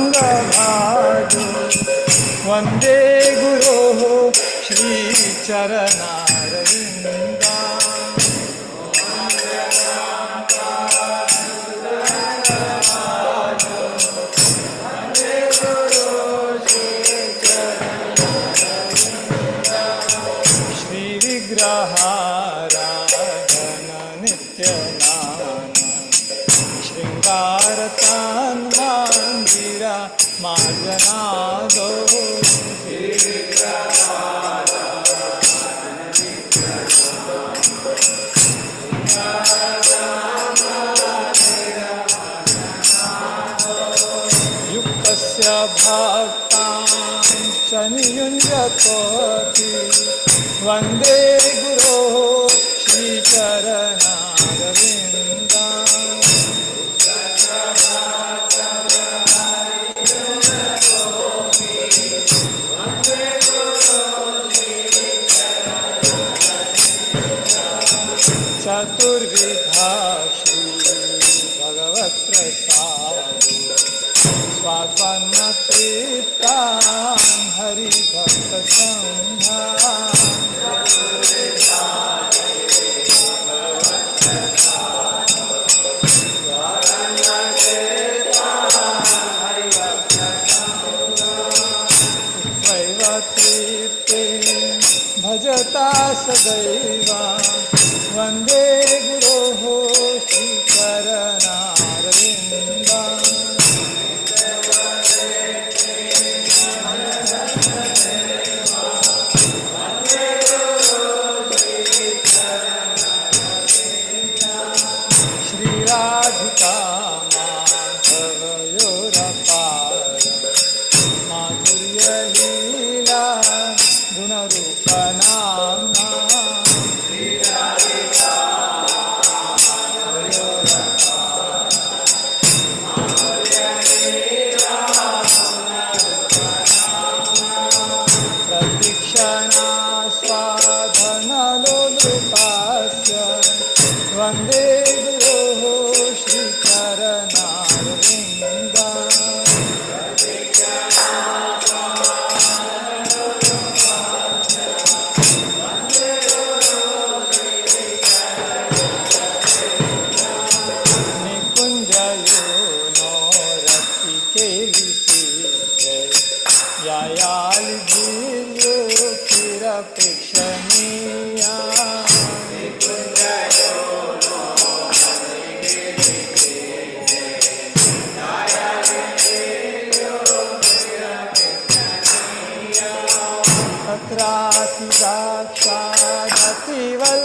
तरंगभाजो वंदे गुरो श्रीचरणारविंदा श्रीविग्रहाराधन नित्यनाम शृंगारतान मंदिरा मार्जनादो युक्तस्य भक्तांश्च नियुञ्जतोऽपि वन्दे गुरोः श्रीचरणारविन्दम् चतुर्विधा श्री भगवत्प्रसादो स्वात्मतृप्तान् हरिभक्तसंघान् त्वैव तृप्ते भजता सदैव वन्दे गुरोः श्रीचरणारविन्दम् श्रीराधिका माधवयोरपार माधुर्यलीला गुणरूपनाम्ना प्रतीक्षणा स्वाधनलोलुपास्य वन्दे गुरोः श्रीचरणारविन्दम् निकुञ्जयो नो रसिकेलिषि याया विधिर्योतिरपेक्षणीया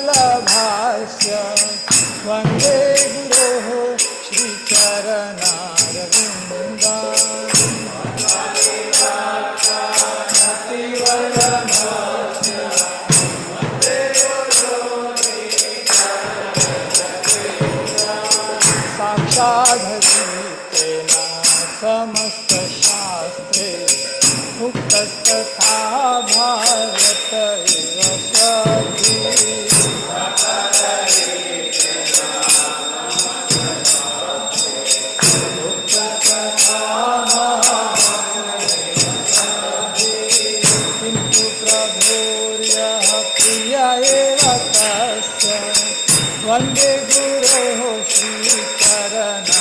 तत्रातिदाक्षादतिवल्लभास्य वन्दे गुरोः साक्षाधीतेन समस्तशास्त्रे उक्तस्तथा भारत एव सति किन्तु प्रभोर्यः प्रिय एव तस्य वन्दे गुरोः श्रीचरणारविन्दाम्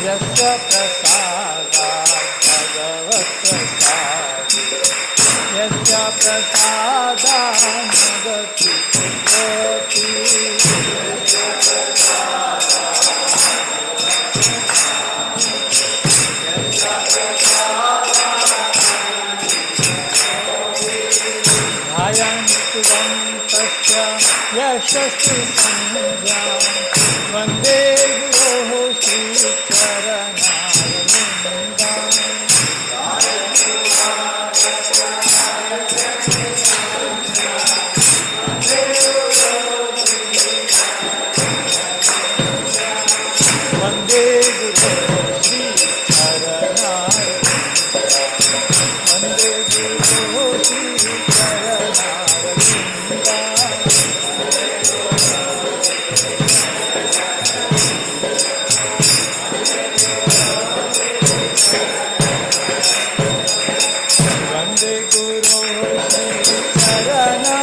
यस्य प्रसादात् भगवत्प्रसादे यस्य प्रसादान् गतिः कोटि ध्यायन्तु वन्तस्य यशस्ति संज्ञां वन्दे गुरोः श्रीचरणारविन्दाम् वन्दे गुरोः श्रीचरणारविन्दाम् वन्दे गुरोः वन्दे गुरोः श्रीचरणारविन्दाम्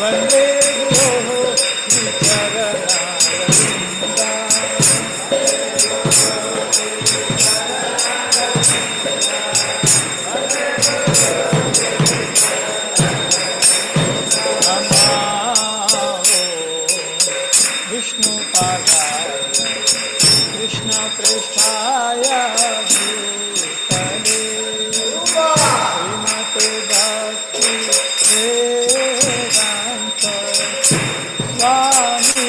वन्दे गुरोः श्रीचरणारविन्दाम् विष्णुपादाय कृष्णपृष्ठाय भूतले श्रीमते भक्ति वेदान्त स्वामी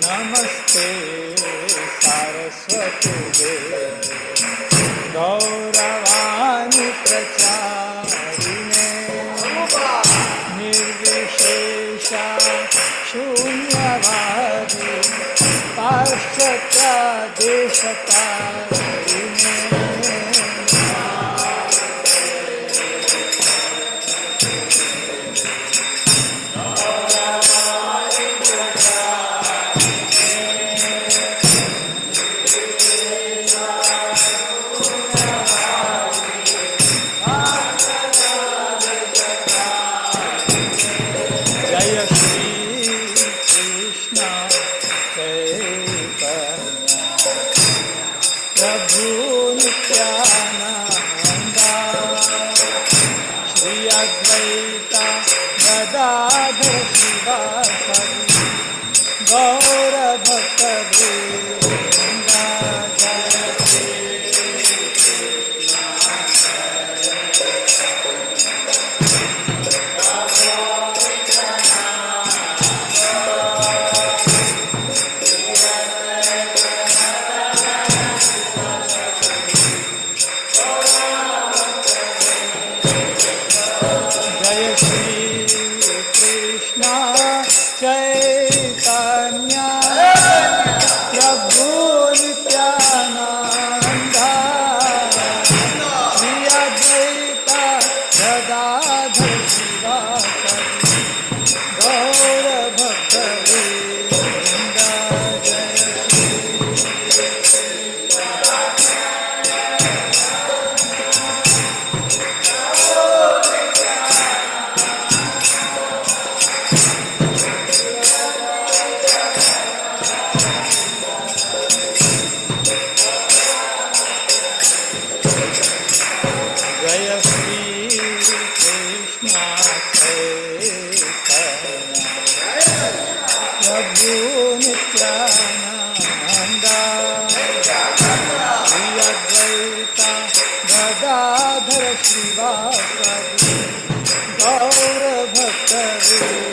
नमस्ते सारस्वती देवी गौरवाणी प्रचारिणे निर्विशेषा शून्यवादी पाश्चात्य देशतारिणे जय श्री कृष्ण चैतन्य प्रभु नित्यानंदा श्री अद्वैता गदाधर शिवासादि गौर भक्तवृंदा जय जय श्री कृष्ण चैतन्य नित्यानंद श्री अद्वैत गदाधर श्रीवासदि गौर भक्तवृंद।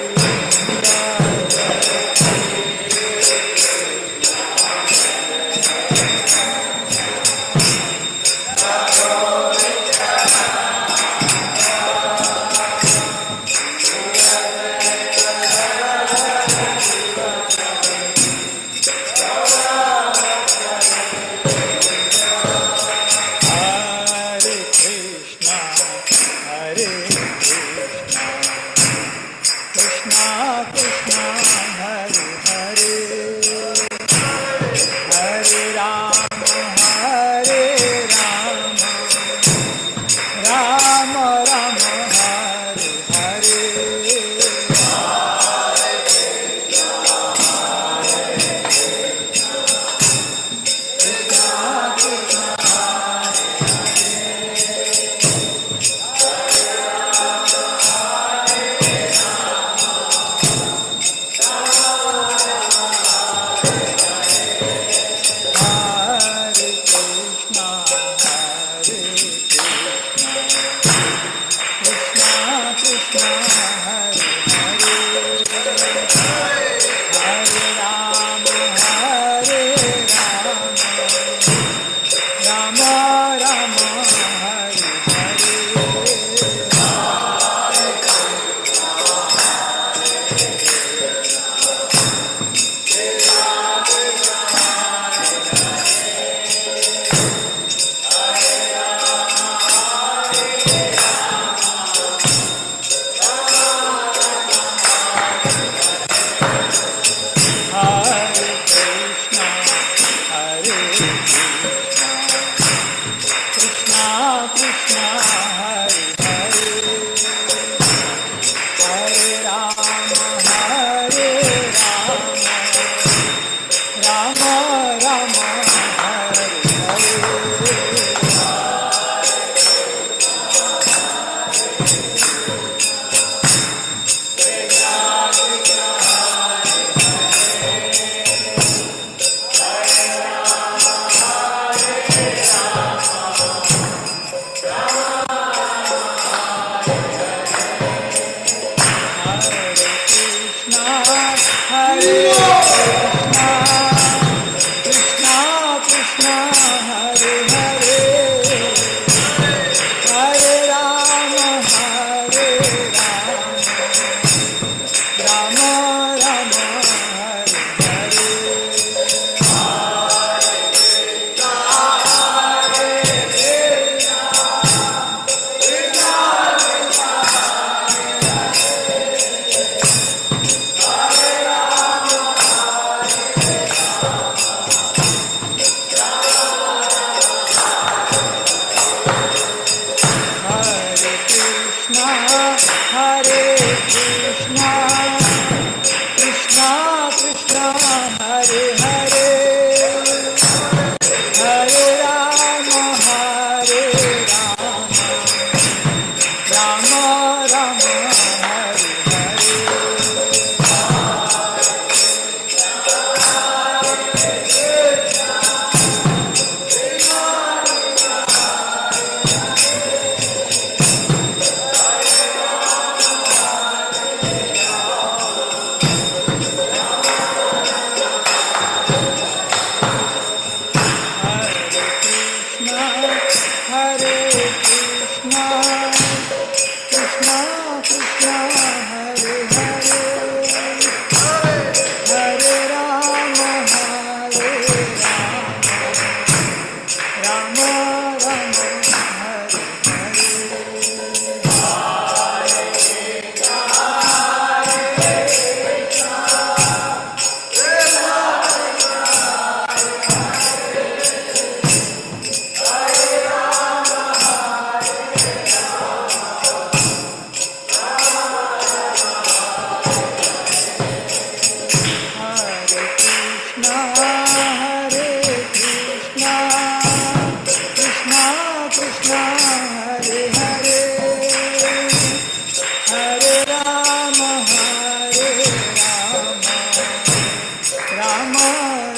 राम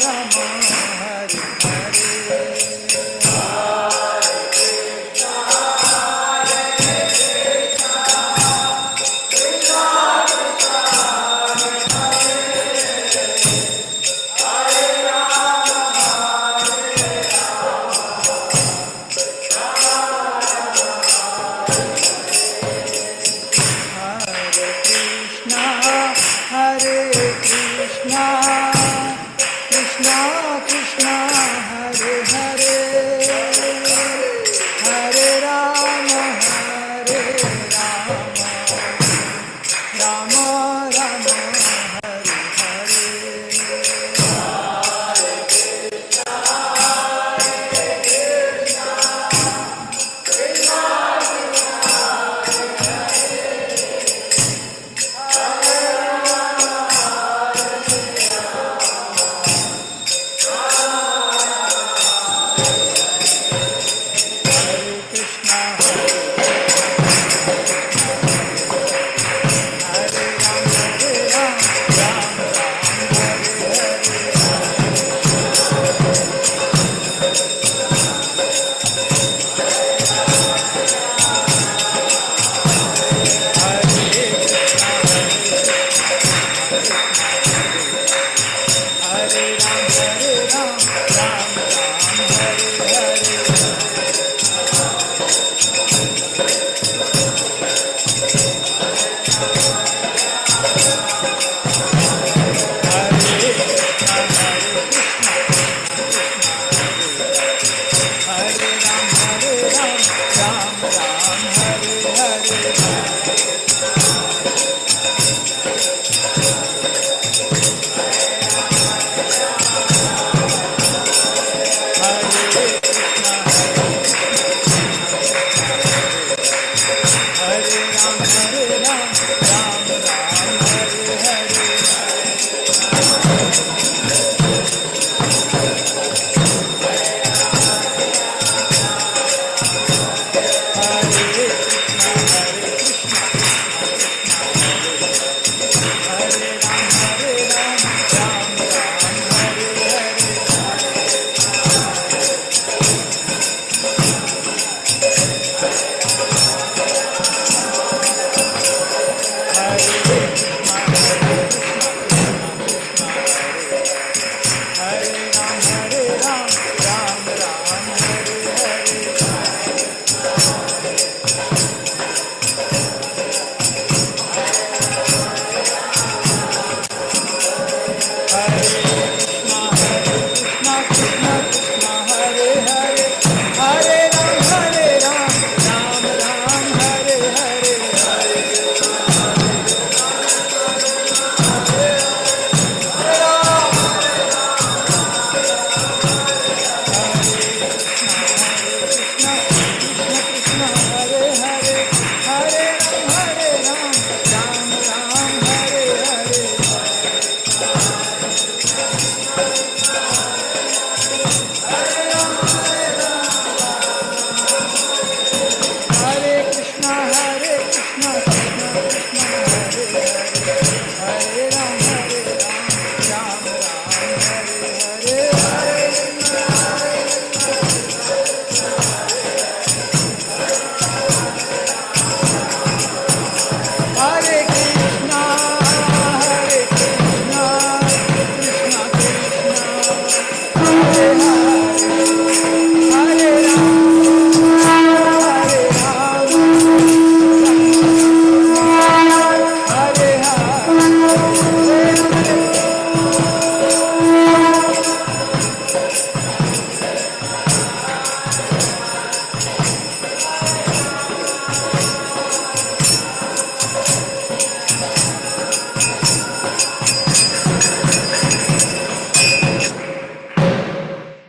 राम हरे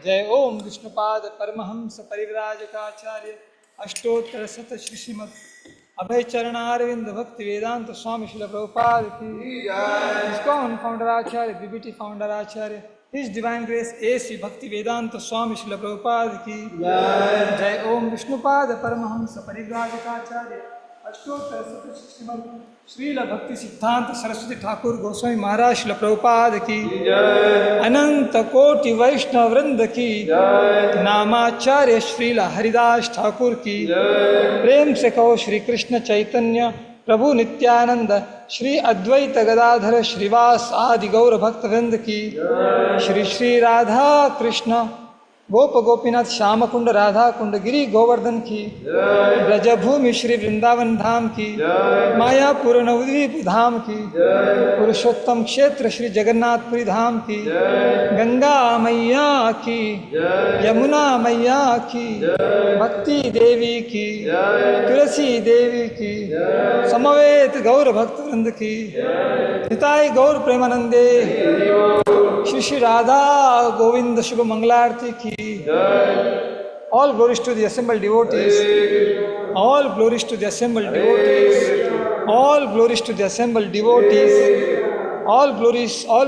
जय ओम विष्णुपाद परमहंस परिव्राजकाचार्य अष्टोत्तर शत श्रीमद अभय चरणारविंद भक्ति वेदांत स्वामी शिल प्रभुपाद की इस्कॉन फाउंडर आचार्य बीबीटी फाउंडर आचार्य हिज डिवाइन ग्रेस ए श्री भक्ति वेदांत स्वामी शिल प्रभुपाद की जय ओम विष्णुपाद परमहंस परिव्राजकाचार्य अष्टोत्तर श्रीमद श्रील भक्ति सिद्धांत सरस्वती ठाकुर गोस्वामी महाराज श्रील प्रभुपाद की अनंत कोटि वैष्णव वृंद की नामाचार्य श्रील हरिदास ठाकुर की प्रेम से कहो श्री कृष्ण चैतन्य प्रभु नित्यानंद श्री अद्वैत गदाधर श्रीवास आदि गौर भक्त वृंद की श्री श्री राधा कृष्ण गोप गोपीनाथ श्याम कुंड राधा कुंड गिरी गोवर्धन की ब्रजभूमि श्री वृंदावन धाम की मायापुर नवद्वीप धाम की पुरुषोत्तम क्षेत्र श्री जगन्नाथपुरी धाम की गंगा मैया की यमुना मैया की भक्ति देवी की तुलसी देवी की समवेत गौर भक्त वृंद की हिताई गौर प्रेमानंदे श्री श्री राधा गोविंद शुभ मंगलारती की all glories to the assembled devotees, all glories to the assembled devotees, all glories to the assembled devotees, all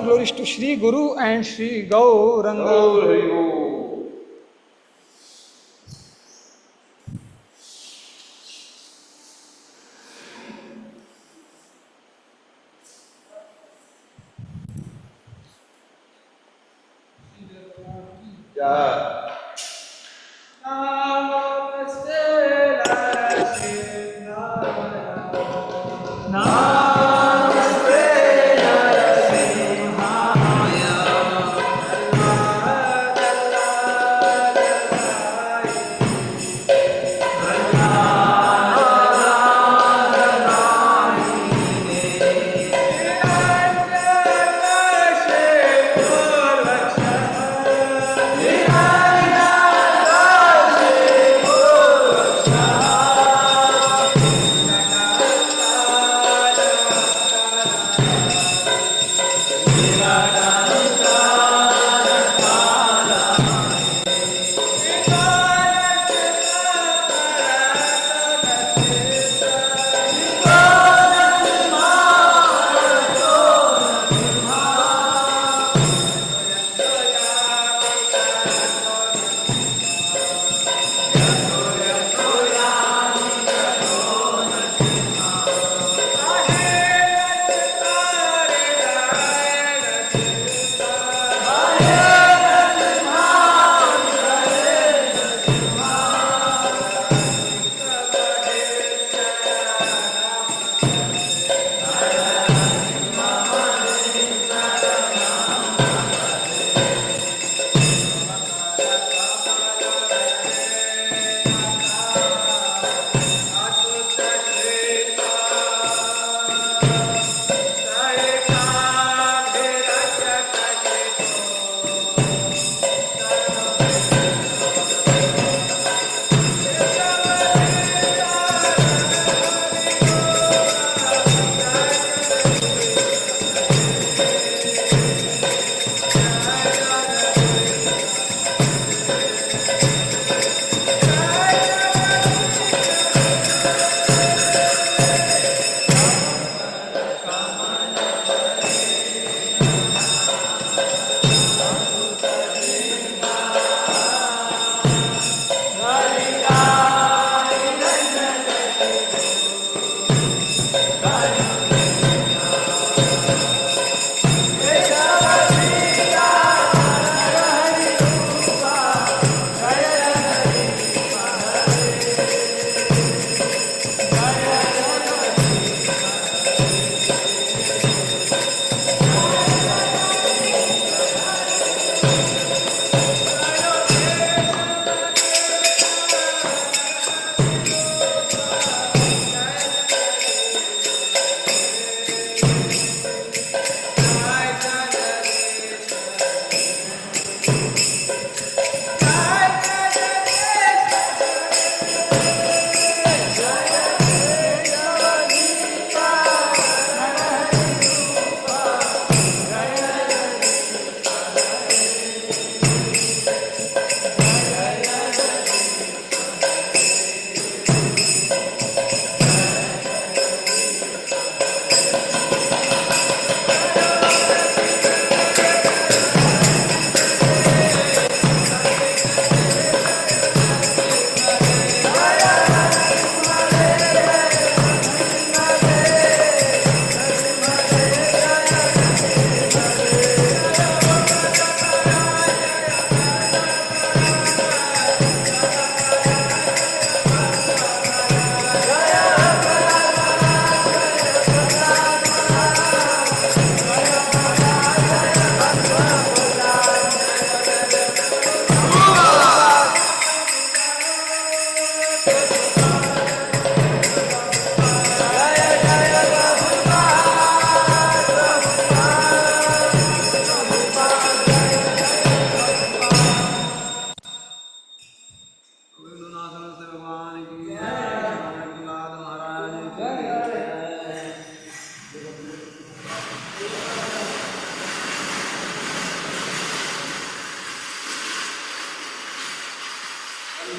glories to Shri Guru and Shri Gauranga. Viva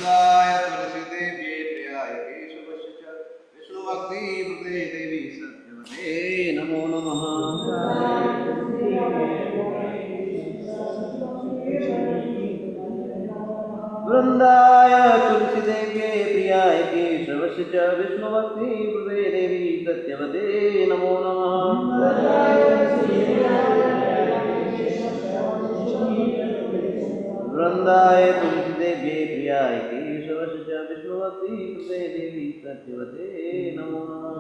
वृंदाय तुलसीदेव्यै प्रियाय केशवस्य च विष्णुभक्तिप्रदे देवी सत्यवते नमो नमः। वृंदाय तुलसीदेव्यै प्रियाय केशवस्य च विष्णुभक्तिप्रदे देवी सत्यवते नमो नमः। वृंदाय तुलसीदेव्यै प्रियाय केशवस्य च विष्णुभक्तिप्रदे देवी सत्यवते नमो नमः।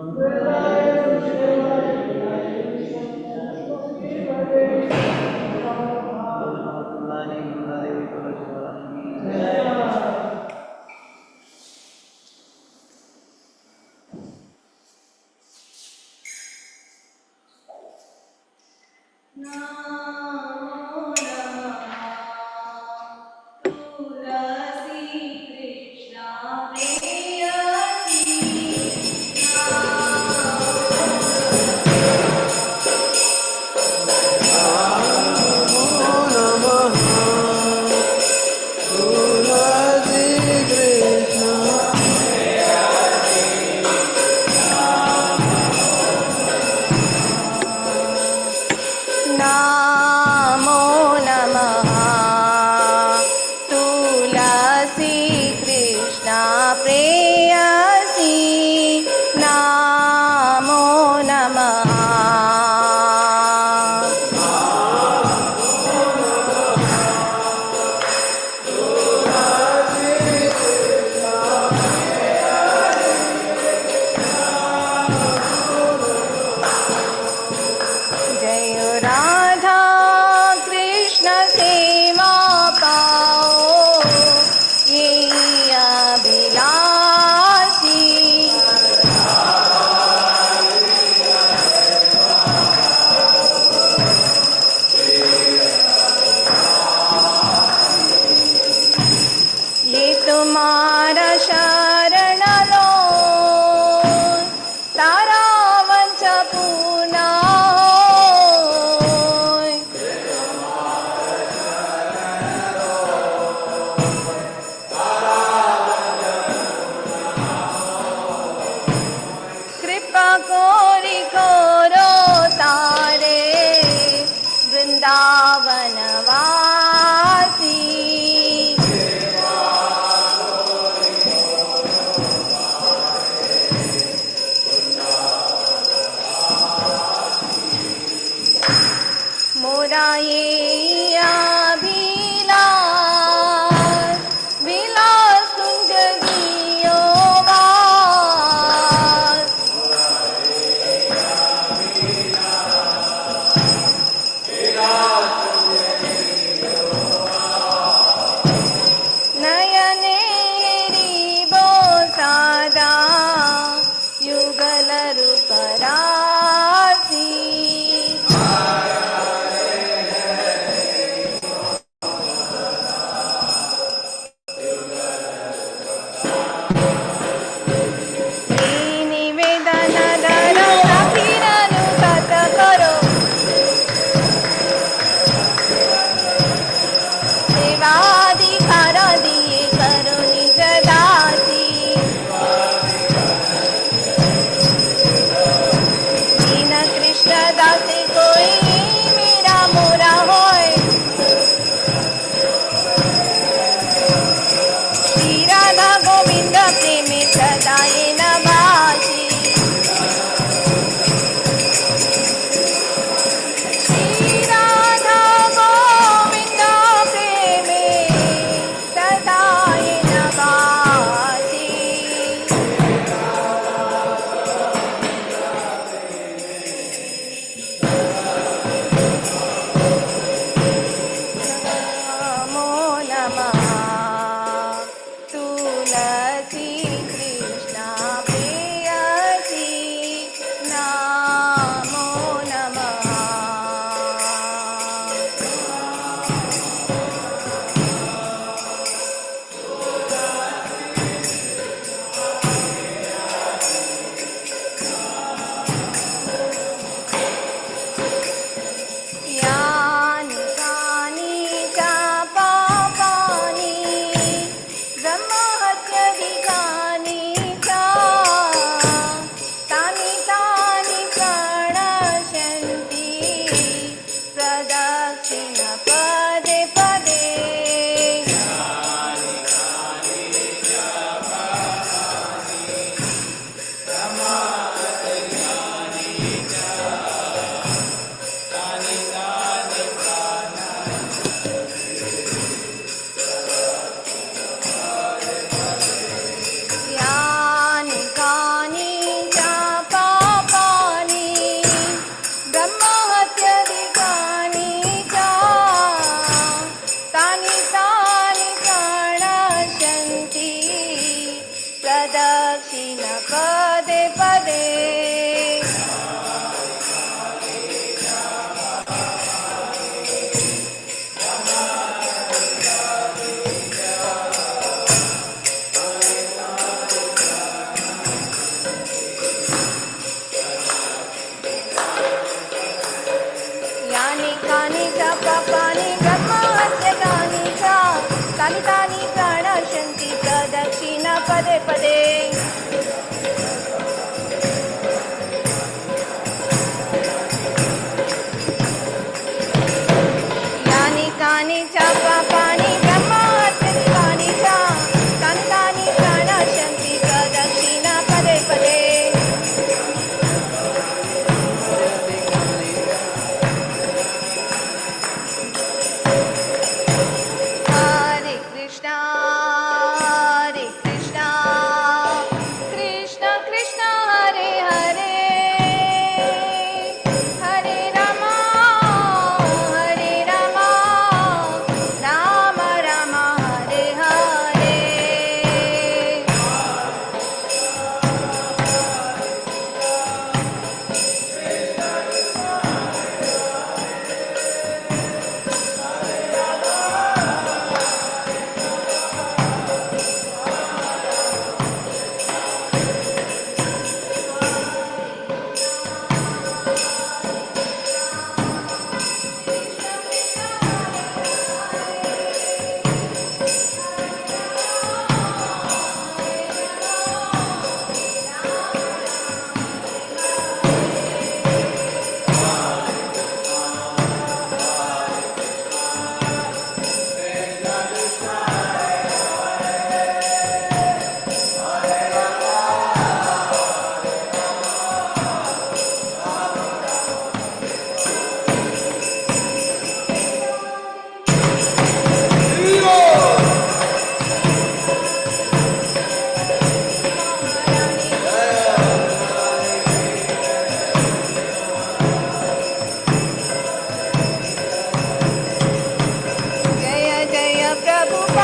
Brahma पदे पदे यानि कानि च पापानि ब्रह्मात्यधिकानि च तानि प्रणश्यन्ति प्रदक्षिण पदे पदे हरे कृष्णा कृष्ण कृष्ण हरे हरे हरे राम राम राम हरे हरे जय जय प्रभुपाद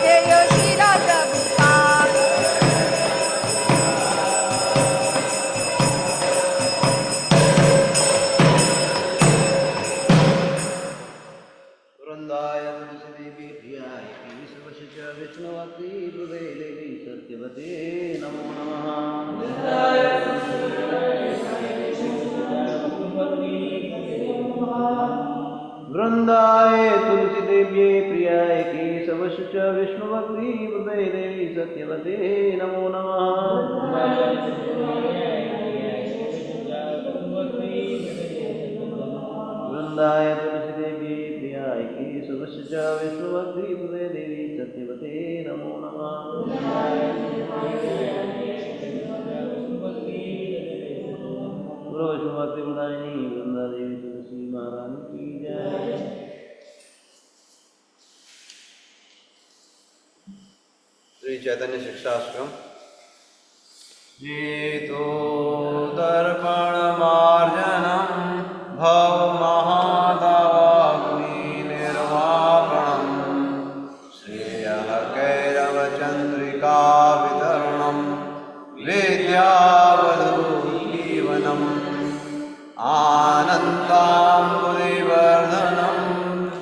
जय श्रीला प्रभुपाद वृंदाय तुलसीदेवी प्रियाय केशवश च विष्णुवती हृदय देवी सत्यवते नमो नमः वृंदाय तुलसीदेव्यै प्रियाय केशवश च विष्णुवती हृदय देवी सत्यवते नमो नमः वृंदाय तुलसीदेवी प्रियाय केशवश च विष्णुवती हृदय देवी सत्यवते नमो नमः बोलो शुभभक्ति प्रदायिनी वृंदा देवी तुलसी महारानी की जय। श्री चैतन्य शिक्षाश्रम जेतो दर्पण मार्जनम भव महादाग्नि निर्वापणम श्रेयः कैरव चंद्रिका वितरणम विद्यावधूजीवनम आनन्दाम्बुधिवर्धनम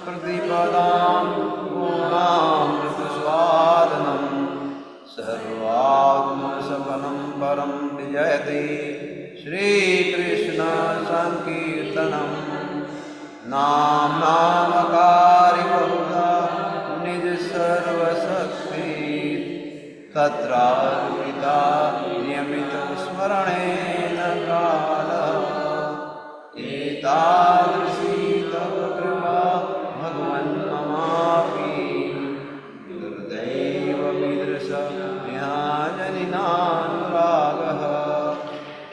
प्रतिपदां गुणामृतस्वादनम सर्वात्मसफलं परं विजयते श्रीकृष्ण संकीर्तनम नामकारि बहुधा निज सर्वशक्ति तत्रार्पिता नियमित स्मरणेन कालः एतादृशी तव कृपा भगवन् ममापि दुर्दैव मीदृश ज्ञानजनिनानुरागः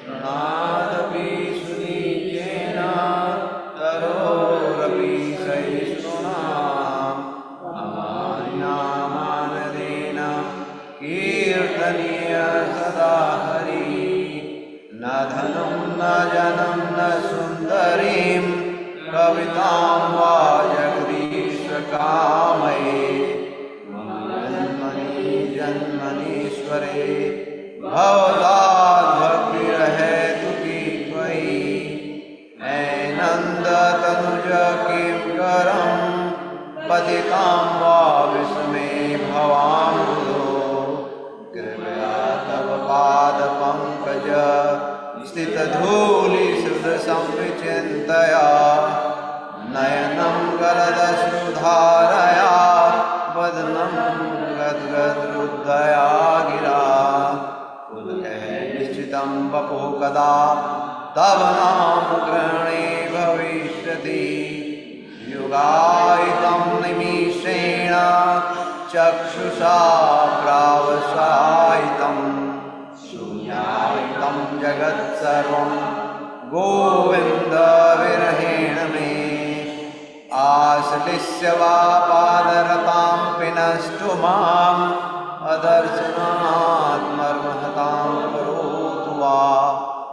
प्रणादपि सुनीचेन तरोरपि सहिष्णुनाम् अमानिनामानदेन कीर्तनीय सदा हरि न धनं न जनं न सुन्दरीं कवितां वा जगदीश कामये जन्मनीश्वरे भवदाद्भक्तिरहेतु की त्वयि नन्दतनुज किं करं पतितां वा विस्मे भवाम्बुधो कृपया तव पादपङ्कज स्थितधूलिसुधसंविचिन्तया नयनं गलदश्रुधारया विशति युगायितं निमिषेण चक्षुषा प्रावसायितं शून्यायितं जगत्सर्वं गोविन्दविरहेण मे आश्लिष्य वा पादरतां पिनष्टु माम् अदर्शनात् मर्महतां करोतु वा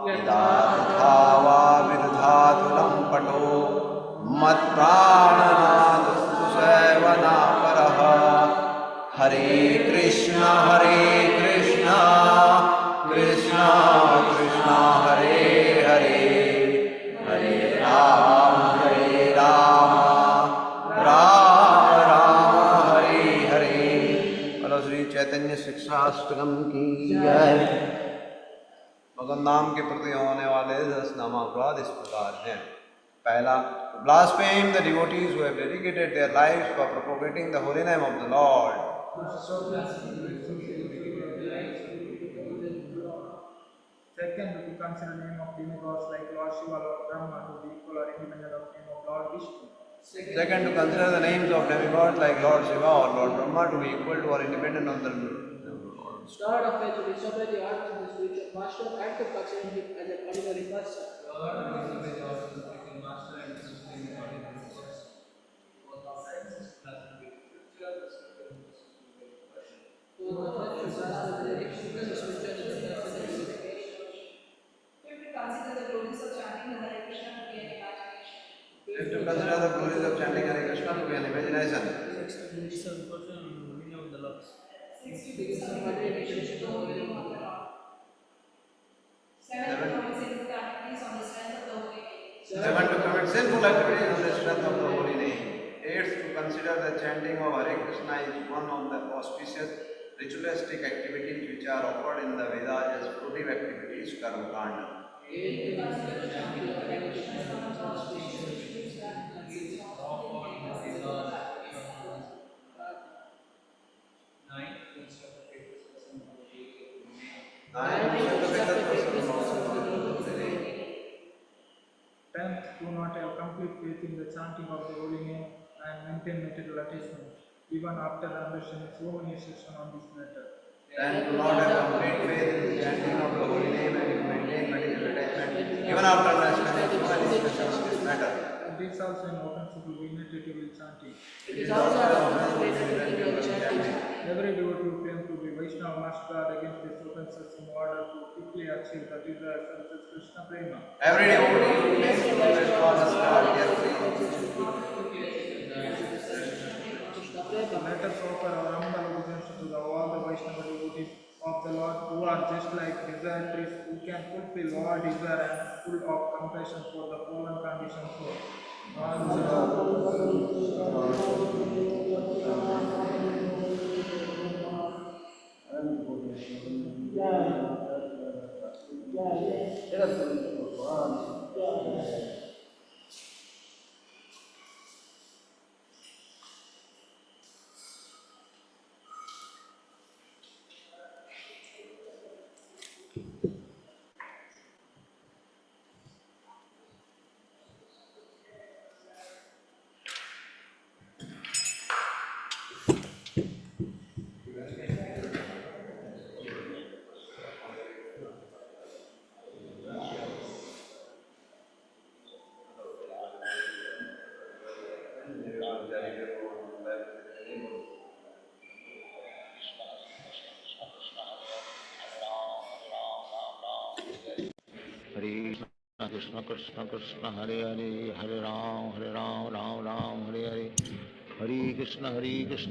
यदा तथा वा विदधातु लम्पटो मत्प्राणनादस्तु सेवनापरः हरे कृष्ण कृष्ण कृष्ण हरे हरे हरे राम राम राम हरे हरे। बोलो श्री चैतन्य शिक्षाष्टकम की जय। भगवान नाम के प्रति होने वाले 10 नामापराध इस प्रकार हैं। पहला, to blaspheme the devotees who have dedicated their lives for propagating the holy name of the Lord. Second, to consider name of demigods like Lord Shiva, Lord Brahma to be equal or independent of name of Lord Vishnu. Second, to consider the names of demigods like Lord Shiva or Lord Brahma to be equal to or independent of the Lord. Third, of faith to disobey the orders of the spiritual master and to consider him as an ordinary person. If to consider the glories of chanting Hare Krishna to be an imagination. Seven, to commit sinful activities on the strength of the holy name. Eighth, to consider the chanting of Hare Krishna is one of the auspicious ritualistic activities which are offered in the Vedas as fruitive activities, karma kanda. Tenth, do not have complete faith in the chanting of the holy name and maintain material attachment, even after understanding so many instructions on this matter. And do not have complete faith in the chanting of the holy name and maintain material attachment, even after understanding so many instructions on this matter. It is also an offense to be imitative in chanting. It is also an offense to be imitative in chanting. Every devotee who claims to be Vaishnava must guard against these offenses in order to quickly achieve the desire such as Krishna Prema. Every devotee who claims to be Vaishnava must guard carefully. Let us offer our humble obeisance to all the Vaishnava devotees of the Lord who are just like desire trees who can fulfill all desire and full of compassion for the fallen conditioned soul. Krishna Krishna Krishna Hare Hare Hare Ram Ram Ram Hare Hare Hare Krishna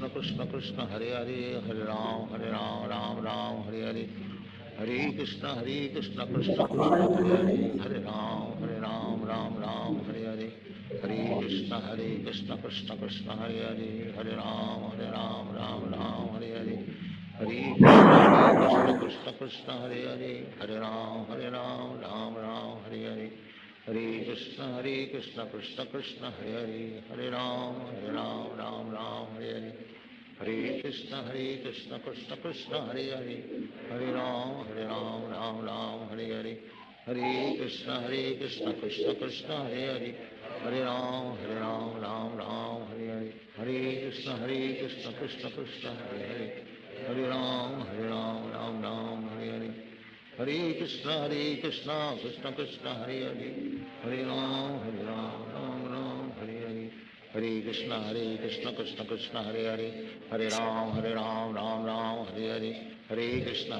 Krishna Krishna Hare Hare Hare Ram Ram Ram Hare Hare Hare Krishna Krishna Krishna Hare Hare Hare Ram Ram Ram Hare Hare Hare Krishna Krishna Krishna Hare Hare Hare Ram Ram Ram Hare Hare Hare Krishna Krishna Hare Hare Hare Ram Ram Hare Hare Hare Krishna Krishna Krishna Hare Hare Hare Ram Ram Hare Hare Hare Krishna Krishna Krishna Hare Hare Hare Ram Ram Hare Hare Hare Krishna Krishna Krishna Hare Hare Hare Ram, Ram Ram, Hare Hare, Hare Krishna, Krishna Krishna, Hare Hare, Hare Ram, Ram Ram, Hare Hare, Hare Krishna, Krishna Krishna, Hare Hare, Hare Ram, Ram Ram, Hare Hare, Hare Krishna, Krishna Krishna, Hare Hare, Hare Ram, Ram Ram, Hare Hare, Hare Krishna,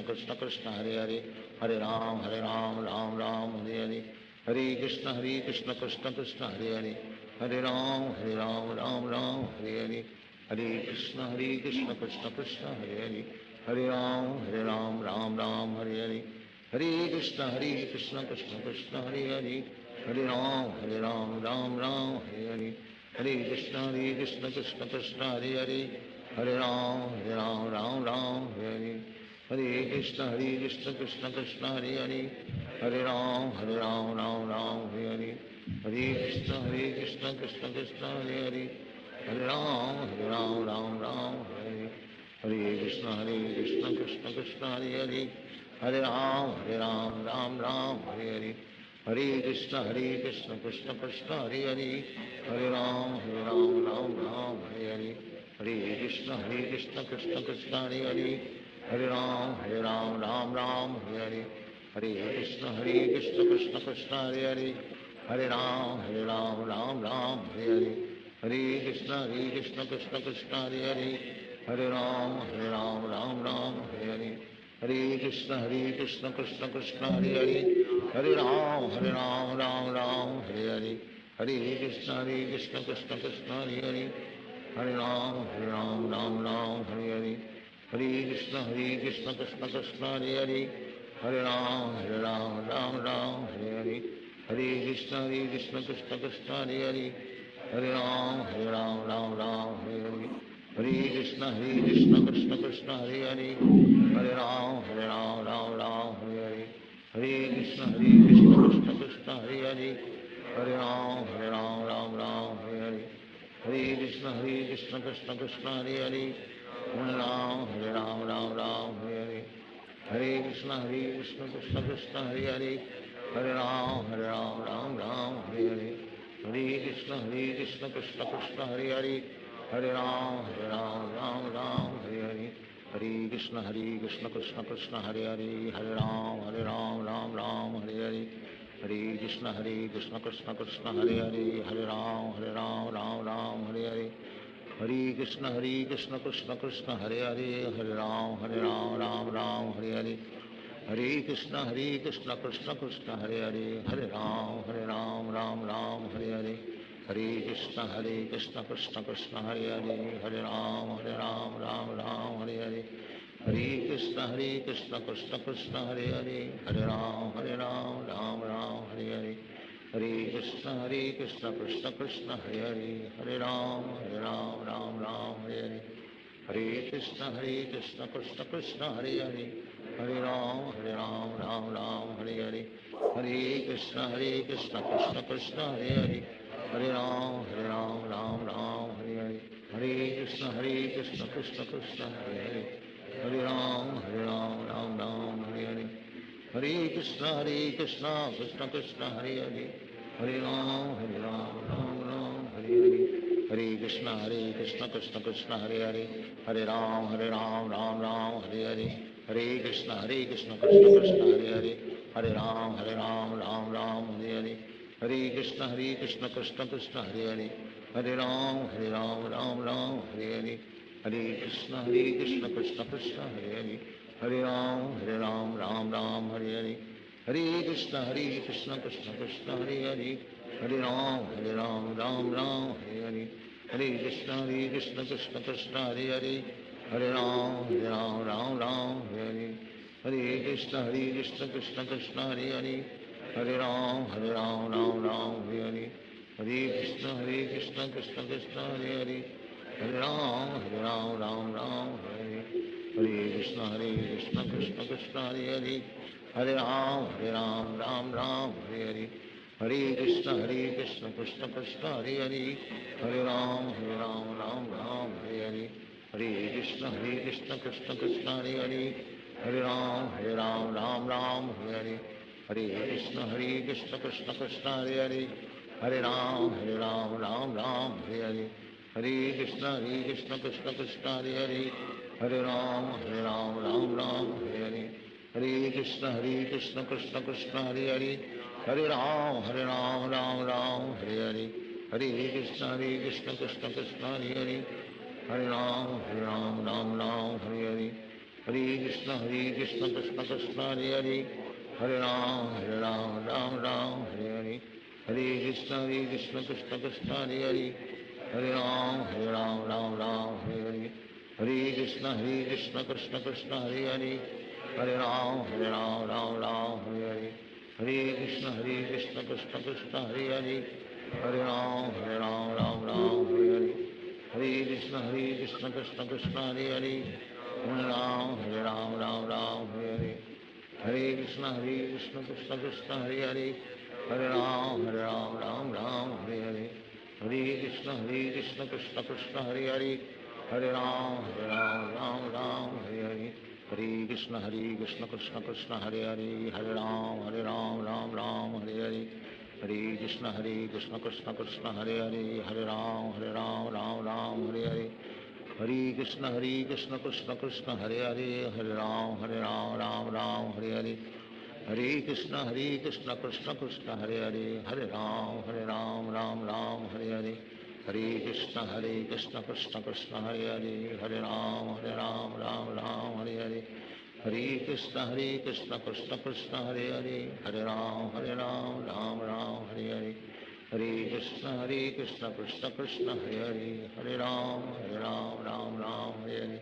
Krishna Krishna, Hare Hare, Hare Ram, Ram Ram, Hare Hare, Hare Krishna, Krishna Krishna, Hare Hare, Hare Ram, Ram Ram, Hare Hare, Hare Krishna, Krishna Krishna, Hare Hare, Hare Ram, Ram Ram, Hare Hare, Hare Krishna, Krishna Krishna, Hare Hare, Hare Ram, Ram Ram, Hare Hare, Hare Krishna, Krishna Krishna, Hare Hare, Hare Ram, Ram Ram, Hare Hare, Hare Krishna, Krishna Krishna, Hare Hare, Hare Ram, Ram Ram, Hare Hare, Hare Krishna, Krishna Krishna, Hare Hare, Hare Ram, Ram Ram, Hare Hare, Hare Krishna, Krishna Krishna, Hare Hare, Hare Ram, Ram Ram, Hare Hare, Hare Krishna, Krishna Krishna, Hare Hare, Hare Ram, Ram Ram, Hare Hare, Hare Krishna, Krishna Krishna, Hare Hare, Hare Ram, Ram Ram, Hare Hare, Hare Krishna, Krishna Krishna, Hare Hare, Hare Ram, Ram Ram, Hare Hare, Hare Krishna, Krishna Krishna, Hare Hare, Hare Ram, Ram Ram, Hare Hare, Hare Krishna, Krishna Krishna, Hare Hare, Hare Ram, Ram Hare Hare, Hare Krishna, Krishna Krishna, Hare Hare, Hare Ram, Ram Hare Hare, Hare Krishna, Krishna Krishna, Hare Hare, Hare Ram, Ram Hare Hare, Hare Krishna, Krishna Krishna, Hare Hare, Hare Ram, Ram Hare Hare, Hare Krishna, Krishna Krishna, Hare Hare, Hare Ram, Ram Hare Hare, Hare Krishna, Krishna Krishna, Hare Hare, Hare Ram, Ram Hare Hare, Hare Krishna, Krishna Krishna, Hare Hare, Hare Ram, Ram Hare Hare, Hare Krishna, Krishna Krishna, Hare Hare, Hare Ram, Ram Hare Hare, Hare Krishna, Krishna Krishna, Hare Hare, Hare Ram, Ram Hare Hare, Hare Krishna, Krishna Krishna, Hare Hare, Hare Ram, Ram Hare Hare, Hare Krishna, Krishna Krishna, Hare Hare, Hare Ram, Ram Hare Hare, Hare Krishna, Krishna Krishna, Hare Hare, Hare Ram, Ram Hare Hare, Hare Krishna, Krishna Krishna, Hare Hare, Hare Ram, Ram Hare Hare, Hare Krishna, Krishna Krishna, Hare Hare, Hare Ram, Ram Hare Hare, Hare Krishna, Krishna Krishna, Hare Hare, Hare Ram, Ram Hare Hare, Hare Krishna, Krishna Krishna, Hare Hare, Hare Ram, Ram Hare Hare, Hare Krishna, Krishna Krishna, Hare Hare, Hare Ram, Ram Hare Hare, Hare Krishna, Krishna Krishna, Hare Hare, Hare Ram, Ram Hare Hare, Hare Krishna, Krishna Krishna, Hare Hare, Hare Ram, Ram Hare Hare, Hare Krishna, Krishna Krishna, Hare Hare, Hare Ram, Ram Hare Hare, Hare Krishna, Krishna Krishna, Hare Hare, Hare Ram, Ram Hare Hare, Hare Krishna, Krishna Krishna, Hare Hare, Hare Ram, Ram Hare Hare, Hare Krishna, Krishna Krishna, Hare Hare, Hare Ram, Ram Hare Hare, Hare Krishna, Krishna Krishna, Hare Hare, Hare Ram, Ram Hare Hare, Hare Krishna, Krishna Krishna, Hare Hare, Hare Ram, Ram Hare Hare, Hare Krishna, Krishna Krishna, Hare Hare, Hare Ram, Ram Hare Hare, Hare Krishna, Krishna Krishna, Hare Hare, Hare Ram, Ram Hare Hare, Hare Krishna, Krishna Krishna, Hare Hare, Hare Ram, Ram Hare Hare, Hare Krishna, Krishna Krishna, Hare Hare, Hare Ram, Ram Hare Hare, Hare Krishna, Krishna Krishna, Hare Hare, Hare Ram, Ram Hare Hare, Hare Krishna, Krishna Krishna, Hare Hare, Hare Ram, Ram Hare Hare, Hare Krishna, Krishna Krishna, Hare Hare, Hare Ram, Ram Ram, Hare Hare. Hare Krishna, Krishna Krishna, Hare Hare. Hare Ram, Ram Ram, Hare Hare. Hare Krishna, Krishna Krishna, Hare Hare. Hare Ram, Ram Ram, Hare Hare. Hare Krishna, Krishna Krishna, Hare Hare. Hare Ram, Ram Ram, Hare Hare. Hare Krishna, Krishna Krishna, Hare Hare. Hare Ram, Ram Ram, Hare Hare. Hare Krishna, Krishna Krishna, Hare Hare. Hare Ram, Ram Ram, Hare Hare. Hare Krishna, Krishna Krishna, Hare Hare. Hare Ram, Ram Ram, Hare Hare. Hare Krishna, Krishna Krishna, Hare Hare. Hare Ram, Ram Ram, Hare Hare. Hare Krishna, Krishna Krishna, Hare Hare. Hare Ram, Ram Ram, Hare Hare. Hare Krishna, Krishna Krishna, Hare Hare. Hare Ram, Ram Ram, Hare Hare. Hare Krishna, Krishna Krishna, Hare Hare. Hare Ram, Ram Ram, Hare Hare. Hare Krishna, Krishna Krishna, Hare Hare. Hare Ram, Ram Ram, Hare Hare. Hare Krishna, Krishna Krishna, Hare Hare. Hare Ram, Ram Ram, Hare Hare. Hare Krishna, Krishna Krishna, Hare Hare. Hare Ram, Ram Ram, Hare Hare. Hare Krishna, Krishna Krishna, Hare Hare. Hare Ram, Ram Ram, Hare Hare. Hare Krishna, Krishna Krishna, Hare Hare. Hare Ram, Ram Ram, Hare Hare. Hare Krishna, Krishna Krishna, Hare Hare. Hare Ram, Ram Ram, Hare Hare. Hare Krishna, Krishna Krishna, Hare Hare. Hare Ram, Ram Ram, Hare Hare. Hare Krishna, Krishna Krishna, Hare Hare. Hare Ram, Ram Ram, Hare Hare. Hare Krishna, Krishna Krishna, Hare Hare. Hare Ram, Ram Ram, Hare Hare.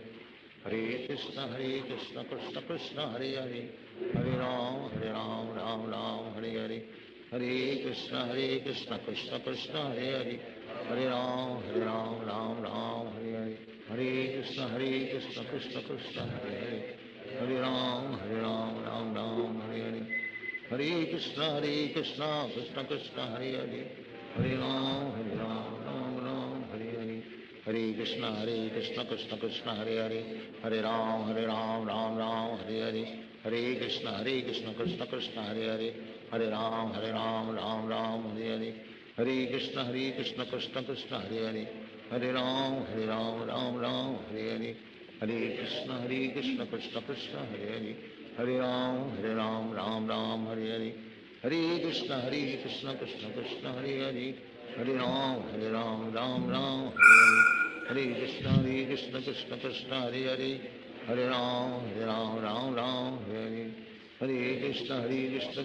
Hare Krishna, Krishna Krishna, Hare Hare. Hare Ram, Ram Ram, Hare Hare. Hare Krishna, Krishna Krishna, Hare Hare. Hare Ram, Ram Ram, Hare Hare. Hare Krishna, Krishna Krishna, Hare Hare. Hare Ram, Ram Ram, Hare Hare. Hare Krishna, Krishna Krishna, Hare Hare. Hare Ram, Ram Ram, Hare Hare. Hare Krishna, Krishna Krishna, Hare Hare. Hare Ram, Ram Ram, Hare Hare. Hare Krishna, Krishna Krishna, Hare Hare. Hare Ram, Ram Ram, Hare Hare. Hare Krishna, Krishna Krishna, Hare Hare. Hare Ram, Ram Ram, Hare Hare. Hare Krishna, Krishna Krishna, Hare Hare. Hare Ram, Ram Ram, Hare Hare. Hare Krishna, Krishna Krishna, Hare Hare. Hare Ram, Ram Ram, Hare Hare. Hare Krishna,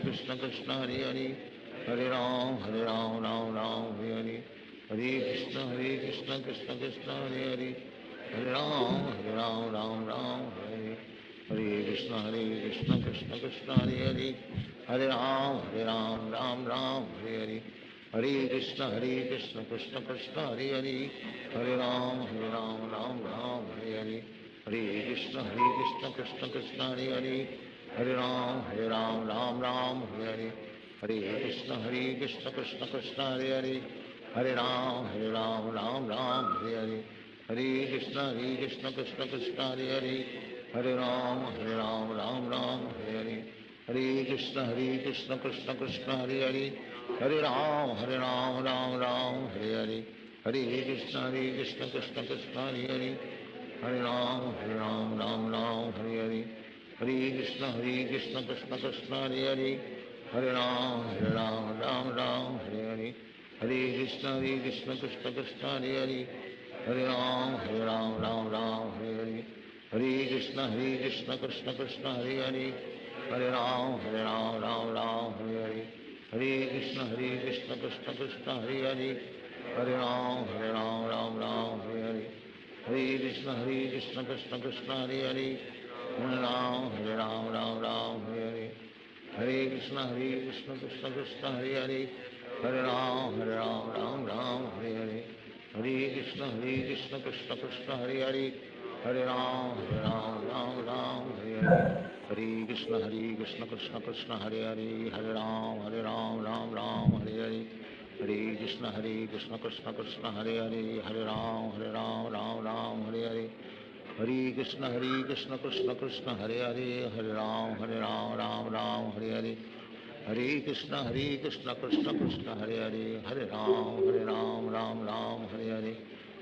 Krishna Krishna, Hare Hare. Hare Ram, Ram Ram, Hare Hare. Hare Krishna, Krishna Krishna, Hare Hare. Hare Ram, Ram Ram, Hare Hare. Hare Krishna, Krishna Krishna, Hare Hare. Hare Ram, Ram Ram, Hare Hare. Hare Krishna, Krishna Krishna, Hare Hare. Hare Ram, Ram Ram, Hare Hare. Hare Krishna, Krishna Krishna, Hare Hare. Hare Ram, Ram Ram, Hare Hare. Hare Krishna, Krishna Krishna, Hare Hare. Hare Ram, Ram Ram, Hare Hare. Hare Krishna, Krishna Krishna, Hare Hare. Hare Ram, Ram Ram, Hare Hare. Hare Krishna, Krishna Krishna, Hare Hare. Hare Ram, Ram Ram, Hare Hare. Hare Krishna, Krishna Krishna, Hare Hare. Hare Ram, Ram Ram, Hare Hare. Hare Krishna, Krishna Krishna, Hare Hare. Hare Ram, Ram Ram, Hare Hare. Hare Krishna, Krishna Krishna, Hare Hare. Hare Ram, Ram Ram, Hare Hare. Hare Krishna, Krishna Krishna, Hare Hare. Hare Ram, Ram Ram, Hare Hare. Hare Krishna, Krishna Krishna, Hare Hare. Hare Ram, Ram Ram, Hare Hare. Hare Krishna, Krishna Krishna, Hare Hare. Hare Ram, Ram Ram, Hare Hare. Hare Krishna, Krishna Krishna, Hare Hare. Hare Ram, Ram Ram, Hare Hare. Hare Krishna, Krishna Krishna, Hare Hare. Hare Ram, Ram Ram, Hare Hare. Hare Krishna, Krishna Krishna, Hare Hare. Hare Ram, Ram Ram, Hare Hare. Hare Krishna, Krishna Krishna, Hare Hare. Hare Ram, Ram Ram, Hare Hare. Hare Krishna Krishna Krishna Hare Hare, Hare Ram Ram Ram Hare Hare,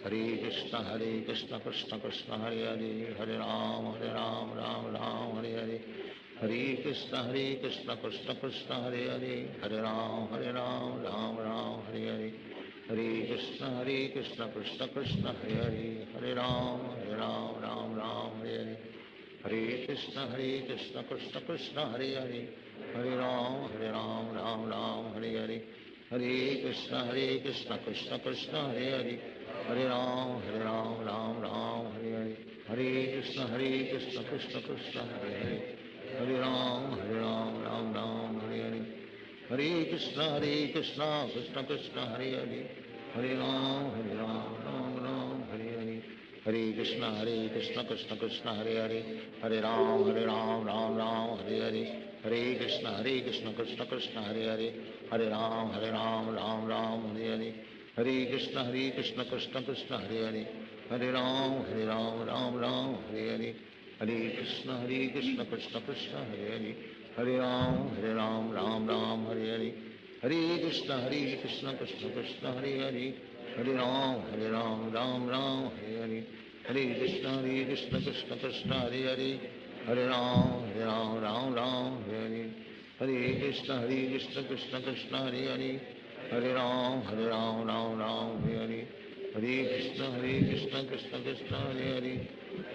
Hare Krishna Krishna Krishna Hare Hare, Hare Ram Ram Ram Hare Hare, Hare Krishna Krishna Krishna Hare Hare, Hare Ram Ram Ram Hare Hare, Hare Krishna Krishna Krishna Hare Hare, Hare Ram Ram Ram Hare Hare, Hare Krishna Krishna Krishna Hare Hare, Hare Ram Ram Hare Hare, Hare Krishna Krishna Krishna Hare Hare, Hare Ram Ram Hare Hare, Hare Krishna Krishna Krishna Hare Hare, Hare Ram Ram Ram Hare Hare, Hare Krishna Krishna Krishna Hare Hare, Hare Ram Ram Ram Hare Hare, Hare Krishna Krishna Krishna Hare Hare, Hare Ram Ram Ram Hare Hare, Hare Krishna Krishna Krishna Hare Hare, Hare Ram Ram Ram Hare Hare, Hare Krishna Krishna Krishna Hare Hare, Hare Ram Ram Ram Hare Hare, Hare Krishna Krishna Krishna Hare Hare, Hare Ram Ram Hare Hare, Hare Krishna Krishna Krishna Hare Hare, Hare Ram Ram Hare Hare, Hare Krishna Krishna Krishna Hare Hare, Hare Ram Ram Hare Hare, Hare Krishna Krishna Krishna Hare Hare, Hare Ram Ram Hare Hare, Hare Krishna Krishna Krishna Hare Hare, Hare Ram Ram Hare Hare, Hare Krishna Krishna Krishna Hare Hare, Hare Ram Ram Hare Hare, Hare Krishna Krishna Krishna Hare Hare,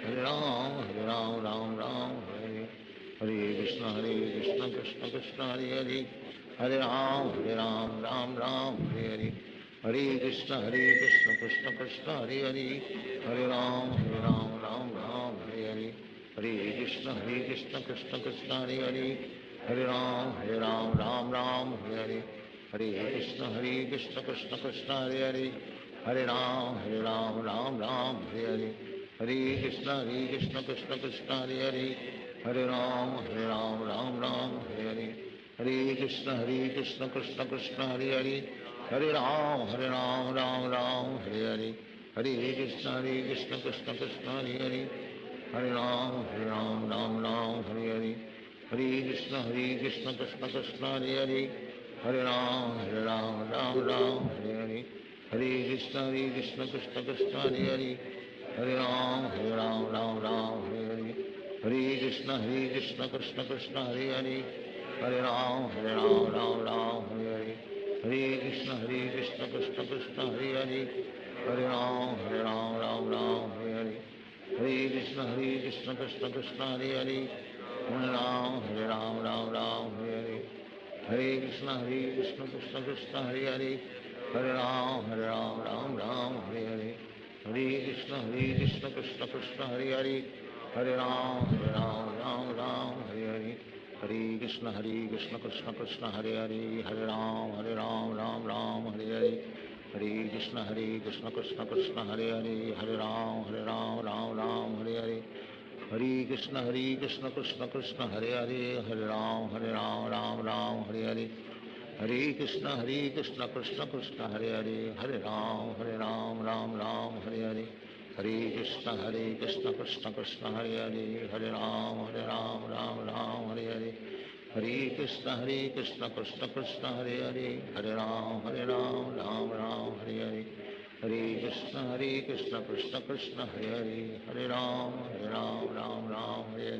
Hare Ram Ram Hare Hare, Hare Krishna Krishna Krishna Hare Hare, Hare Ram Ram Hare Hare, Hare Krishna Krishna Krishna Hare Hare, Hare Ram Ram Hare Hare, Hare Krishna Krishna Krishna Hare Hare, Hare Ram Ram Hare Hare, Hare Krishna Krishna Krishna Hare Hare, Hare Ram Ram Hare Hare, Hare Krishna Krishna Krishna Hare Hare, Hare Ram Ram Hare Hare, Hare Krishna Krishna Krishna Hare Hare, Hare Ram Ram Hare Hare, Hare Krishna Krishna Krishna Hare Hare, Hare Ram Ram Hare Hare, Hare Krishna Krishna Krishna Hare Hare, Hare Ram Ram Hare Hare, Hare Krishna Krishna Krishna Hare Hare, Hare Ram Ram Hare Hare, Hare Krishna Krishna Krishna Hare Hare, Hare Ram Hare Hare, Hare Krishna Krishna Krishna Hare Hare, Hare Ram Ram Hare Hare, Hare Krishna Krishna Krishna Hare Hare, Hare Ram Ram Hare Hare, Hare Krishna Krishna Krishna Hare Hare, Hare Ram Ram Hare Hare, Hare Krishna Krishna Krishna Hare Hare, Hare Ram Ram Hare Hare, Hare Krishna Krishna Krishna Hare Hare, Hare Ram Ram Hare Hare, Hare Krishna Krishna Krishna Hare Hare, Hare Ram Ram Hare Hare, Hare Krishna Krishna Krishna Hare Hare, Hare Ram Ram Hare Hare, Hare Krishna Krishna Krishna Hare Hare, Hare Ram Ram Hare Hare, Hare Krishna Krishna Krishna Hare Hare, Hare Ram Ram Hare Hare, Hare Krishna Krishna Krishna Hare Hare, Hare Ram Ram Hare Hare, Hare Krishna Krishna Krishna Hare Hare, Hare Ram Ram Hare Hare,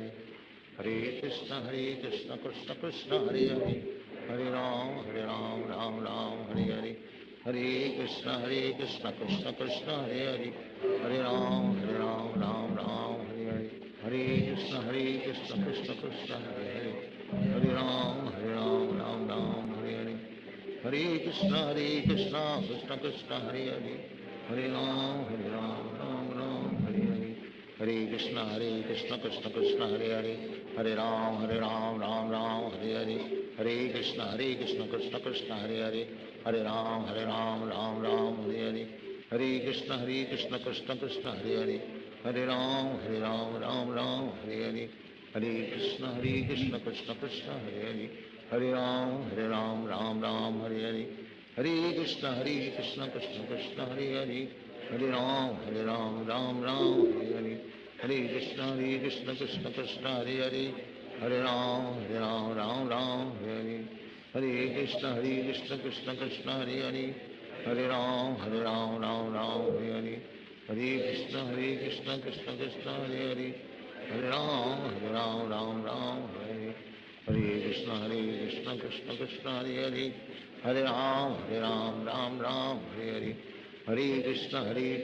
Hare Krishna Krishna Krishna Hare Hare, Hare Ram Ram Hare Hare, Hare Krishna Krishna Krishna Hare Hare, Hare Ram Ram Hare Hare, Hare Krishna Krishna Krishna Hare Hare, Hare Ram Ram Hare Hare, Hare Krishna Krishna Krishna Hare Hare, Hare Ram Ram Hare Hare, Hare Krishna Krishna Krishna Hare Hare, Hare Ram Ram Hare Hare, Hare Krishna Krishna Krishna Hare Hare, Hare Ram Ram Hare Hare, Hare Krishna Krishna Krishna Hare Hare, Hare Ram Ram Hare Hare, Hare Krishna Krishna Krishna Hare Hare, Hare Ram Ram Hare Hare, Hare Krishna Krishna Krishna Hare Hare Hare Ram Ram Ram Hare Hare Hare Krishna Krishna Krishna Hare Hare Hare Ram Ram Hare Hare Krishna Krishna Krishna Hare Hare Hare Ram Ram Hare Hare Hare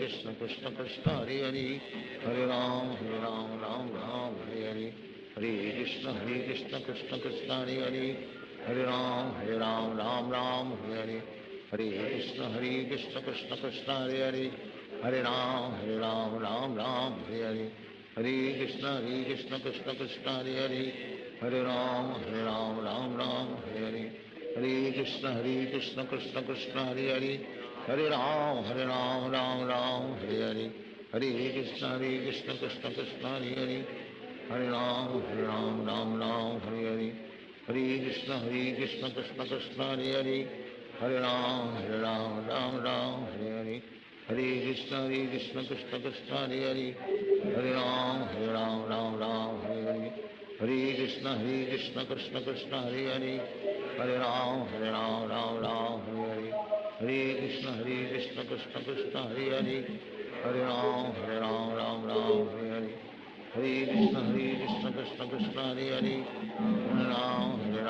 Krishna Krishna Krishna Hare Hare Hare Ram Ram Hare Hare Hare Krishna Krishna Krishna Hare Hare Hare Ram Ram Hare Hare Hare Krishna Krishna Krishna Hare Hare Hare Ram Ram Hare Hare Hare Krishna Krishna Krishna Hare Hare Hare Ram Ram Hare Hare Hare Krishna Krishna Krishna Hare Hare Hare Ram Ram Hare Hare Hare Krishna Krishna Krishna Hare Hare Hare Ram Ram Hare Hare Hare Krishna Krishna Krishna Hare Hare Hare Ram Ram Hare Hare Hare Krishna Krishna Krishna Hare Hare Hare Ram Ram Hare Hare Hare Krishna Krishna Krishna Hare Hare Hare Ram Ram Hare Hare Hare Krishna Krishna Krishna Hare Hare Hare Ram Ram Hare Hare Hare Krishna Krishna Krishna Hare Hare Hare Ram Hare Hare Hare Krishna Krishna Krishna Hare Hare Hare Ram Hare Hare Hare Krishna Krishna Krishna Hare Hare Hare Ram Hare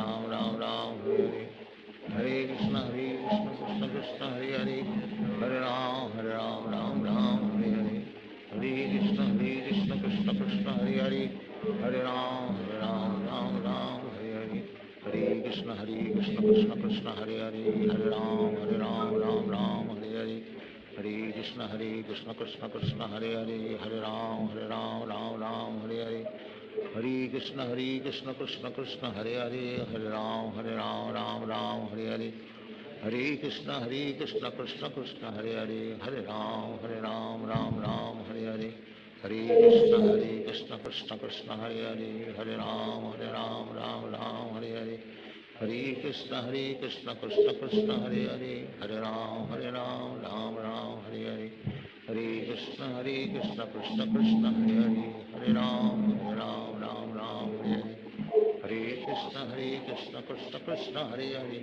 Hare Hare Krishna Krishna Krishna Hare Hare Hare Ram Hare Hare Hare Krishna Krishna Krishna Hare Hare Hare Ram Hare Hare Hare Krishna Krishna Krishna Hare Hare Hare Ram Hare Hare Hare Krishna Krishna Krishna Hare Hare Hare Ram Ram Hare Hare Hare Krishna Krishna Krishna Hare Hare Hare Ram Ram Hare Hare Hare Krishna Krishna Krishna Hare Hare Hare Ram Ram Hare Hare Hare Krishna Krishna Krishna Hare Hare Hare Ram Ram Hare Hare Hare Krishna Krishna Krishna Hare Hare Hare Ram Ram Hare Hare Hare Krishna Krishna Krishna Hare Hare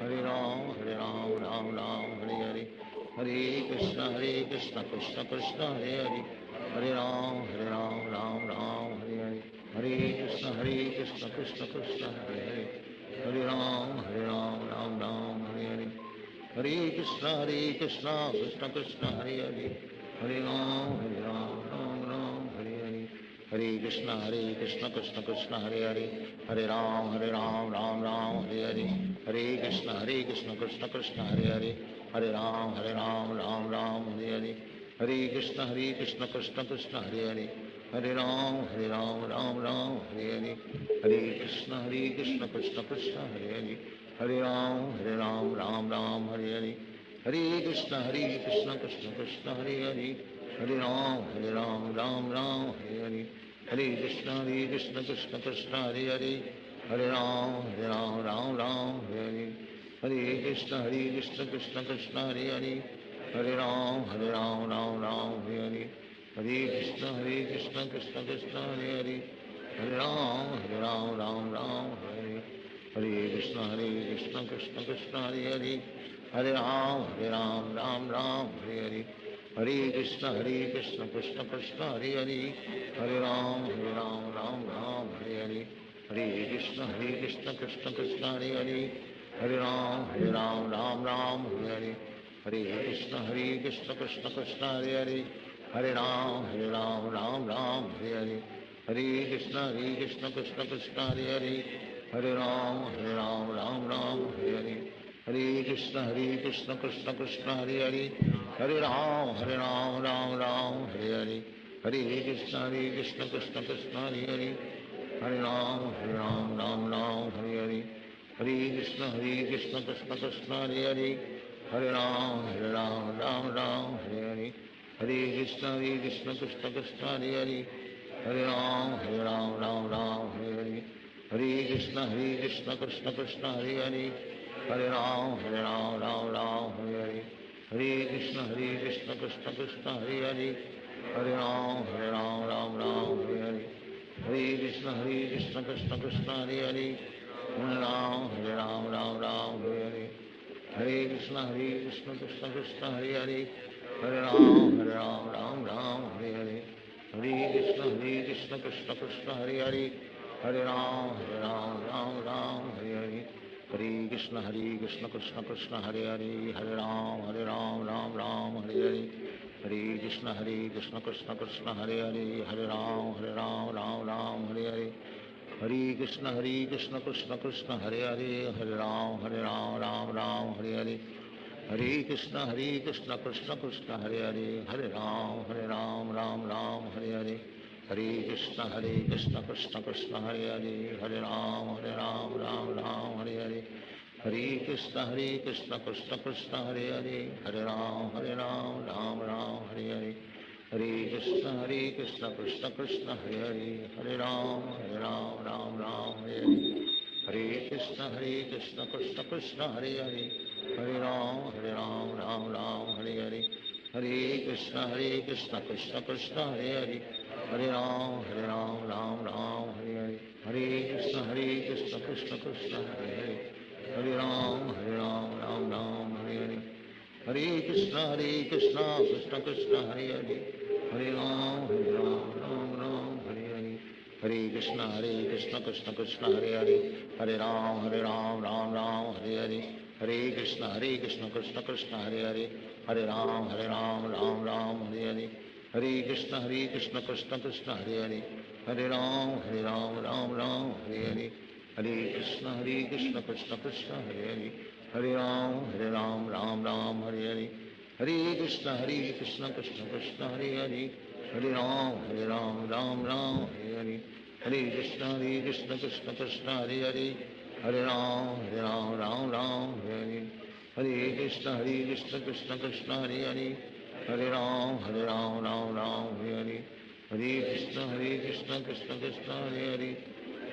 Hare Ram Ram Hare Hare Hare Krishna Krishna Krishna Hare Hare Hare Ram Ram Hare Hare Hare Krishna Krishna Krishna Hare Hare Hare Ram Hare Hare Hare Krishna Krishna Krishna Hare Hare Hare Ram Ram Hare Hare Hare Krishna Krishna Krishna Hare Hare Hare Ram Ram Hare Hare Hare Krishna Krishna Krishna Hare Hare Hare Ram Hare Hare Hare Krishna Krishna Krishna Hare Hare Hare Ram Hare Hare Hare Krishna Krishna Krishna Hare Hare Hare Ram Hare Hare Hare Krishna Krishna Krishna Hare Hare Hare Ram Hare Hare Hare Krishna Krishna Krishna Hare Hare Hare Ram Hare Hare Hare Krishna Krishna Krishna Hare Hare Hare Ram Hare Hare Hare Krishna Krishna Krishna Hare Hare Hare Ram Hare Hare Hare Krishna Krishna Krishna Hare Hare Hare Ram Hare Hare Hare Krishna Krishna Krishna Hare Hare Hare Ram Hare Hare Hare Krishna Krishna Krishna Hare Hare Hare Ram Hare Hare Hare Krishna Krishna Krishna Hare Hare Hare Ram Ram Hare Hare Hare Krishna Krishna Krishna Hare Hare Hare Ram Hare Hare Hare Krishna Krishna Krishna Hare Hare Hare Ram Hare Hare Hare Krishna Krishna Krishna Hare Hare Hare Ram Hare Hare Hare Krishna Krishna Krishna Hare Hare Hare Ram Hare Hare Hare Krishna Krishna Krishna Hare Hare Hare Ram Hare Hare Hare Krishna Krishna Krishna Hare Hare Hare Ram Hare Hare Hare Krishna Krishna Krishna Hare Hare Hare Ram, Ram Ram, Hare Hare. Hare Krishna, Krishna Krishna, Hare Hare. Hare Ram, Ram Ram, Hare Hare. Hare Krishna, Krishna Krishna, Hare Hare. Hare Ram, Ram Ram, Hare Hare. Hare Krishna, Krishna Krishna, Hare Hare. Hare Ram, Ram Ram, Hare Hare. Hare Krishna, Krishna Krishna, Hare Hare. Hare Ram, Ram Ram, Hare Hare. Hare Krishna, Krishna Krishna, Hare Hare. Hare Ram, Ram Ram, Hare Hare. Hare Krishna, Krishna Krishna, Hare Hare. Hare Ram, Ram Ram, Hare Hare. Hare Krishna, Krishna Krishna, Hare Hare. Hare Ram, Ram Ram, Hare Hare. Hare Krishna, Krishna Krishna, Hare Hare. Hare Ram, Ram Ram, Hare Hare. Hare Krishna, Krishna Krishna, Hare Hare. Hare Ram, Ram Ram, Hare Hare. Hare Krishna, Krishna Krishna, Hare Hare. Hare Ram, Ram Ram, Hare Hare. Hare Krishna, Krishna Krishna, Hare Hare. Hare Ram, Ram Ram, Hare Hare. Hare Krishna, Krishna Krishna, Hare Hare. Hare Ram, Ram Ram, Hare Hare. Hare Krishna, Krishna Krishna, Hare Hare. Hare Ram, Ram Ram, Hare Hare. Hare Krishna, Krishna Krishna, Hare Hare. Hare Ram, Ram Ram, Hare Hare. Hare Krishna, Krishna Krishna, Hare Hare. Hare Ram, Ram Ram, Hare Hare. Hare Krishna, Krishna Krishna, Hare Hare. Hare Ram, Ram Ram, Hare Hare. Hare Krishna, Krishna Krishna, Hare Hare. Hare Ram, Ram Ram, Hare Hare. Hare Krishna, Krishna Krishna, Hare Hare. Hare Ram, Ram Ram, Hare Hare. Hare Krishna, Krishna Krishna, Hare Hare. Hare Ram, Ram Ram, Hare Hare. Hare Krishna, Krishna Krishna, Hare Hare. Hare Ram, Ram Ram, Hare Hare. Hare Krishna, Krishna Krishna, Hare Hare. Hare Ram, Ram Ram, Hare Hare. Hare Krishna, Krishna Krishna, Hare Hare.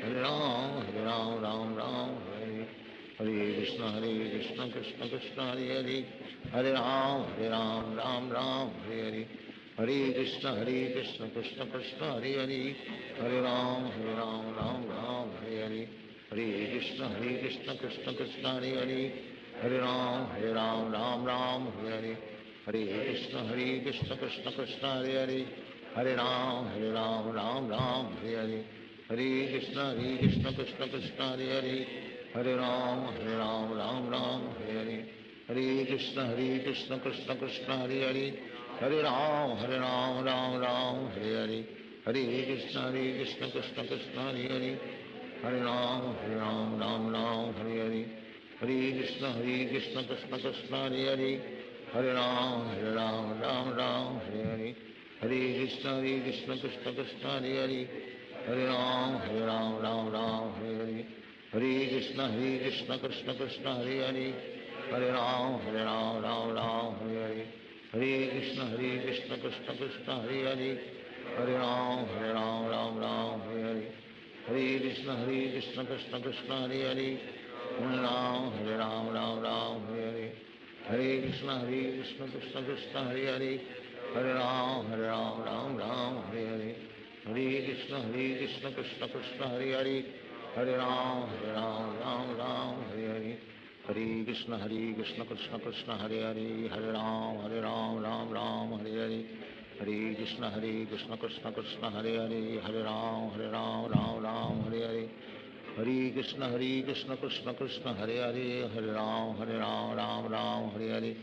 Hare Ram, Ram Ram, Hare Hare. Hare Krishna, Krishna Krishna, Hare Hare. Hare Ram, Ram Ram, Hare Hare. Hare Krishna, Krishna Krishna, Hare Hare. Hare Ram, Ram Ram, Hare Hare. Hare Krishna, Krishna Krishna, Hare Hare. Hare Ram, Ram Ram, Hare Hare. Hare Krishna, Krishna Krishna, Hare Hare. Hare Ram, Ram Ram, Hare Hare. Hare Krishna, Krishna Krishna, Hare Hare. Hare Ram, Ram Ram, Hare Hare. Hare Krishna, Krishna Krishna, Hare Hare. Hare Ram, Ram Ram, Hare Hare. Hare Krishna, Krishna Krishna, Hare Hare. Hare Ram, Ram Ram, Hare Hare. Hare Krishna, Krishna Krishna, Hare Hare. Hare Ram, Ram Ram, Hare Hare. Hare Krishna, Krishna Krishna, Hare Hare. Hare Ram, Ram Ram, Hare Hare. Hare Krishna, Krishna Krishna, Hare Hare. Hare Ram, Ram Ram, Hare Hare. Hare Krishna, Krishna Krishna, Hare Hare. Hare Ram, Ram Ram, Hare Hare. Hare Krishna, Krishna Krishna, Hare Hare. Hare Ram, Ram Ram, Hare Hare. Hare Krishna, Krishna Krishna, Hare Hare. Hare Ram, Ram Ram, Hare Hare. Hare Krishna, Krishna Krishna, Hare Hare. Hare Ram, Ram Ram, Hare Hare. Hare Krishna, Krishna Krishna, Hare Hare. Hare Ram, Ram Hare Hare. Hare Krishna, Krishna Krishna, Hare Hare. Hare Ram, Ram Hare Hare.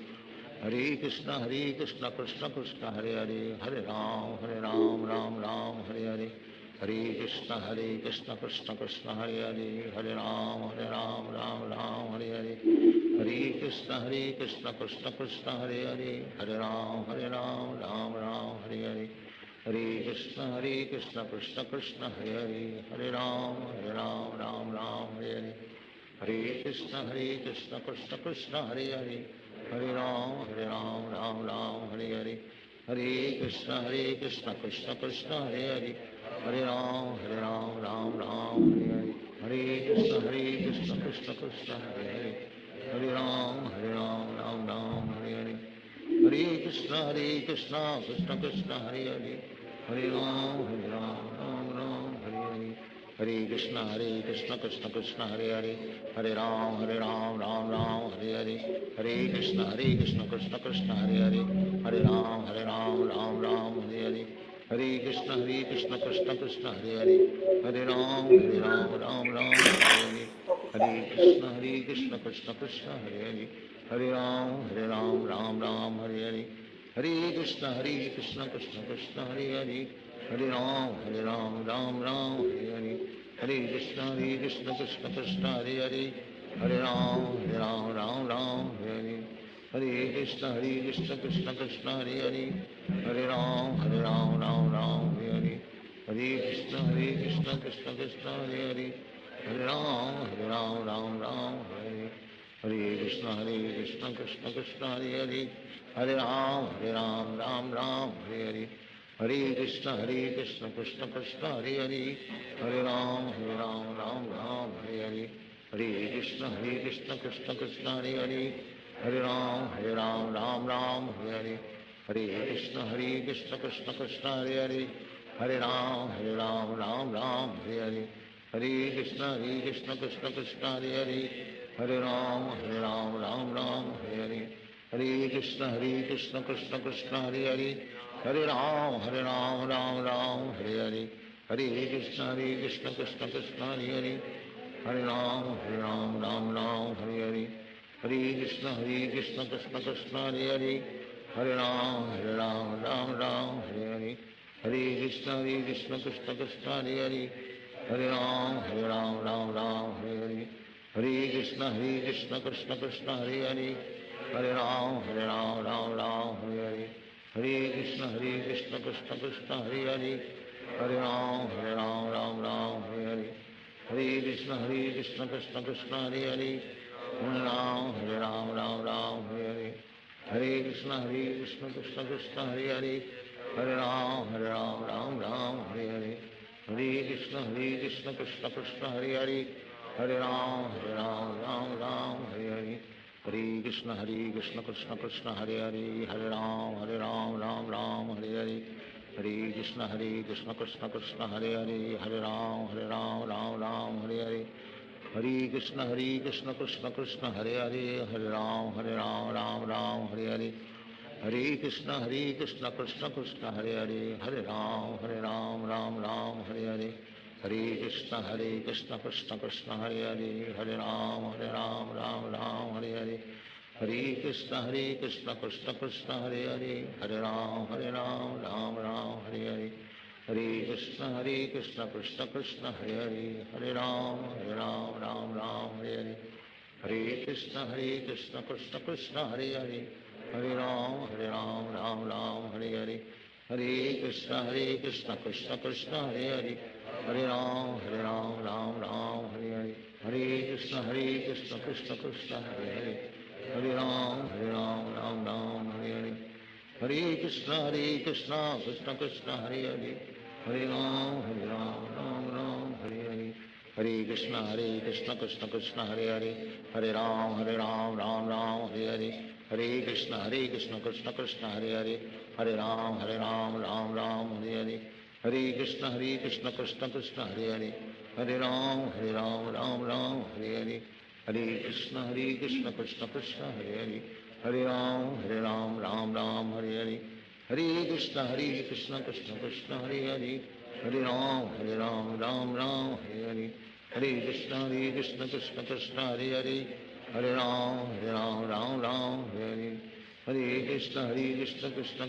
Hare Krishna, Krishna Krishna, Hare Hare. Hare Ram, Ram Hare Hare. Hare Krishna, Krishna Krishna, Hare Hare. Hare Ram, Ram Hare Hare. Hare Krishna, Krishna Krishna, Hare Hare. Hare Ram, Ram Hare Hare. Hare Krishna, Krishna Krishna, Hare Hare. Hare Ram, Ram Hare Hare. Hare Krishna, Krishna Krishna, Hare Hare. Hare Ram, Ram Hare Hare. Hare Krishna, Krishna Krishna, Hare Hare. Hare Ram, Ram Hare Hare. Hare Krishna, Krishna Krishna, Hare Hare. Hare Ram, Ram Hare Hare. Hare Krishna, Krishna Krishna, Hare Hare. Hare Ram, Ram Hare Hare. Hare Krishna Krishna Krishna Hare Hare, Hare Ram Ram Ram Hare Hare, Hare Krishna Krishna Krishna Hare Hare, Hare Ram Ram Ram Hare Hare, Hare Krishna Krishna Krishna Hare Hare, Hare Ram Ram Ram Hare Hare, Hare Krishna Krishna Krishna Hare Hare, Hare Ram Ram Hare Hare, Hare Krishna Krishna Krishna Hare Hare, Hare Ram Ram Hare Hare, Hare Krishna Krishna Krishna Hare Hare, Hare Ram Ram Hare Hare, Hare Krishna Krishna Krishna Hare Hare, Hare Ram Ram Hare Hare, Hare Krishna Krishna Krishna Hare Hare, Hare Ram Ram Hare Hare, Hare Krishna Krishna Krishna Hare Hare, Hare Ram Ram Hare Hare, Hare Krishna Krishna Krishna Hare Hare, Hare Ram Ram Hare Hare, Hare Krishna Krishna Krishna Hare Hare, Hare Ram Ram Hare Hare, Hare Krishna Krishna Krishna Hare Hare, Hare Ram Ram Hare Hare, Hare Krishna Krishna Krishna Hare Hare, Hare Ram Ram Hare Hare, Hare Krishna Krishna Krishna Hare Hare, Hare Ram Ram Hare Hare, Hare Krishna Krishna Krishna Hare Hare, Hare Ram Ram Hare Hare, Hare Krishna Krishna Krishna Hare Hare, Hare Ram Ram Hare Hare, Hare Krishna Krishna Krishna Hare Hare, Hare Ram Ram Hare Hare, Hare Krishna Krishna Krishna Hare Hare, Hare Ram Ram Hare Hare, Hare Krishna Krishna Krishna Hare Hare, Hare Ram Ram Hare Hare, Hare Krishna Krishna Krishna Hare Hare, Hare Ram Ram Hare Hare, Hare Krishna Krishna Krishna Hare Hare, Hare Ram Ram Hare Hare, Hare Krishna Krishna Krishna Hare Hare, Hare Ram Ram Hare Hare, Hare Krishna Krishna Krishna Hare Hare, Hare Ram Ram Hare Hare, Hare Krishna Krishna Krishna Hare Hare, Hare Ram Ram Hare Hare, Hare Krishna Krishna Krishna Hare Hare, Hare Ram Ram Hare Hare, Hare Krishna Krishna Krishna Hare Hare, Hare Ram Ram Hare Hare, Hare Krishna Krishna Krishna Hare Hare, Hare Ram Ram Hare Hare, Hare Krishna Krishna Krishna Hare Hare, Hare Ram Ram Hare Hare, Hare Krishna Krishna Krishna Hare Hare, Hare Ram Ram Hare Hare, Hare Krishna Krishna Krishna Hare Hare, Hare Ram Ram Hare Hare, Hare Krishna Krishna Krishna Hare Hare, Hare Ram Ram Hare Hare, Hare Krishna Krishna Krishna Hare Hare, Hare Ram Ram Hare Hare, Hare Krishna Krishna Krishna Hare Hare, Hare Ram Ram Hare Hare, Hare Krishna Krishna Krishna Hare Hare, Hare Ram Ram Ram Hare Hare, Hare Krishna Krishna Krishna Hare Hare, Hare Ram Ram Hare Hare, Hare Krishna Krishna Krishna Hare Hare, Hare Ram Ram Hare Hare, Hare Krishna Krishna Krishna Hare Hare, Hare Ram Ram Hare Hare, Hare Krishna Krishna Krishna Hare Hare, Hare Ram Ram Hare Hare, Hare Krishna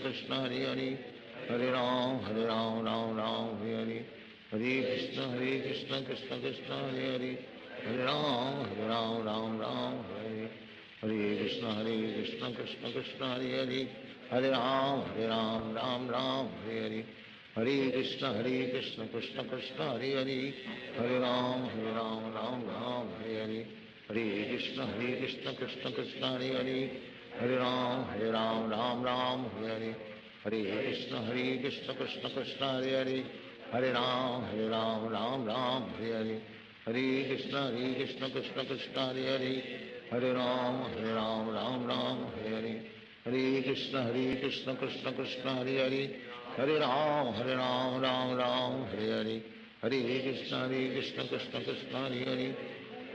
Krishna Krishna Hare Hare, Hare Ram Ram Hare Hare, Hare Krishna Krishna Krishna Hare Hare, Hare Ram Ram Hare Hare, Hare Krishna Krishna Krishna Hare Hare, Hare Ram Ram Hare Hare, Hare Krishna Krishna Krishna Hare Hare, Hare Ram Hare Hare, Hare Krishna Krishna Krishna Hare Hare, Hare Ram Ram Hare Hare, Hare Krishna Krishna Krishna Hare Hare, Hare Ram Ram Hare Hare, Hare Krishna Krishna Krishna Hare Hare, Hare Ram Ram Hare Hare, Hare Krishna Krishna Krishna Hare Hare, Hare Ram Ram Hare Hare, Hare Krishna Krishna Krishna Hare Hare, Hare Ram Ram Hare Hare, Hare Krishna Krishna Krishna Hare Hare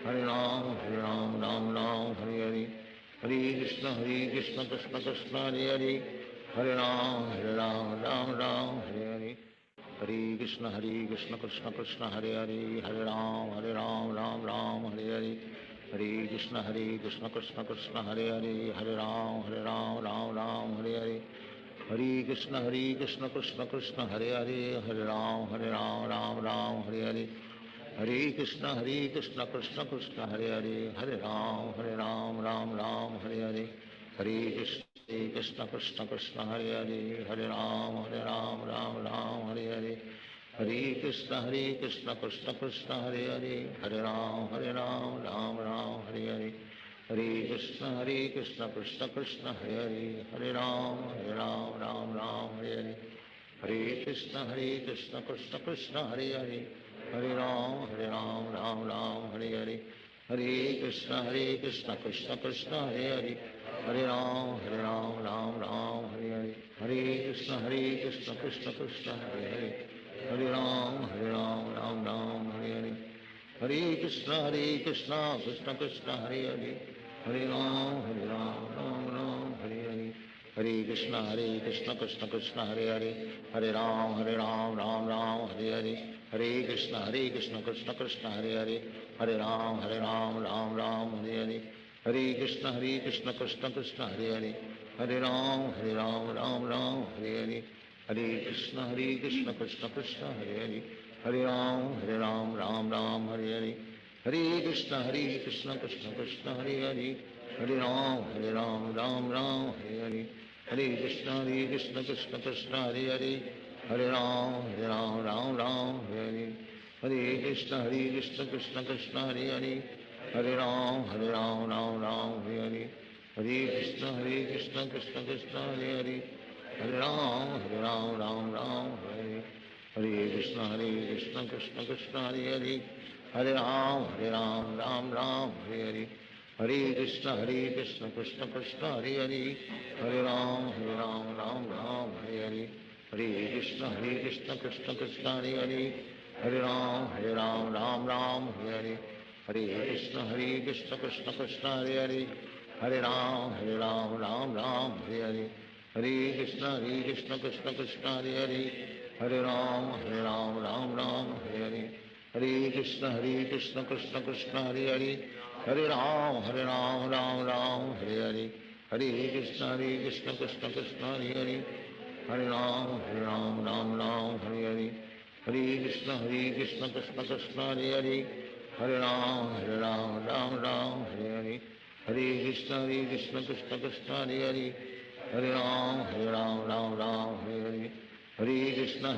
Hare Ram Ram Ram Hare Hare Hare Krishna Krishna Krishna Hare Hare Hare Ram Ram Ram Hare Hare Hare Krishna Krishna Krishna Hare Hare Hare Ram Ram Ram Hare Hare Hare Krishna Krishna Krishna Hare Hare Hare Ram Ram Hare Hare Hare Krishna Krishna Krishna Hare Hare Hare Ram Ram Ram Hare Hare Hare Krishna Krishna Krishna Hare Hare Hare Ram Ram Hare Hare Hare Krishna Krishna Krishna Hare Hare Hare Ram Ram Ram Hare Hare Hare Krishna Krishna Krishna Hare Hare Hare Ram Ram Ram Hare Hare Hare Krishna Krishna Krishna Hare Hare Hare Ram Ram Ram Hare Hare Hare Krishna Krishna Krishna Hare Hare Hare Ram Ram Hare Hare Hare Krishna Krishna Krishna Hare Hare Hare Ram Ram Hare Hare Hare Krishna Krishna Krishna Hare Hare Hare Ram Ram Hare Hare Hare Krishna Krishna Krishna Hare Hare Hare Ram Ram Hare Hare Hare Krishna Krishna Krishna Hare Hare Hare Ram Ram Hare Hare Hare Krishna Krishna Krishna Hare Hare Hare Ram Ram Hare Hare Hare Krishna Krishna Krishna Hare Hare Hare Ram Ram Hare Hare Hare Krishna Krishna Krishna Hare Hare Hare Ram Ram Hare Hare Hare Krishna Krishna Krishna Hare Hare Hare Ram Ram Hare Hare Hare Krishna Krishna Krishna Hare Hare Hare Ram Ram Hare Hare Hare Krishna Krishna Krishna Hare Hare Hare Ram Ram Hare Hare Hare Krishna Krishna Krishna Hare Hare Hare Ram Ram Hare Hare Krishna Krishna Krishna Hare Hare Hare Ram Ram Hare Hare Hare Krishna Krishna Krishna Hare Hare Hare Ram Ram Hare Hare Hare Krishna Krishna Krishna Hare Hare Hare Ram Ram Hare Hare Hare Krishna Krishna Krishna Hare Hare Hare Ram Ram Hare Hare Hare Krishna Krishna Krishna Hare Hare Hare Ram Ram Hare Hare Hare Krishna Krishna Krishna Hare Hare Hare Ram Ram Hare Hare Hare Krishna Krishna Krishna Hare Hare Hare Ram Ram Hare Hare Hare Krishna Krishna Krishna Hare Hare Hare Ram Ram Hare Hare Hare Krishna Krishna Krishna Hare Hare Hare Ram Ram Hare Hare Hare Krishna Krishna Krishna Hare Hare Hare Ram Ram Hare Hare Hare Krishna Krishna Krishna Hare Hare Hare Ram Ram Hare Hare Hare Krishna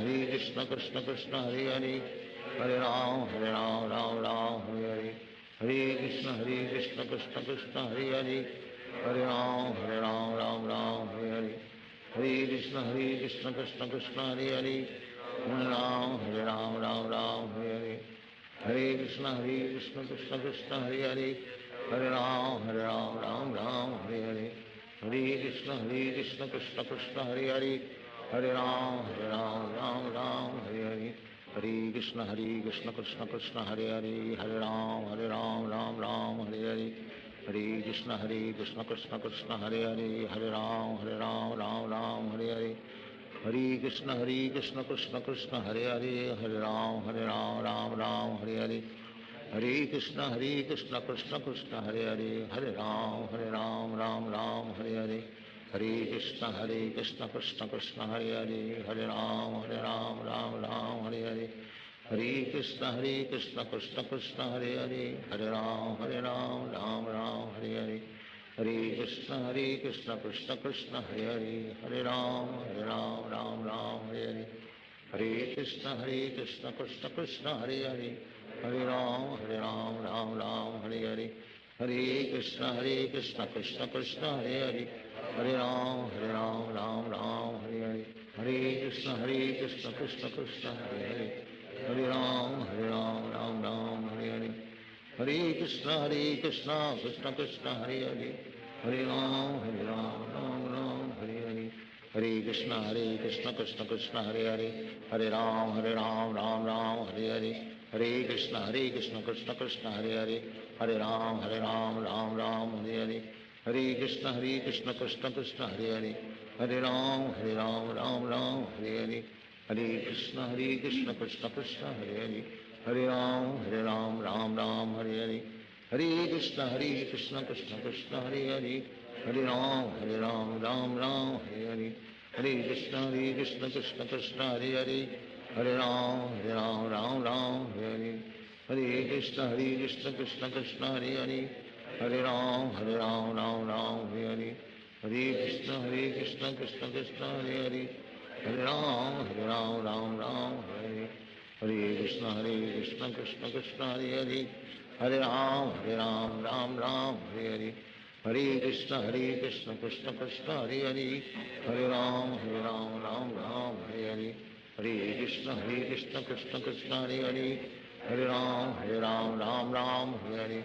Krishna Krishna Hare Hare Hare Ram Hare Hare Hare Krishna Krishna Krishna Hare Hare Hare Ram Ram Hare Hare Hare Krishna Krishna Krishna Hare Hare Hare Ram Ram Hare Hare Hare Krishna Krishna Krishna Hare Hare Hare Ram Ram Hare Hare Hare Krishna Krishna Krishna Hare Hare Hare Ram Ram Hare Hare Hare Krishna Krishna Krishna Hare Hare Hare Ram Ram Hare Hare Hare Krishna Krishna Krishna Hare Hare Hare Ram Ram Hare Hare Hare Krishna Krishna Krishna Hare Hare Hare Ram Ram Hare Hare Hare Krishna Krishna Krishna Hare Hare Hare Ram Ram Hare Hare Hare Krishna Krishna Krishna Hare Hare Hare Ram Ram Hare Hare Hare Krishna Krishna Krishna Hare Hare Hare Ram Ram Hare Hare Hare Krishna Krishna Krishna Hare Hare Hare Ram Ram Hare Hare Hare Krishna Krishna Krishna Hare Hare Hare Ram Ram Hare Hare Hare Krishna Krishna Krishna Hare Hare Hare Ram Ram Hare Hare Hare Krishna Krishna Krishna Hare Hare, Hare Ram Ram Ram Hare Hare, Hare Krishna Krishna Krishna Hare Hare, Hare Ram Ram Ram Hare Hare, Hare Krishna Krishna Krishna Hare Hare, Hare Ram Ram Ram Hare Hare, Hare Krishna Krishna Krishna Hare Hare, Hare Ram Ram Ram Hare Hare, Hare Krishna Krishna Krishna Hare Hare, Hare Ram Ram Ram Hare Hare, Hare Krishna Krishna Krishna Hare Hare, Hare Ram Ram Ram Hare Hare, Hare Krishna Krishna Krishna Hare Hare, Hare Ram Ram Ram Hare Hare, Hare Krishna Krishna Krishna Hare Hare, Hare Ram Ram Ram Hare Hare, Hare Krishna Krishna Krishna Hare Hare, Hare Ram Ram Ram Hare Hare, Hare Krishna Krishna Krishna Hare Hare, Hare Ram Ram Ram Hare Hare, Hare Krishna Krishna Krishna Hare Hare, Hare Ram Ram Ram Hare Hare, Hare Krishna Krishna Krishna Hare Hare, Hare Ram Ram Ram Hare Hare,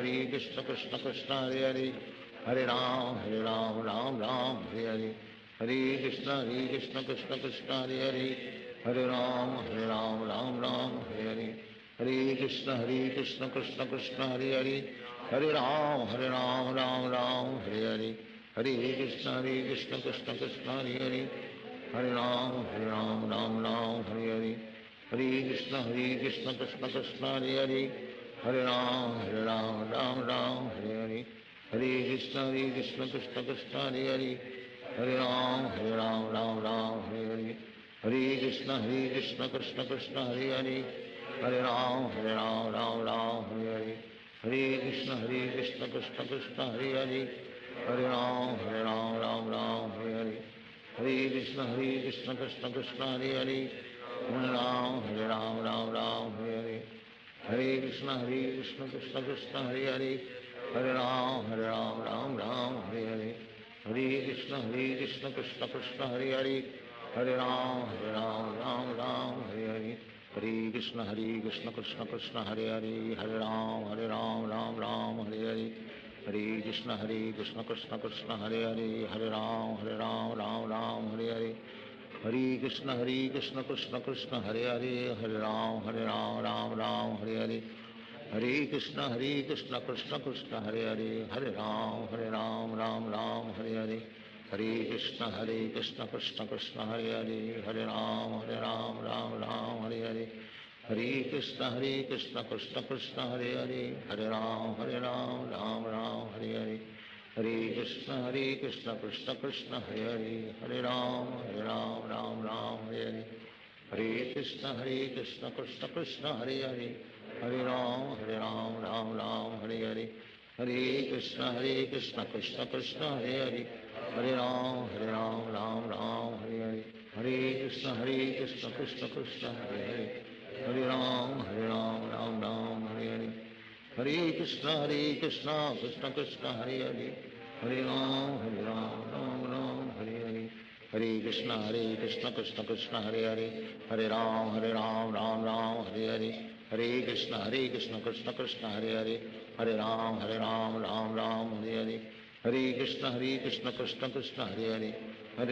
Hare Krishna Krishna Krishna Hare Hare, Hare Ram Ram Ram Hare Hare, Hare Krishna Krishna Krishna Hare Hare, Hare Ram Ram Ram Hare Hare, Hare Krishna Krishna Krishna Hare Hare, Hare Ram Ram Ram Hare Hare, Hare Krishna Krishna Krishna Hare Hare, Hare Ram Ram Ram Hare Hare, Hare Krishna Krishna Krishna Hare Hare, Hare Ram Ram Ram Hare Hare, Hare Krishna Krishna Krishna Hare Hare, Hare Ram Ram Ram Hare Hare, Hare Krishna Krishna Krishna Hare Hare, Hare Ram Ram Ram Hare Hare, Hare Krishna Krishna Krishna Hare Hare, Hare Ram Ram Hare Hare, Hare Krishna Krishna Krishna Hare Hare, Hare Ram Ram Ram Hare Hare, Hare Krishna Krishna Krishna Hare Hare, Hare Ram Ram Ram Hare Hare, Hare Krishna Krishna Krishna Hare Hare, Hare Ram Ram Ram Hare Hare, Hare Krishna Krishna Krishna Hare Hare, Hare Ram Ram Ram Hare Hare, Hare Krishna Krishna Krishna Hare Hare, Hare Ram Ram Ram Hare Hare, Hare Krishna Krishna Krishna Hare Hare, Hare Ram Ram Ram Hare Hare, Hare Krishna Krishna Krishna Hare Hare, Hare Ram Ram Ram Hare Hare, Hare Krishna Krishna Krishna Hare Hare, Hare Ram Ram Ram Hare Hare, Hare Krishna Krishna Krishna Hare Hare, Hare Ram Ram Ram Hare Hare, Hare Krishna Krishna Krishna Hare Hare, Hare Ram Ram Ram Hare Hare, Hare Krishna Krishna Krishna Hare Hare, Hare Ram Ram Ram Hare Hare, Hare Krishna Krishna Krishna Hare Hare, Hare Ram Ram Ram Hare Hare, Hare Krishna Krishna Krishna Hare Hare, Hare Ram Ram Ram Hare Hare, Hare Krishna Krishna Krishna Hare Hare, Hare Ram Ram Ram Hare Hare, Hare Krishna Krishna Krishna Hare Hare, Hare Ram Ram Ram Hare Hare, Hare Krishna Krishna Krishna Hare Hare, Hare Ram Ram Ram Hare Hare, Hare Krishna Krishna Krishna Hare Hare,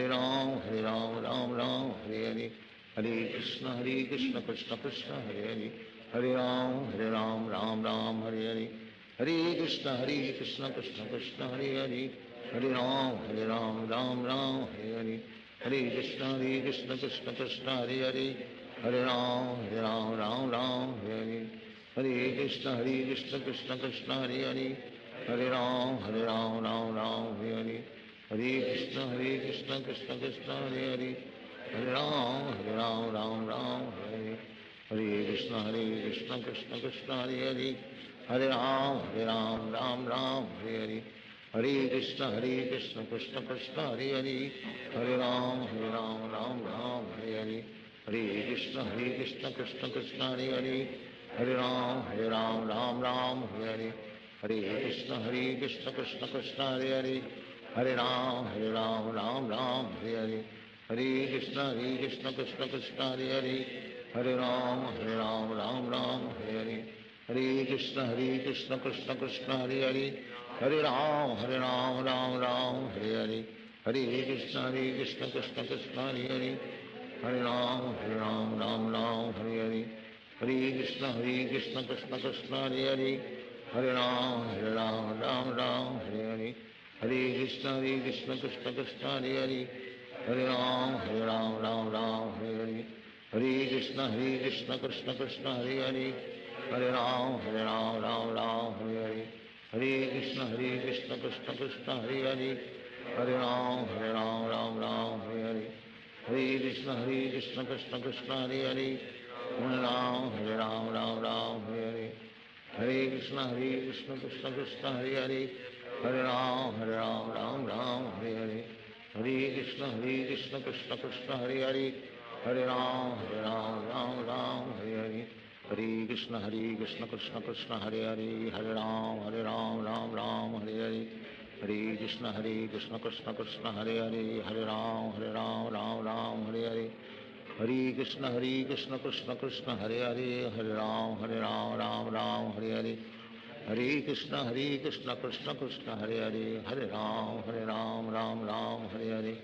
Hare Ram Ram Ram Hare Hare, Hare Krishna Krishna Krishna Hare Hare, Hare Ram Ram Ram Hare Hare, Hare Krishna Krishna Krishna Hare Hare, Hare Ram Ram Ram Hare Hare, Hare Krishna Krishna Krishna Hare Hare, Hare Ram Ram Ram Hare Hare, Hare Krishna Krishna Krishna Hare Hare, Hare Ram Ram Ram Hare Hare, Hare Krishna Krishna Krishna Hare Hare, Hare Ram Ram Ram Hare Hare, Hare Krishna Krishna Krishna Hare Hare, Hare Ram Ram Ram Hare Hare, Hare Krishna Krishna Krishna Hare Hare, Hare Ram Ram Ram Hare Hare, Hare Krishna Krishna Krishna Hare Hare, Hare Ram Ram Ram Hare Hare, Hare Krishna Krishna Krishna Hare Hare, Hare Ram Ram Ram Hare Hare, Hare Krishna Krishna Krishna Krishna Hare Hare, Hare Ram Ram Ram Hare Hare, Hare Krishna Krishna Krishna Hare Hare Hare Ram Ram Ram Hare Hare Hare Krishna Krishna Krishna Hare Hare Hare Ram Ram Hare Hare Hare Krishna Krishna Krishna Hare Hare Hare Ram Ram Hare Hare Hare Krishna Krishna Krishna Hare Hare Hare Ram Ram Hare Hare Hare Krishna Krishna Krishna Hare Hare Hare Ram Ram Hare Hare Hare Krishna Krishna Krishna Hare Hare Hare Ram Ram Hare Hare Hare Krishna Krishna Krishna Hare Hare Hare Ram Ram Hare Hare Hare Krishna Krishna Krishna Hare Hare Hare Ram Ram Hare Hare Hare Krishna Krishna Krishna Hare Hare Hare Ram Ram Hare Hare Hare Krishna Krishna Krishna Hare Hare Hare Ram Ram Hare Hare Hare Krishna Krishna Krishna Hare Hare Hare Ram Ram Hare Hare Hare Krishna Krishna Krishna Hare Hare Hare Ram Ram Hare Hare Hare Krishna Krishna Krishna Hare Hare Hare Ram Ram Hare Hare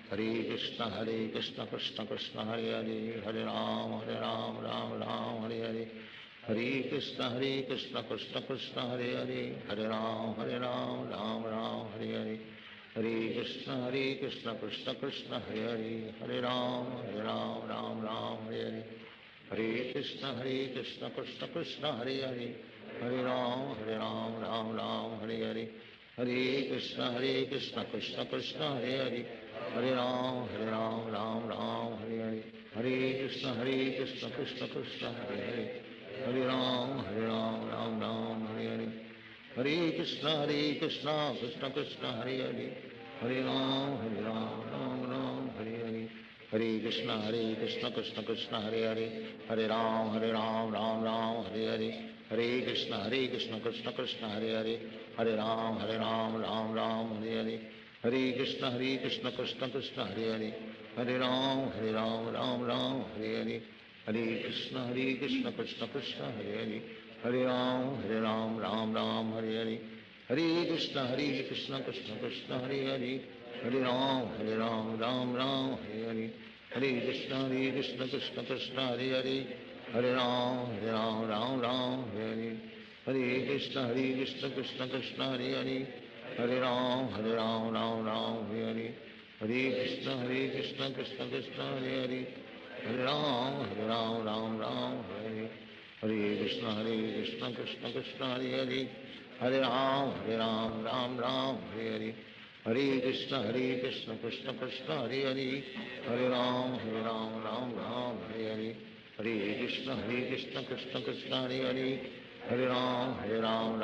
Hare Krishna Krishna Krishna Hare Hare Hare Ram Ram Hare Hare Hare Krishna Krishna Krishna Hare Hare Hare Ram Ram Hare Hare Hare Krishna Krishna Krishna Hare Hare Hare Ram Ram Hare Hare Hare Krishna Krishna Krishna Hare Hare Hare Ram Ram Hare Hare Hare Krishna Krishna Krishna Hare Hare Hare Ram Ram Hare Hare Hare Krishna Krishna Krishna Hare Hare Hare Ram Ram Hare Hare Hare Krishna Krishna Krishna Hare Hare Hare Ram Ram Hare Hare Hare Krishna Krishna Krishna Hare Hare Hare Ram Ram Hare Hare Hare Krishna Krishna Krishna Hare Hare Hare Ram Ram Hare Hare Hare Krishna Krishna Krishna Hare Hare Hare Ram Ram Hare Hare Hare Krishna Krishna Krishna Hare Hare Hare Ram Ram Hare Hare Hare Krishna Krishna Krishna Hare Hare Hare Ram Ram Hare Hare Hare Krishna Krishna Krishna Hare Hare Hare Ram Ram Hare Hare Hare Krishna Krishna Krishna Hare Hare Hare Ram Ram Hare Hare Hare Krishna Krishna Krishna Hare Hare Hare Ram Ram Hare Hare Hare Krishna Krishna Krishna Hare Hare Hare Ram Hare Hare Hare Krishna Krishna Krishna Hare Hare Hare Ram Hare Hare Hare Krishna Krishna Krishna Hare Hare Hare Ram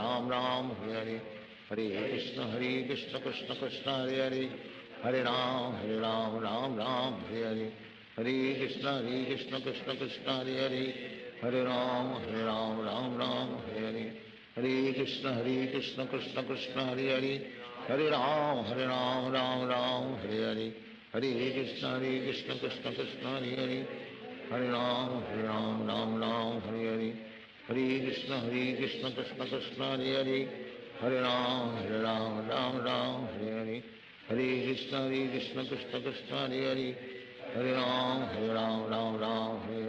Hare Hare Hare Krishna Krishna Krishna Hare Hare Hare Ram Hare Hare Hare Krishna Krishna Krishna Hare Hare Hare Ram Hare Hare Hare Krishna Krishna Krishna Hare Hare Hare Ram Hare Hare Hare Krishna Krishna Krishna Hare Hare Hare Ram Hare Hare Hare Krishna Krishna Krishna Hare Hare Hare Ram Hare Hare Hare Krishna Krishna Krishna Hare Hare Hare Ram Hare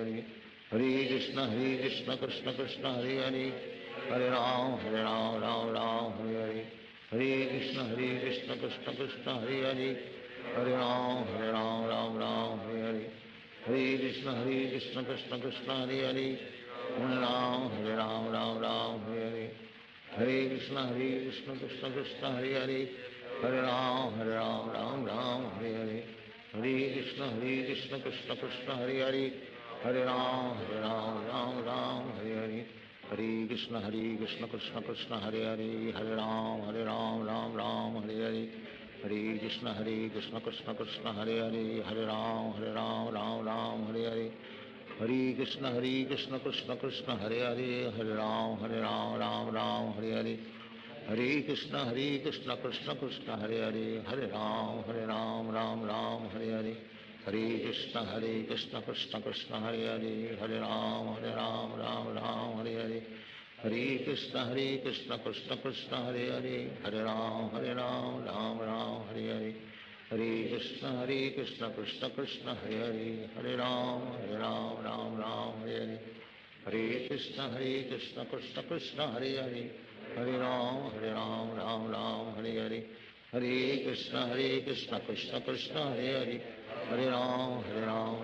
Hare Hare Krishna Krishna Krishna Hare Hare Hare Ram Hare Hare Hare Krishna Krishna Krishna Hare Hare Hare Ram Hare Hare Hare Krishna Krishna Krishna Hare Hare Hare Ram Hare Hare Hare Krishna Krishna Krishna Hare Hare Hare Ram Hare Hare Hare Krishna Krishna Krishna Hare Hare Hare Ram Hare Hare Hare Krishna Krishna Krishna Hare Hare Hare Ram Hare Hare Hare Krishna Krishna Krishna Hare Hare Hare Ram Hare Hare Hare Krishna Krishna Krishna Hare Hare Hare Ram Hare Hare Hare Krishna Krishna Krishna Hare Hare Hare Ram Hare Hare Hare Krishna Krishna Krishna Hare Hare Hare Ram Hare Hare Hare Krishna Krishna Krishna Hare Hare Hare Ram Ram Ram Hare Hare Hare Krishna Krishna Krishna Hare Hare Hare Ram Ram Ram Hare Hare Krishna Krishna Krishna Hare Hare Hare Ram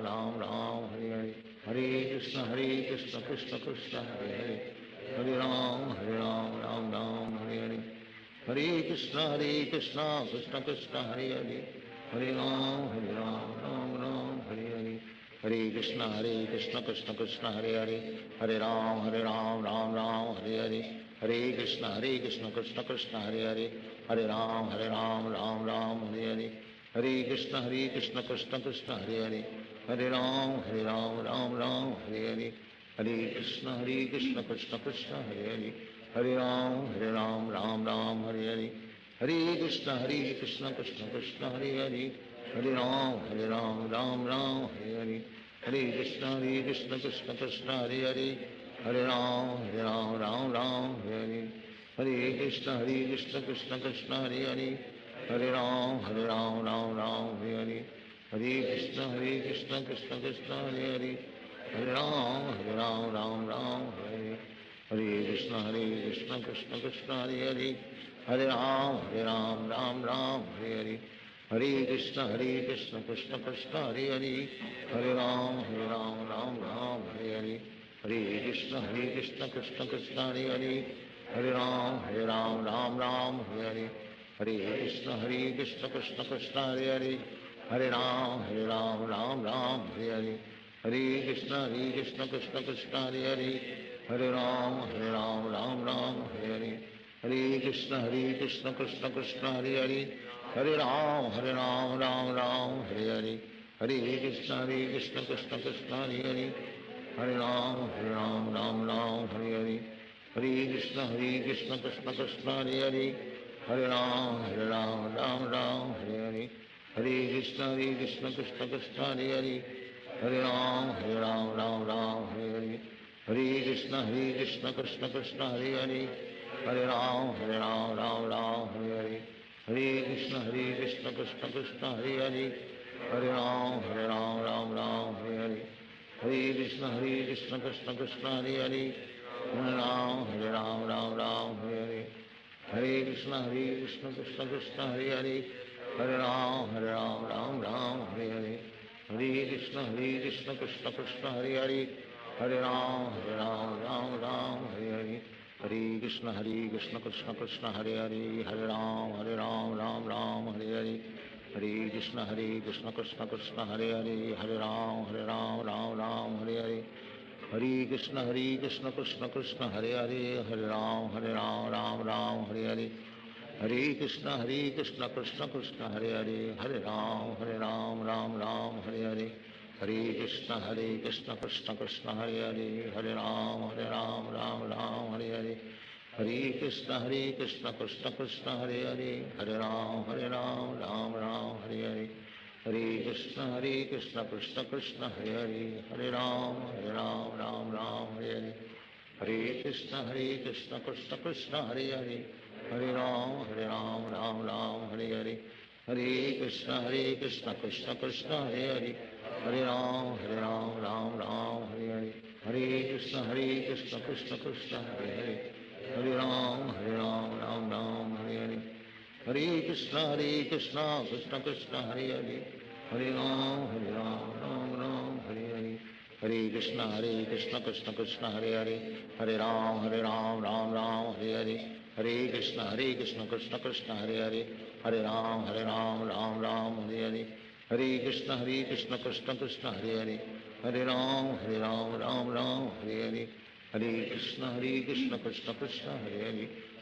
Ram Ram Hare Hare Krishna Krishna Krishna Hare Hare Ram Ram Ram Hare Hare Krishna Krishna Krishna Hare Hare Ram Ram Ram Hare Hare Krishna Krishna Krishna Hare Hare Ram Ram Ram Hare Hare Krishna Krishna Krishna Hare Hare Ram Ram Ram Hare Hare Krishna Krishna Krishna Hare Hare Ram Ram Ram Hare Hare Krishna Krishna Krishna Hare Hare Ram Ram Ram Hare Hare Krishna Krishna Krishna Hare Hare Ram Ram Ram Hare Hare Krishna Krishna Krishna Hare Hare Ram Ram Ram Hare Hare Krishna Krishna Krishna Hare Hare Ram Ram Ram Hare Hare Krishna Krishna Krishna Hare Hare Ram Ram Ram Hare Hare Krishna Krishna Krishna Hare Hare Ram Ram Ram Hare Hare Krishna Krishna Krishna Hare Hare Ram Ram Ram Hare Hare Krishna Krishna Krishna Hare Hare Ram Ram Ram Hare Hare Krishna Krishna Krishna Hare Hare Ram Ram Ram Hare Hare Krishna Krishna Krishna Hare Hare Ram Ram Ram Hare Hare Krishna Krishna Krishna Hare Hare Ram Ram Ram Hare Hare Krishna Krishna Krishna Hare Hare Ram Ram Ram Hare Hare Krishna Krishna Krishna Hare Hare Ram Ram Ram Hare Hare Krishna Krishna Krishna Hare Hare Ram Ram Ram Hare Hare Krishna Krishna Krishna Hare Hare Ram Ram Ram Hare Hare Krishna Krishna Krishna Hare Hare Ram Ram Ram Hare Hare Krishna Krishna Krishna Hare Hare Ram Ram Ram Hare Hare Krishna Krishna Krishna Hare Hare Ram Ram Ram Hare Hare Krishna Krishna Krishna Hare Hare Ram Ram Ram Hare Hare Krishna Krishna Krishna Hare Hare Ram Ram Ram Hare Hare Krishna Krishna Krishna Hare Hare Ram Ram Ram Hare Hare Krishna Krishna Krishna Hare Hare Ram Ram Ram Hare Hare Krishna Krishna Krishna Hare Hare Ram Ram Ram Hare Hare Krishna Krishna Krishna Hare Hare Ram Ram Ram Hare Hare Krishna Krishna Krishna Hare Hare Ram Ram Ram Hare Hare Krishna Krishna Krishna Hare Hare Ram Ram Ram Hare Hare Krishna Krishna Krishna Hare Hare Ram Ram Ram Hare Hare Krishna Krishna Krishna Hare Hare Ram Ram Ram Hare Hare Krishna Krishna Krishna Hare Hare Ram Ram Ram Hare Hare Krishna Krishna Krishna Hare Hare Ram Ram Ram Hare Hare Krishna Krishna Krishna Hare Hare Ram Ram Ram Hare Hare Krishna Krishna Krishna Hare Hare Ram Ram Ram Hare Hare Krishna Krishna Krishna Hare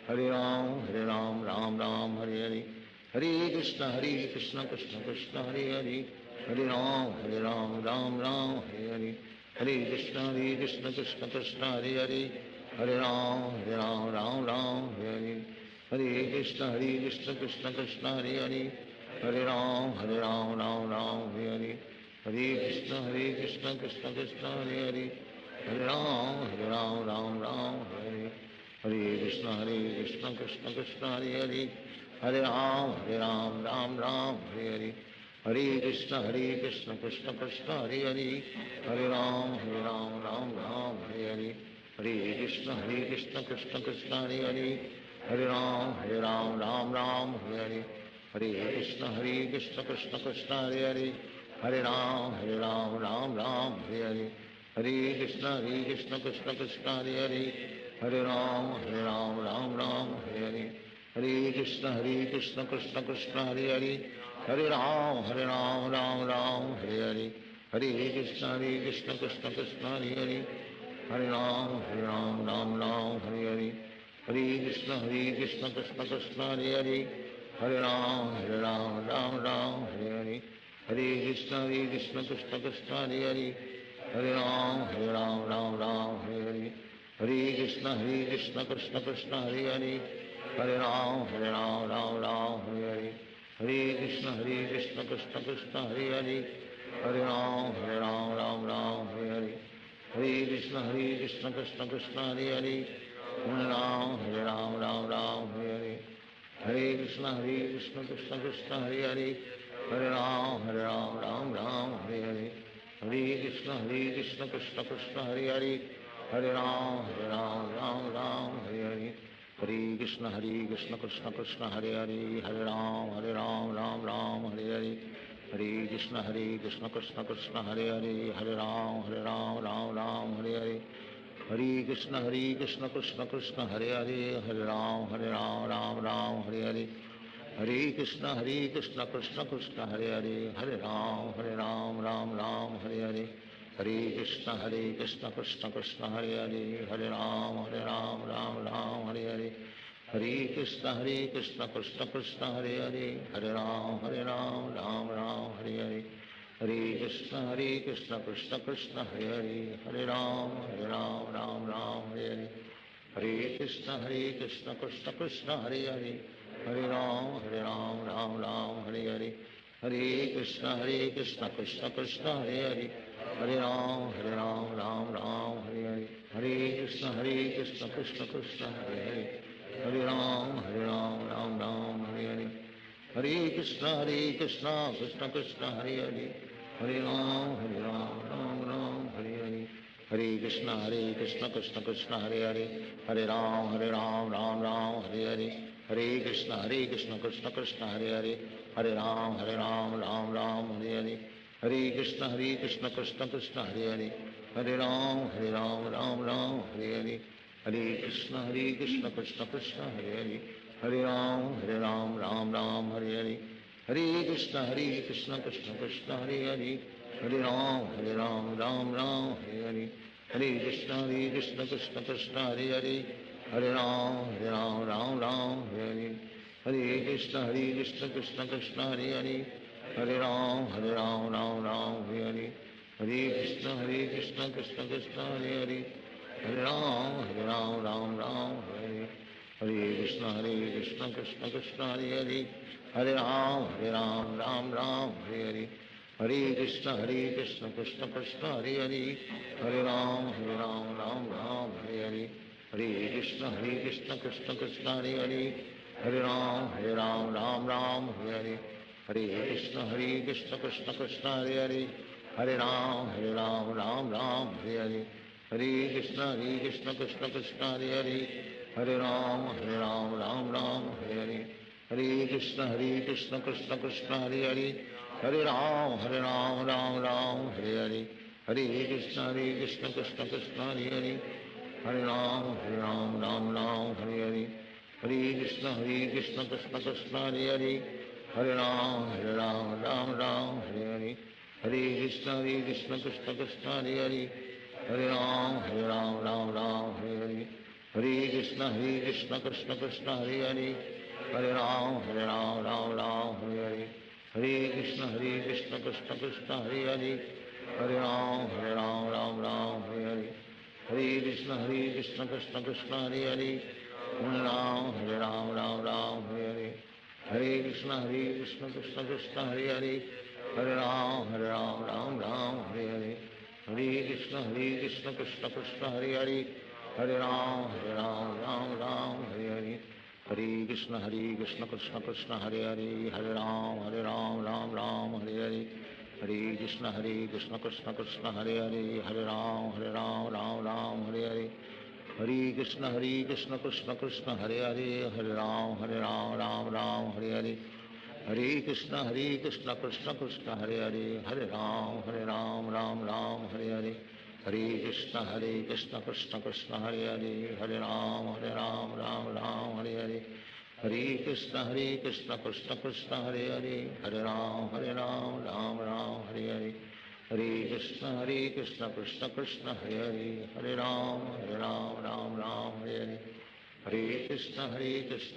Hare Ram Ram Ram Hare Hare Krishna Krishna Krishna Hare Hare Ram Ram Ram Hare Hare Krishna Krishna Krishna Hare Hare Ram Ram Ram Hare Hare Krishna Krishna Krishna Hare Hare Ram Ram Ram Hare Hare Krishna Krishna Krishna Hare Hare Ram Ram Ram Hare Hare Krishna Krishna Krishna Hare Hare Ram Ram Ram Hare Hare Krishna Krishna Krishna Hare Hare Ram Ram Ram Hare Hare Hare Krishna Krishna Krishna Hare Hare Hare Ram Ram Ram Hare Hare Hare Krishna Krishna Krishna Hare Hare Hare Ram Ram Ram Hare Hare Hare Krishna Krishna Krishna Hare Hare Hare Ram Ram Ram Hare Hare Hare Krishna Krishna Krishna Hare Hare Hare Ram Ram Ram Hare Hare Hare Krishna Krishna Krishna Hare Hare Hare Ram Ram Ram Hare Hare Hare Krishna Krishna Krishna Hare Hare Hare Ram Ram Ram Hare Hare Hare Krishna Krishna Krishna Hare Hare Hare Ram Ram Ram Hare Hare Hare Krishna Krishna Krishna Hare Hare Hare Ram Ram Ram Hare Hare Hare Krishna Krishna Krishna Hare Hare Hare Ram Ram Hare Hare Hare Krishna Krishna Krishna Hare Hare Hare Ram Ram Hare Hare Hare Krishna Krishna Krishna Hare Hare Hare Ram Ram Hare Hare Hare Krishna Krishna Krishna Hare Hare Hare Ram Ram Hare Hare Hare Krishna Krishna Krishna Hare Hare Hare Ram Ram Hare Hare Hare Krishna Krishna Krishna Hare Hare Hare Ram Ram Hare Hare Hare Krishna Krishna Krishna Hare Hare Hare Ram Ram Hare Hare Hare Krishna Krishna Krishna Hare Hare Hare Ram Ram Hare Hare Hare Krishna Krishna Krishna Hare Hare Hare Ram Ram Hare Hare Hare Krishna Krishna Krishna Hare Hare Hare Ram Ram Hare Hare Hare Krishna Krishna Krishna Hare Hare Hare Ram Ram Hare Hare Hare Krishna Krishna Krishna Hare Hare Hare Ram Ram Hare Hare Hare Krishna Krishna Krishna Hare Hare Hare Ram Ram Hare Hare Hare Krishna Krishna Krishna Hare Hare Hare Ram Ram Hare Hare Hare Krishna Krishna Krishna Hare Hare Hare Ram Ram Hare Hare Hare Krishna Krishna Krishna Hare Hare Hare Ram Ram Hare Hare Hare Krishna Krishna Krishna Hare Hare Hare Ram Ram Hare Hare Hare Krishna Krishna Krishna Hare Hare Hare Ram Ram Hare Hare Hare Krishna Krishna Krishna Hare Hare Hare Ram Ram Hare Hare Hare Krishna Krishna Krishna Hare Hare Hare Ram Ram Hare Hare Hare Krishna Krishna Krishna Hare Hare Hare Ram Ram Hare Hare Hare Krishna Krishna Krishna Hare Hare Hare Ram Ram Hare Hare Hare Krishna Krishna Krishna Hare Hare Hare Ram Ram Hare Hare Hare Krishna Krishna Krishna Hare Hare Hare Ram Ram Hare Hare Hare Krishna Krishna Krishna Hare Hare Hare Ram Ram Hare Hare Hare Krishna Krishna Krishna Hare Hare Hare Ram Hare Hare Hare Krishna Krishna Krishna Hare Hare Hare Ram Ram Hare Hare Hare Krishna Krishna Krishna Hare Hare Hare Ram Ram Hare Hare Hare Krishna Krishna Krishna Hare Hare Hare Ram Ram Hare Hare Hare Krishna Krishna Krishna Hare Hare Hare Ram Ram Hare Hare Hare Krishna Krishna Krishna Hare Hare Hare Ram Ram Hare Hare Hare Krishna Krishna Krishna Hare Hare Hare Ram Ram Hare Hare Hare Krishna Krishna Krishna Hare Hare Hare Ram Ram Hare Hare Hare Krishna Krishna Krishna Hare Hare Hare Ram Ram Hare Hare Hare Krishna Krishna Krishna Hare Hare Hare Ram Ram Hare Hare Hare Krishna Krishna Krishna Hare Hare Hare Ram Hare Hare Hare Krishna Krishna Krishna Hare Hare Hare Ram Hare Hare Hare Krishna Krishna Krishna Hare Hare Hare Ram Ram Hare Hare Hare Krishna Krishna Krishna Hare Hare, Hare Ram Ram Ram Hare Hare, Hare Krishna Krishna Krishna Hare Hare, Hare Ram Ram Ram Hare Hare, Hare Krishna Krishna Krishna Hare Hare, Hare Ram Ram Ram Hare Hare, Hare Krishna Krishna Krishna Hare Hare, Hare Ram Ram Ram Hare Hare, Hare Krishna Krishna Krishna Hare Hare, Hare Ram Ram Ram Hare Hare, Hare Krishna Krishna Krishna Hare Hare, Hare Ram Ram Ram Hare Hare, Hare Krishna Krishna Krishna Hare Hare, Hare Ram Ram Ram Hare Hare, Hare Krishna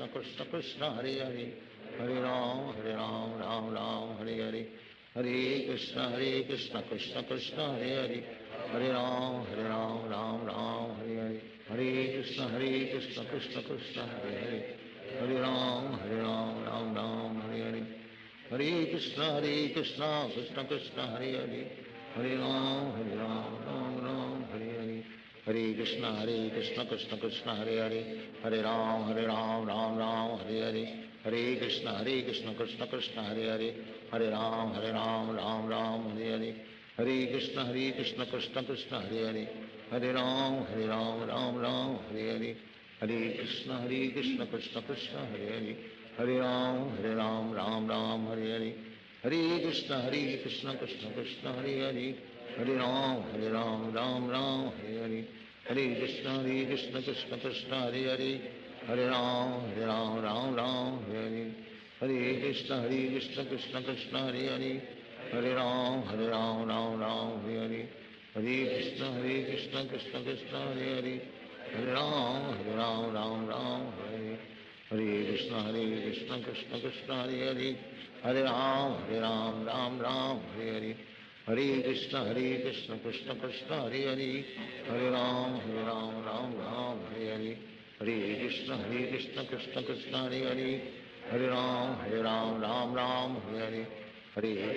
Krishna Krishna Hare Hare, Hare Ram Ram Hare Hare, Hare Krishna Krishna Krishna Hare Hare, Hare Ram Ram Hare Hare, Hare Krishna Krishna Krishna Hare Hare, Hare Ram Ram Hare Hare, Hare Krishna Krishna Krishna Hare Hare, Hare Ram Ram Hare Hare, Hare Krishna Krishna Krishna Hare Hare, Hare Ram Ram Hare Hare, Hare Krishna Krishna Krishna Hare Hare, Hare Ram Ram Hare Hare, Hare Krishna Krishna Krishna Hare Hare, Hare Ram Ram Hare Hare, Hare Krishna Krishna Krishna Hare Hare, Hare Ram Ram Hare Hare, Hare Krishna Krishna Krishna Hare Hare, Hare Ram Ram Hare Hare, Hare Krishna Krishna Krishna Hare Hare, Hare Ram Ram Hare Hare, Hare Krishna Krishna Krishna Hare Hare, Hare Ram Ram Hare Hare, Hare Krishna Krishna Krishna Hare Hare, Hare Ram Ram Hare Hare, Hare Krishna Krishna Krishna Hare Hare, Hare Ram Ram Hare Hare, Hare Krishna Krishna Krishna Hare Hare, Hare Ram Ram Hare Hare, Hare Krishna Krishna Krishna Hare Hare, Hare Ram Ram Hare Hare, Hare Krishna Krishna Krishna Hare Hare, Hare Ram Ram Hare Hare, Hare Krishna Krishna Krishna Hare Hare, Hare Ram Ram Hare Hare, Hare Krishna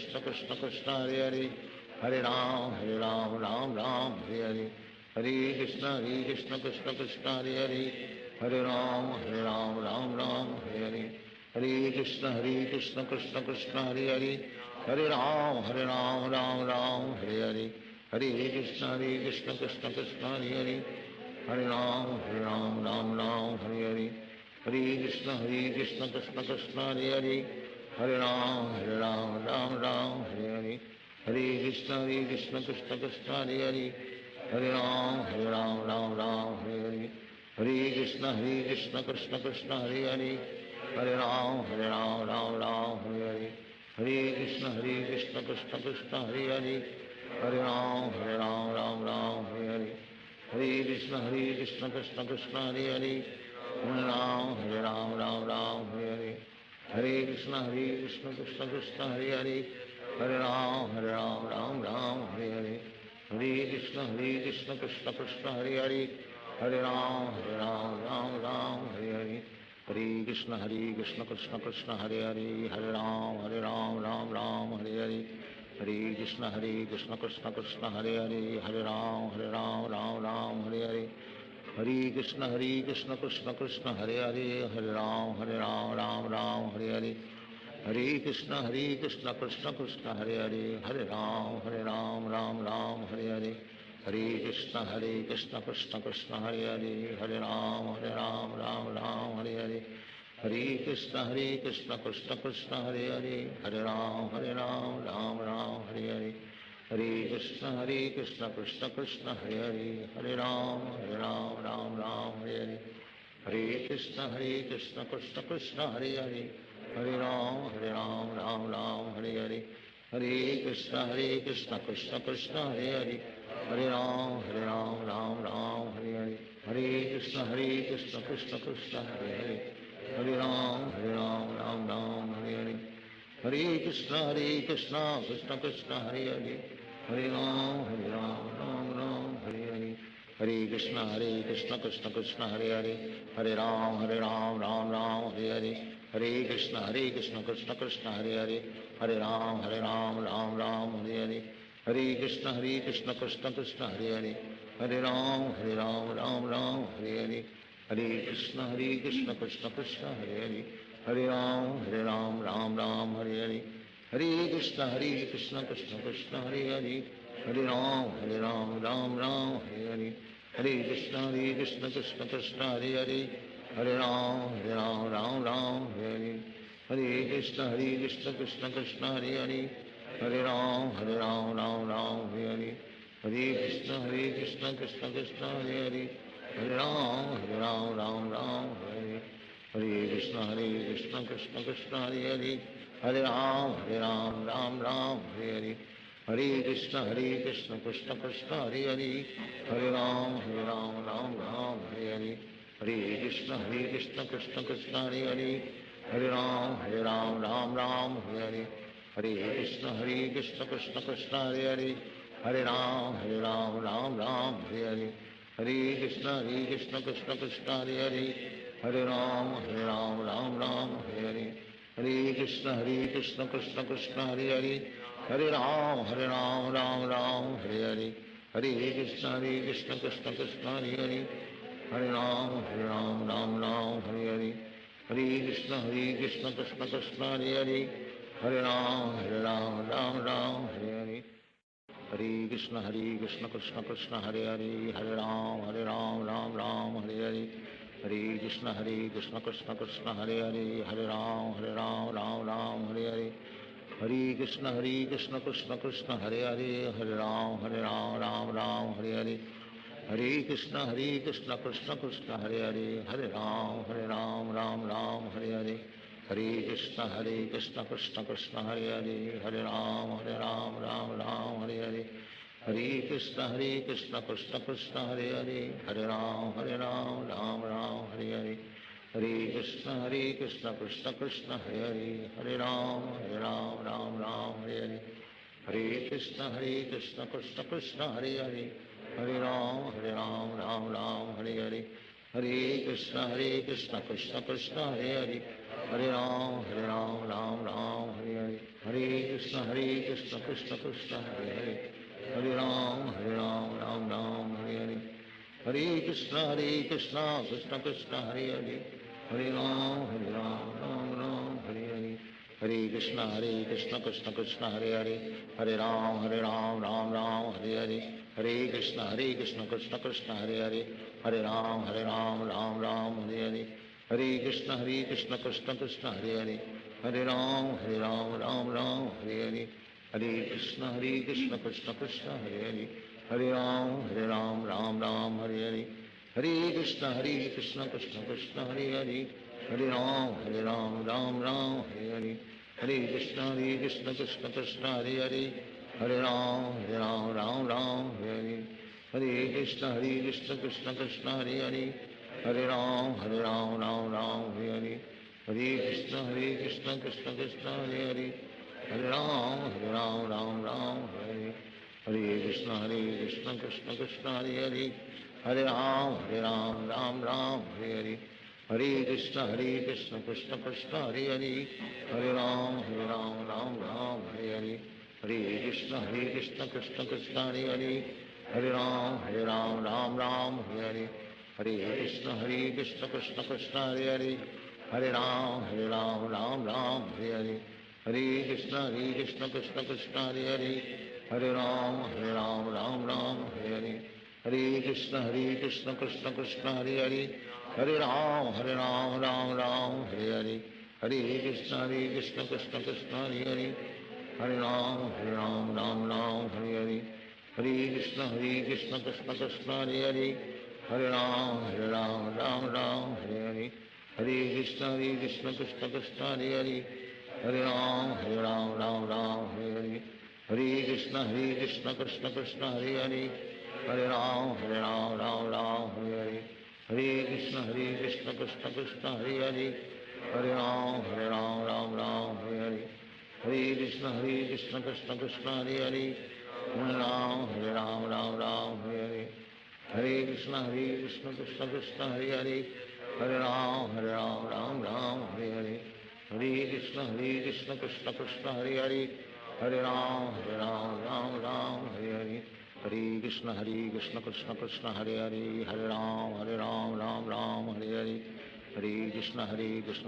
Krishna Krishna Hare Hare, Hare Ram Ram Hare Hare, Hare Krishna Krishna Krishna Hare Hare, Hare Ram Ram Hare Hare, Hare Krishna Krishna Krishna Hare Hare, Hare Ram Ram Hare Hare, Hare Krishna Krishna Krishna Hare Hare, Hare Ram Ram Hare Hare, Hare Krishna Krishna Krishna Hare Hare, Hare Ram Ram Hare Hare, Hare Krishna Krishna Krishna Hare Hare, Hare Ram Ram Hare Hare, Hare Krishna Krishna Krishna Hare Hare, Hare Ram Hare Hare, Hare Krishna Krishna Krishna Hare Hare, Hare Ram Ram Hare Hare, Hare Krishna Krishna Krishna Hare Hare, Hare Ram Ram Hare Hare, Hare Krishna Krishna Krishna Hare Hare, Hare Ram Ram Hare Hare, Hare Krishna Krishna Krishna Hare Hare, Hare Ram Ram Hare Hare, Hare Krishna Krishna Krishna Hare Hare, Hare Ram Ram Hare Hare, Hare Krishna Krishna Krishna Hare Hare, Hare Ram Ram Hare Hare, Hare Krishna Krishna Krishna Hare Hare, Hare Ram Ram Hare Hare, Hare Krishna Krishna Krishna Hare Hare, Hare Ram Ram Hare Hare, Hare Krishna Krishna Krishna Hare Hare, Hare Ram Ram Hare Hare, Hare Krishna Krishna Krishna Hare Hare, Hare Ram Ram Hare Hare, Hare Krishna Krishna Krishna Hare Hare, Hare Ram Ram Hare Hare, Hare Krishna Krishna Krishna Hare Hare, Hare Ram Ram Hare Hare, Hare Krishna Krishna Krishna Hare Hare, Hare Ram Hare Hare, Hare Krishna Krishna Krishna Hare Hare, Hare Ram Ram Hare Hare, Hare Krishna Krishna Krishna Hare Hare, Hare Ram Ram Hare Hare, Hare Krishna Krishna Krishna Hare Hare, Hare Ram Ram Hare Hare, Hare Krishna Krishna Krishna Hare Hare, Hare Ram Ram Ram Hare Hare, Hare Krishna Krishna Krishna Hare Hare, Hare Ram Ram Ram Hare Hare, Hare Krishna Krishna Krishna Hare Hare, Hare Ram Ram Ram Hare Hare, Hare Krishna Krishna Krishna Hare Hare, Hare Ram Ram Hare Hare, Hare Krishna Krishna Krishna Hare Hare, Hare Ram Ram Hare, Hare Krishna Krishna Krishna Hare Hare, Hare Ram Ram Hare Hare, Hare Krishna Krishna Krishna Hare Hare, Hare Ram Ram Hare Hare, Hare Krishna Krishna Krishna Hare Hare, Hare Ram Ram Hare Hare, Hare Krishna Krishna Krishna Hare Hare, Hare Ram Ram Hare Hare, Hare Krishna Krishna Krishna Hare Hare, Hare Ram Ram Hare Hare, Hare Krishna Krishna Krishna Hare Hare, Hare Ram Ram Hare Hare, Hare Krishna Krishna Krishna Hare Hare, Hare Ram Ram Hare Hare, Hare Krishna Krishna Krishna Hare Hare, Hare Ram Ram Hare Hare, Hare Krishna Krishna Krishna Hare Hare, Hare Ram Ram Hare Hare, Hare Krishna Krishna Krishna Hare Hare, Hare Ram Ram Hare Hare, Hare Krishna Krishna Krishna Hare Hare, Hare Ram Ram Hare Hare, Hare Krishna Krishna Krishna Hare Hare, Hare Ram Ram Hare Hare, Hare Krishna Krishna Krishna Hare Hare, Hare Ram Ram Hare Hare, Hare Krishna Krishna Krishna Hare Hare, Hare Ram Ram Hare Hare, Hare Krishna Krishna Krishna Hare Hare, Hare Ram Ram Hare Hare, Hare Krishna Krishna Krishna Hare Hare, Hare Ram Ram Hare Hare, Hare Krishna Krishna Krishna Hare Hare, Hare Ram Ram Hare Hare, Hare Krishna Krishna Krishna Hare Hare, Hare Ram Ram Hare Hare, Hare Krishna Krishna Krishna Hare Hare, Hare Ram Ram Hare Hare, Hare Krishna Krishna Krishna Hare Hare, Hare Ram Ram Hare Hare, Hare Krishna Krishna Krishna Hare Hare, Hare Ram Ram Hare Hare, Hare Krishna Krishna Krishna Hare Hare, Hare Ram Hare Hare, Hare Krishna Krishna Krishna Hare Hare, Hare Ram Ram Hare Hare, Hare Krishna Krishna Krishna Hare Hare, Hare Ram Ram Hare Hare, Hare Krishna Krishna Krishna Hare Hare, Hare Ram Ram Hare Hare, Hare Krishna Krishna Krishna Hare Hare, Hare Ram Ram Hare Hare, Hare Krishna Krishna Krishna Hare Hare, Hare Ram Ram Hare Hare, Hare Krishna Krishna Krishna Hare Hare, Hare Ram Ram Hare Hare, Hare Krishna Krishna Krishna Hare Hare, Hare Ram Ram Hare Hare, Hare Krishna Krishna Krishna Hare Hare, Hare Ram Ram Hare Hare, Hare Krishna Krishna Krishna Hare Hare, Hare Ram Ram Hare Hare, Hare Krishna Krishna Krishna Hare Hare, Hare Ram Ram Hare Hare, Hare Krishna Krishna Krishna Hare Hare, Hare Ram Hare Hare, Hare Krishna Krishna Krishna Hare Hare, Hare Ram Ram Hare Hare, Hare Krishna Krishna Krishna Hare Hare, Hare Ram Ram Hare Hare, Hare Krishna Krishna Krishna Hare Hare, Hare Ram Ram Hare Hare, Hare Krishna Krishna Krishna Hare Hare, Hare Ram Hare Hare, Hare Krishna Krishna Krishna Hare Hare, Hare Ram Ram Hare Hare, Hare Krishna Krishna Krishna Hare Hare, Hare Ram Hare Hare, Hare Krishna Krishna Krishna Hare Hare, Hare Ram Ram Hare Hare, Hare Krishna Krishna Krishna Hare Hare, Hare Ram Ram Hare Hare, Hare Krishna Krishna Krishna Hare Hare, Hare Ram Ram Ram Hare Hare, Hare Krishna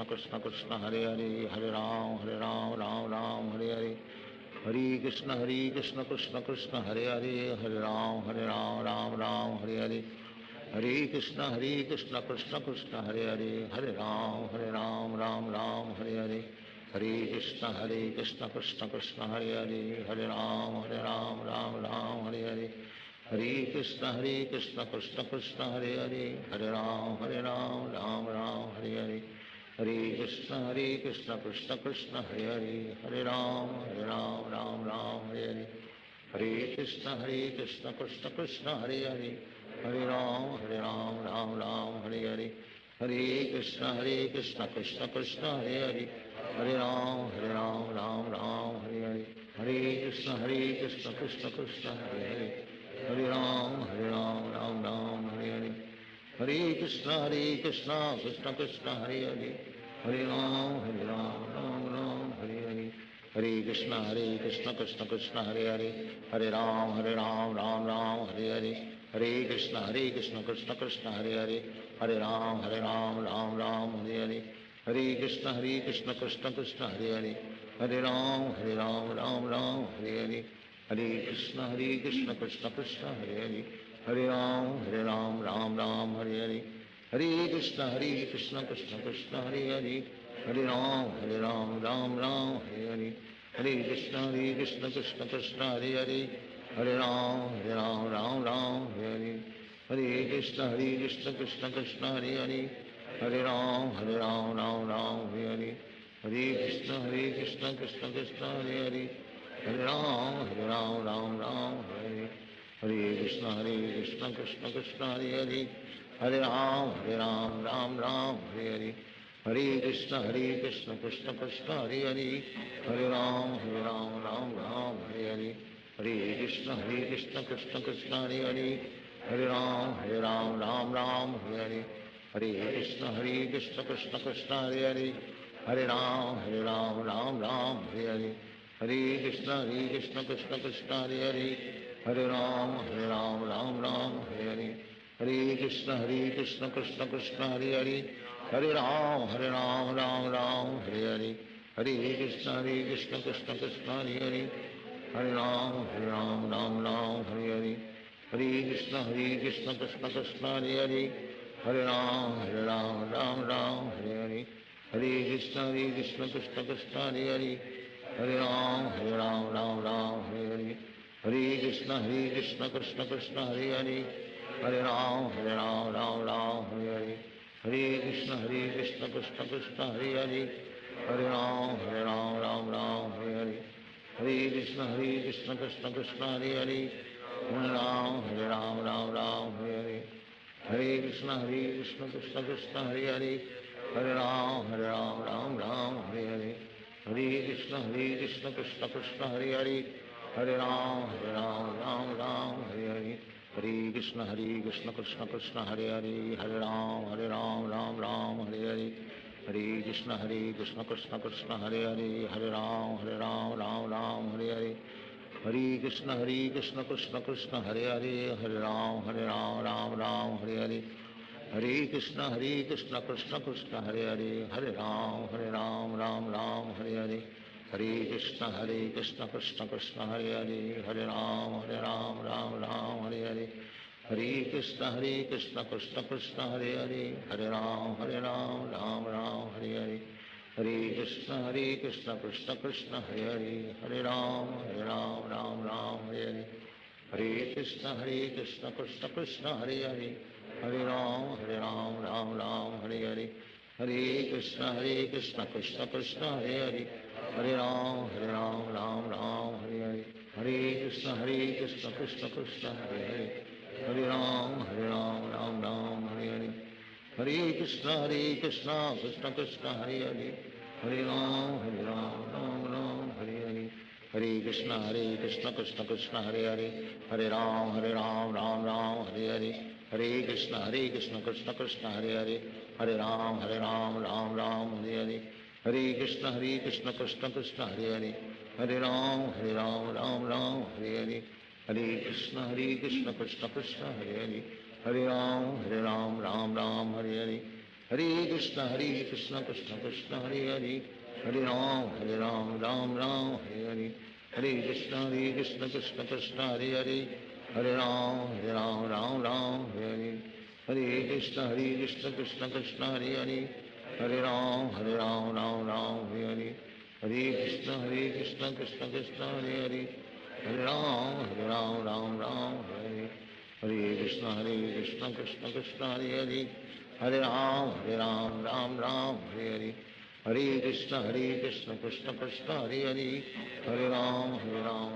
Krishna Krishna Hare Hare, Hare Ram Ram Hare Hare, Hare Krishna Krishna Krishna Hare Hare, Hare Ram Ram Hare Hare, Hare Krishna Krishna Krishna Hare Hare, Hare Ram Ram Hare Hare, Hare Krishna Krishna Krishna Hare Hare, Hare Ram Ram Hare Hare, Hare Krishna Krishna Krishna Hare Hare, Hare Ram Ram Hare Hare, Hare Krishna Krishna Krishna Hare Hare, Hare Ram Ram Hare Hare, Hare Krishna Krishna Krishna Hare Hare, Hare Ram Ram Hare Hare, Hare Krishna Krishna Krishna Hare Hare, Hare Ram Ram Hare Hare, Hare Krishna Krishna Krishna Hare Hare, Hare Ram Ram Hare Hare, Hare Krishna Krishna Krishna Hare Hare, Hare Ram Ram Hare Hare, Hare Krishna Krishna Krishna Hare Hare, Hare Ram Ram Hare Hare, Hare Krishna Krishna Krishna Hare Hare, Hare Ram Ram Hare Hare, Hare Krishna Krishna Krishna Hare Hare, Hare Ram Ram Hare Hare, Hare Krishna Krishna Krishna Hare Hare, Hare Ram Ram Hare Hare, Hare Krishna Krishna Krishna Hare Hare, Hare Ram Ram Hare Hare, Hare Krishna Krishna Krishna Hare Hare, Hare Ram Ram Hare Hare, Hare Krishna Krishna Krishna Hare Hare, Hare Ram Ram Hare Hare, Hare Krishna Krishna Krishna Hare Hare, Hare Ram Ram Hare Hare, Hare Krishna Krishna Krishna Hare Hare, Hare Ram Ram Hare Hare, Hare Krishna Krishna Krishna Hare Hare, Hare Ram Ram Hare Hare, Hare Krishna Krishna Krishna Hare Hare, Hare Ram Ram Hare Hare, Hare Krishna Krishna Krishna Hare Hare, Hare Ram Ram Hare Hare, Hare Krishna Krishna Krishna Hare Hare, Hare Ram Ram Hare Hare, Hare Krishna Krishna Krishna Hare Hare, Hare Ram Ram Hare Hare, Hare Krishna Krishna Krishna Hare Hare, Hare Ram Ram Hare Hare, Hare Krishna Krishna Krishna Hare Hare, Hare Ram Hare Hare, Hare Krishna Krishna Krishna Hare Hare, Hare Ram Hare Hare, Hare Krishna Krishna Krishna Hare Hare, Hare Ram Hare Hare, Hare Krishna Krishna Krishna Hare Hare, Hare Ram Hare Hare, Hare Krishna Krishna Krishna Hare Hare, Hare Ram Hare Hare, Hare Krishna Krishna Krishna Hare Hare, Hare Ram Hare Hare, Hare Krishna Krishna Krishna Hare Hare, Hare Ram Hare Hare, Hare Krishna Krishna Krishna Hare Hare, Hare Ram Hare Hare, Hare Krishna Krishna Krishna Hare Hare, Hare Ram Hare Hare, Hare Krishna Krishna Krishna Hare Hare, Hare Ram Hare Hare, Hare Krishna Krishna Krishna Hare Hare, Hare Ram Ram Hare Hare, Hare Krishna Krishna Krishna Hare Hare, Hare Ram Hare Hare, Hare Krishna Krishna Krishna Hare Hare, Hare Ram Ram Hare Hare, Hare Krishna Krishna Krishna Hare Hare, Hare Ram Ram Hare Hare, Hare Krishna Krishna Krishna Hare Hare, Hare Ram Hare Hare, Hare Krishna Krishna Krishna Hare Hare, Hare Ram Hare Hare, Hare Krishna Krishna Krishna Hare Hare, Hare Ram Hare Hare, Hare Krishna Krishna Krishna Hare Hare, Hare Ram Hare Hare, Hare Krishna Krishna Krishna Hare Hare, Hare Ram Ram Hare Hare, Hare Krishna Krishna Krishna Hare Hare, Hare Ram Ram Hare Hare, Hare Krishna Krishna Krishna Hare Hare, Hare Ram Ram Hare Hare, Hare Krishna Krishna Krishna Hare Hare, Hare Ram Ram Ram Hare Hare, Hare Krishna Krishna Krishna Hare Hare, Hare Ram Ram Ram Hare Hare, Hare Krishna Krishna Krishna Hare Hare, Hare Ram Ram Hare Hare, Hare Krishna Krishna Krishna Hare Hare, Hare Ram Ram Hare Hare, Hare Krishna Krishna Krishna Hare Hare, Hare Ram Ram Hare, Hare Krishna Krishna Krishna Hare Hare, Hare Ram Ram Hare, Hare Krishna Krishna Krishna Hare Hare, Hare Ram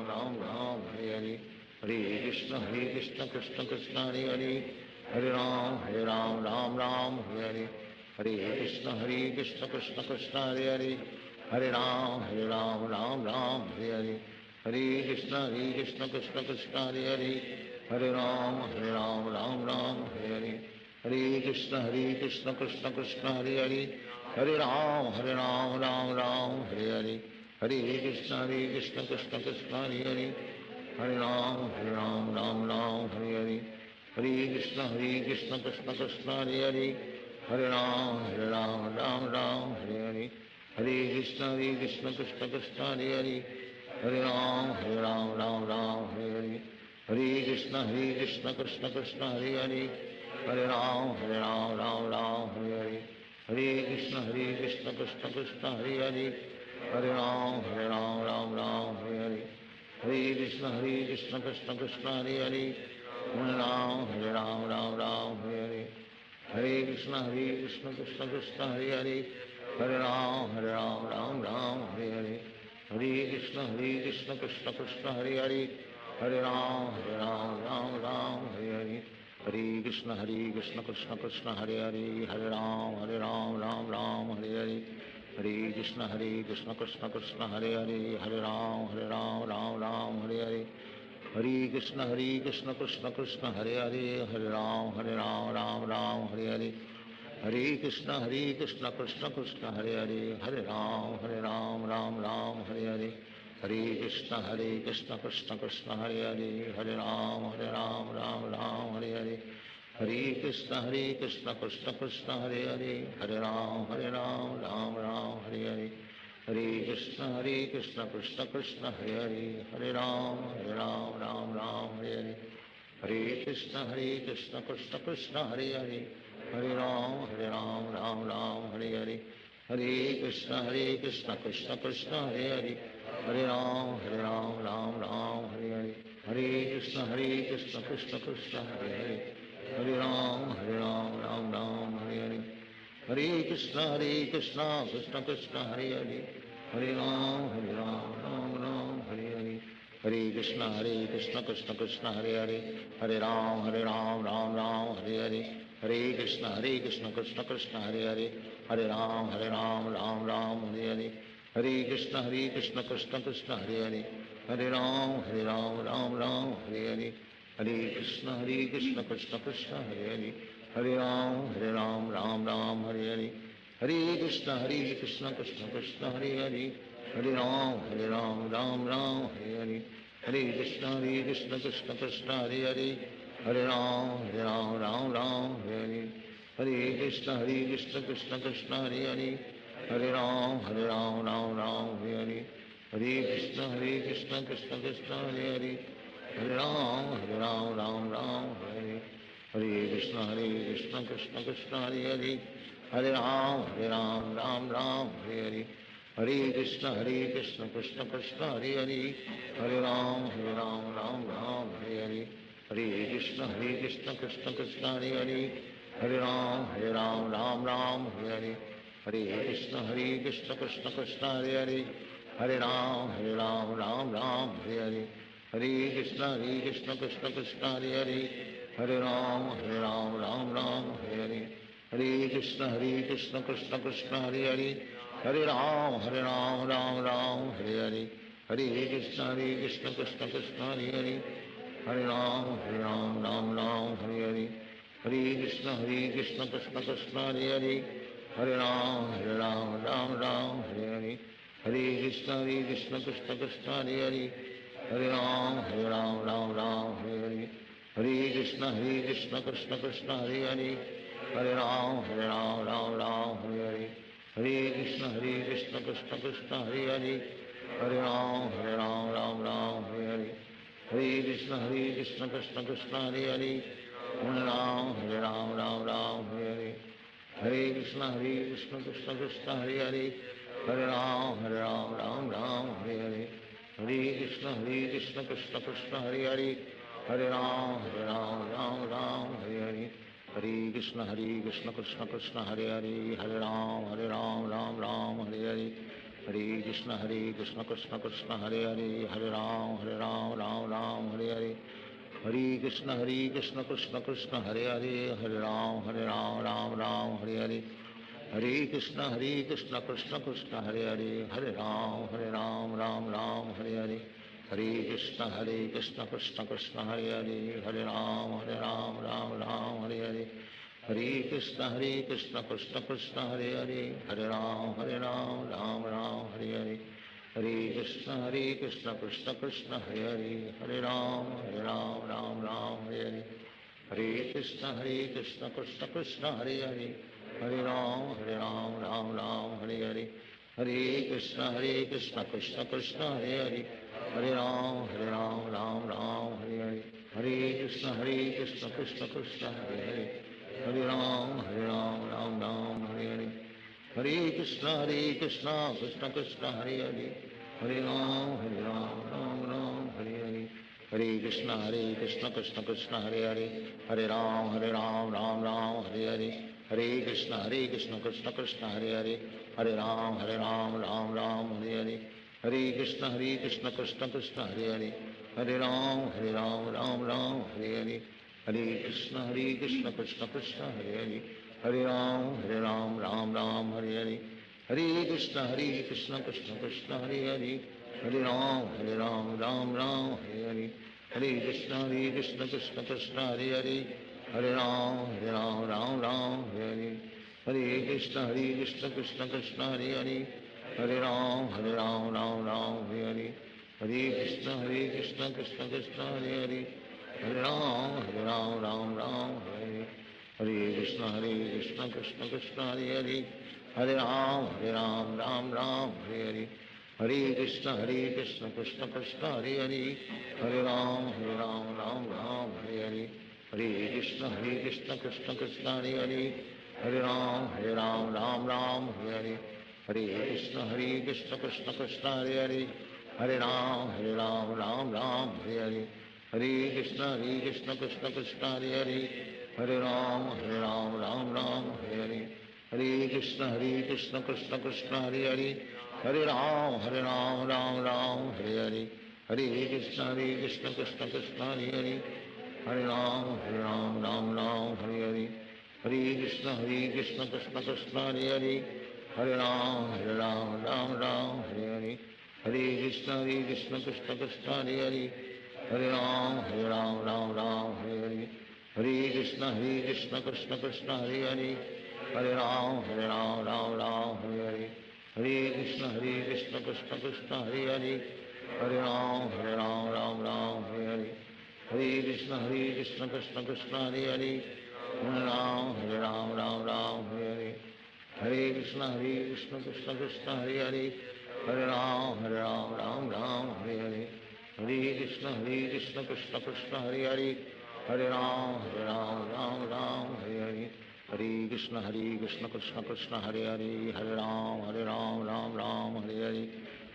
Ram Hare, Hare Krishna Krishna Krishna Hare Hare, Hare Ram Ram Hare, Hare Krishna Krishna Krishna Hare Hare, Hare Ram Hare, Hare Krishna Krishna Krishna Hare Hare, Hare Ram Hare, Hare Krishna Krishna Krishna Hare Hare, Hare Ram Hare, Hare Krishna Krishna Krishna Hare Hare, Hare Ram Hare, Hare Krishna Krishna Krishna Hare Hare, Hare Ram Hare, Hare Krishna Krishna Krishna Hare Hare, Hare Ram Hare, Hare Krishna Krishna Krishna Hare Hare, Hare Ram Hare, Hare Krishna Krishna Krishna Hare Hare, Hare Ram Hare, Hare Krishna Krishna Krishna Hare Hare, Hare Ram Hare, Hare Krishna Krishna Krishna Hare Hare, Hare Ram Hare, Hare Krishna Krishna Krishna Hare Hare, Hare Ram Hare, Hare Krishna Krishna Krishna Hare Hare, Hare Ram Hare, Hare Krishna Krishna Krishna Hare Hare, Hare Ram Hare, Hare Krishna Krishna Krishna Hare Hare, Hare Ram Hare, Hare Krishna Krishna Krishna Hare Hare, Hare Ram Hare, Hare Krishna Krishna Krishna Hare Hare, Hare Ram Hare, Hare Krishna Krishna Krishna Hare Hare, Hare Ram Hare, Hare Krishna Krishna Krishna Hare Hare, Hare Ram Hare, Hare Krishna Krishna Krishna Hare Hare, Hare Ram Hare, Hare Krishna Krishna Krishna Hare Hare, Hare Ram Hare, Hare Krishna Krishna Krishna Hare Hare, Hare Ram Hare, Hare Krishna Krishna Krishna Hare Hare, Hare Ram Hare, Hare Krishna Krishna Krishna Hare Hare, Hare Ram Hare, Hare Krishna Krishna Krishna Hare Hare, Hare Ram Hare, Hare Krishna Krishna Krishna Hare Hare, Hare Ram Hare, Hare Krishna Krishna Krishna Hare Hare, Hare Ram Hare, Hare Krishna Krishna Krishna Hare Hare, Hare Ram Hare, Hare Krishna Krishna Krishna Hare Hare, Hare Ram Hare, Hare Krishna Krishna Krishna Hare Hare, Hare Ram Hare, Hare Krishna Krishna Krishna Hare Hare, Hare Ram Hare, Hare Krishna Krishna Krishna Hare Hare, Hare Ram Hare, Hare Krishna Krishna Krishna Hare Hare, Hare Ram Hare, Hare Krishna Krishna Krishna Hare Hare, Hare Ram Hare, Hare Krishna Krishna Krishna Hare Hare, Hare Ram Hare, Hare Krishna Krishna Krishna Hare Hare, Hare Ram Hare, Hare Krishna Krishna Krishna Hare Hare, Hare Ram Hare, Hare Krishna Krishna Krishna Hare Hare, Hare Ram Hare, Hare Krishna Krishna Krishna Hare Hare, Hare Ram Hare, Hare Krishna Krishna Krishna Hare Hare, Hare Ram, Ram Ram, Hare Hare. Hare Krishna, Krishna Krishna, Hare Hare. Hare Ram, Ram Ram, Hare Hare. Hare Krishna, Krishna Krishna, Hare Hare. Hare Ram, Ram Ram, Hare Hare. Hare Krishna, Krishna Krishna, Hare Hare. Hare Ram, Ram Ram, Hare Hare. Hare Krishna, Krishna Krishna, Hare Hare. Hare Ram, Ram Ram, Hare Hare. Hare Krishna, Krishna Krishna, Hare Hare. Hare Ram, Ram, Hare Hare. Hare Krishna, Krishna Krishna, Hare Hare. Hare Ram, Ram, Hare Hare. Hare Krishna, Krishna Krishna, Hare Hare. Hare Ram, Ram, Hare Hare. Hare Krishna, Krishna Krishna, Hare Hare. Hare Ram, Ram, Hare Hare. Hare Krishna, Krishna Krishna, Hare Hare. Hare Ram, Ram, Hare Hare. Hare Krishna, Krishna Krishna, Hare Hare. Hare Ram, Ram, Hare Hare. Hare Krishna, Krishna Krishna, Hare Hare. Hare Ram, Ram, Hare Hare. Hare Krishna, Krishna Krishna, Hare Hare. Hare Ram, Ram, Hare Hare. Hare Krishna, Krishna Krishna, Hare Hare. Hare Ram, Ram, Hare Hare. Hare Krishna, Krishna Krishna, Hare Hare. Hare Ram, Ram, Hare Hare. Hare Krishna, Krishna Krishna, Hare Hare. Hare Ram, Ram, Hare Hare. Hare Krishna, Krishna Krishna, Hare Hare. Hare Ram, Hare Hare. Hare Krishna, Krishna Krishna, Hare Hare. Hare Ram, Ram, Hare Hare. Hare Krishna, Krishna Krishna, Hare Hare. Hare Ram, Ram, Hare Hare. Hare Krishna, Krishna Krishna, Hare Hare. Hare Ram, Ram, Hare Hare. Hare Krishna, Krishna Krishna, Hare Hare. Hare Ram, Ram, Hare Hare. Hare Krishna, Krishna Krishna, Hare Hare. Hare Ram, Ram, Hare Hare. Hare Krishna, Krishna Krishna, Hare Hare. Hare Ram, Ram, Hare Hare. Hare Krishna, Krishna Krishna, Hare Hare. Hare Ram, Ram, Hare Hare. Hare Krishna, Krishna Krishna, Hare Hare. Hare Ram, Ram, Hare Hare. Hare Krishna, Krishna Krishna, Hare Hare. Hare Ram, Ram, Hare Hare. Hare Krishna, Krishna Krishna, Hare Hare. Hare Ram, Ram, Hare Hare. Hare Krishna, Krishna Krishna, Hare Hare. Hare Ram, Ram, Hare Hare. Hare Krishna, Krishna Krishna, Hare Hare. Hare Ram, Hare Hare. Hare Krishna, Krishna Krishna, Hare Hare. Hare Ram, Hare Hare. Hare Krishna, Krishna Krishna, Hare Hare. Hare Ram, Ram, Hare Hare. Hare Krishna, Krishna Krishna, Hare Hare. Hare Ram, Ram, Hare Hare. Hare Krishna, Krishna Krishna, Hare Hare. Hare Ram, Ram, Hare Hare. Hare Krishna, Krishna Krishna, Hare Hare. Hare Ram, Ram, Hare Hare. Hare Krishna, Krishna Krishna, Hare Hare. Hare Ram, Ram, Hare Hare. Hare Krishna, Krishna Krishna, Hare Hare. Hare Ram, Ram, Hare Hare. Hare Krishna, Krishna Krishna, Hare Hare. Hare Ram, Ram, Hare Hare. Hare Krishna, Krishna Krishna, Hare Hare. Hare Ram, Ram, Hare Hare. Hare Krishna, Krishna Krishna, Hare Hare. Hare Ram, Ram, Hare Hare.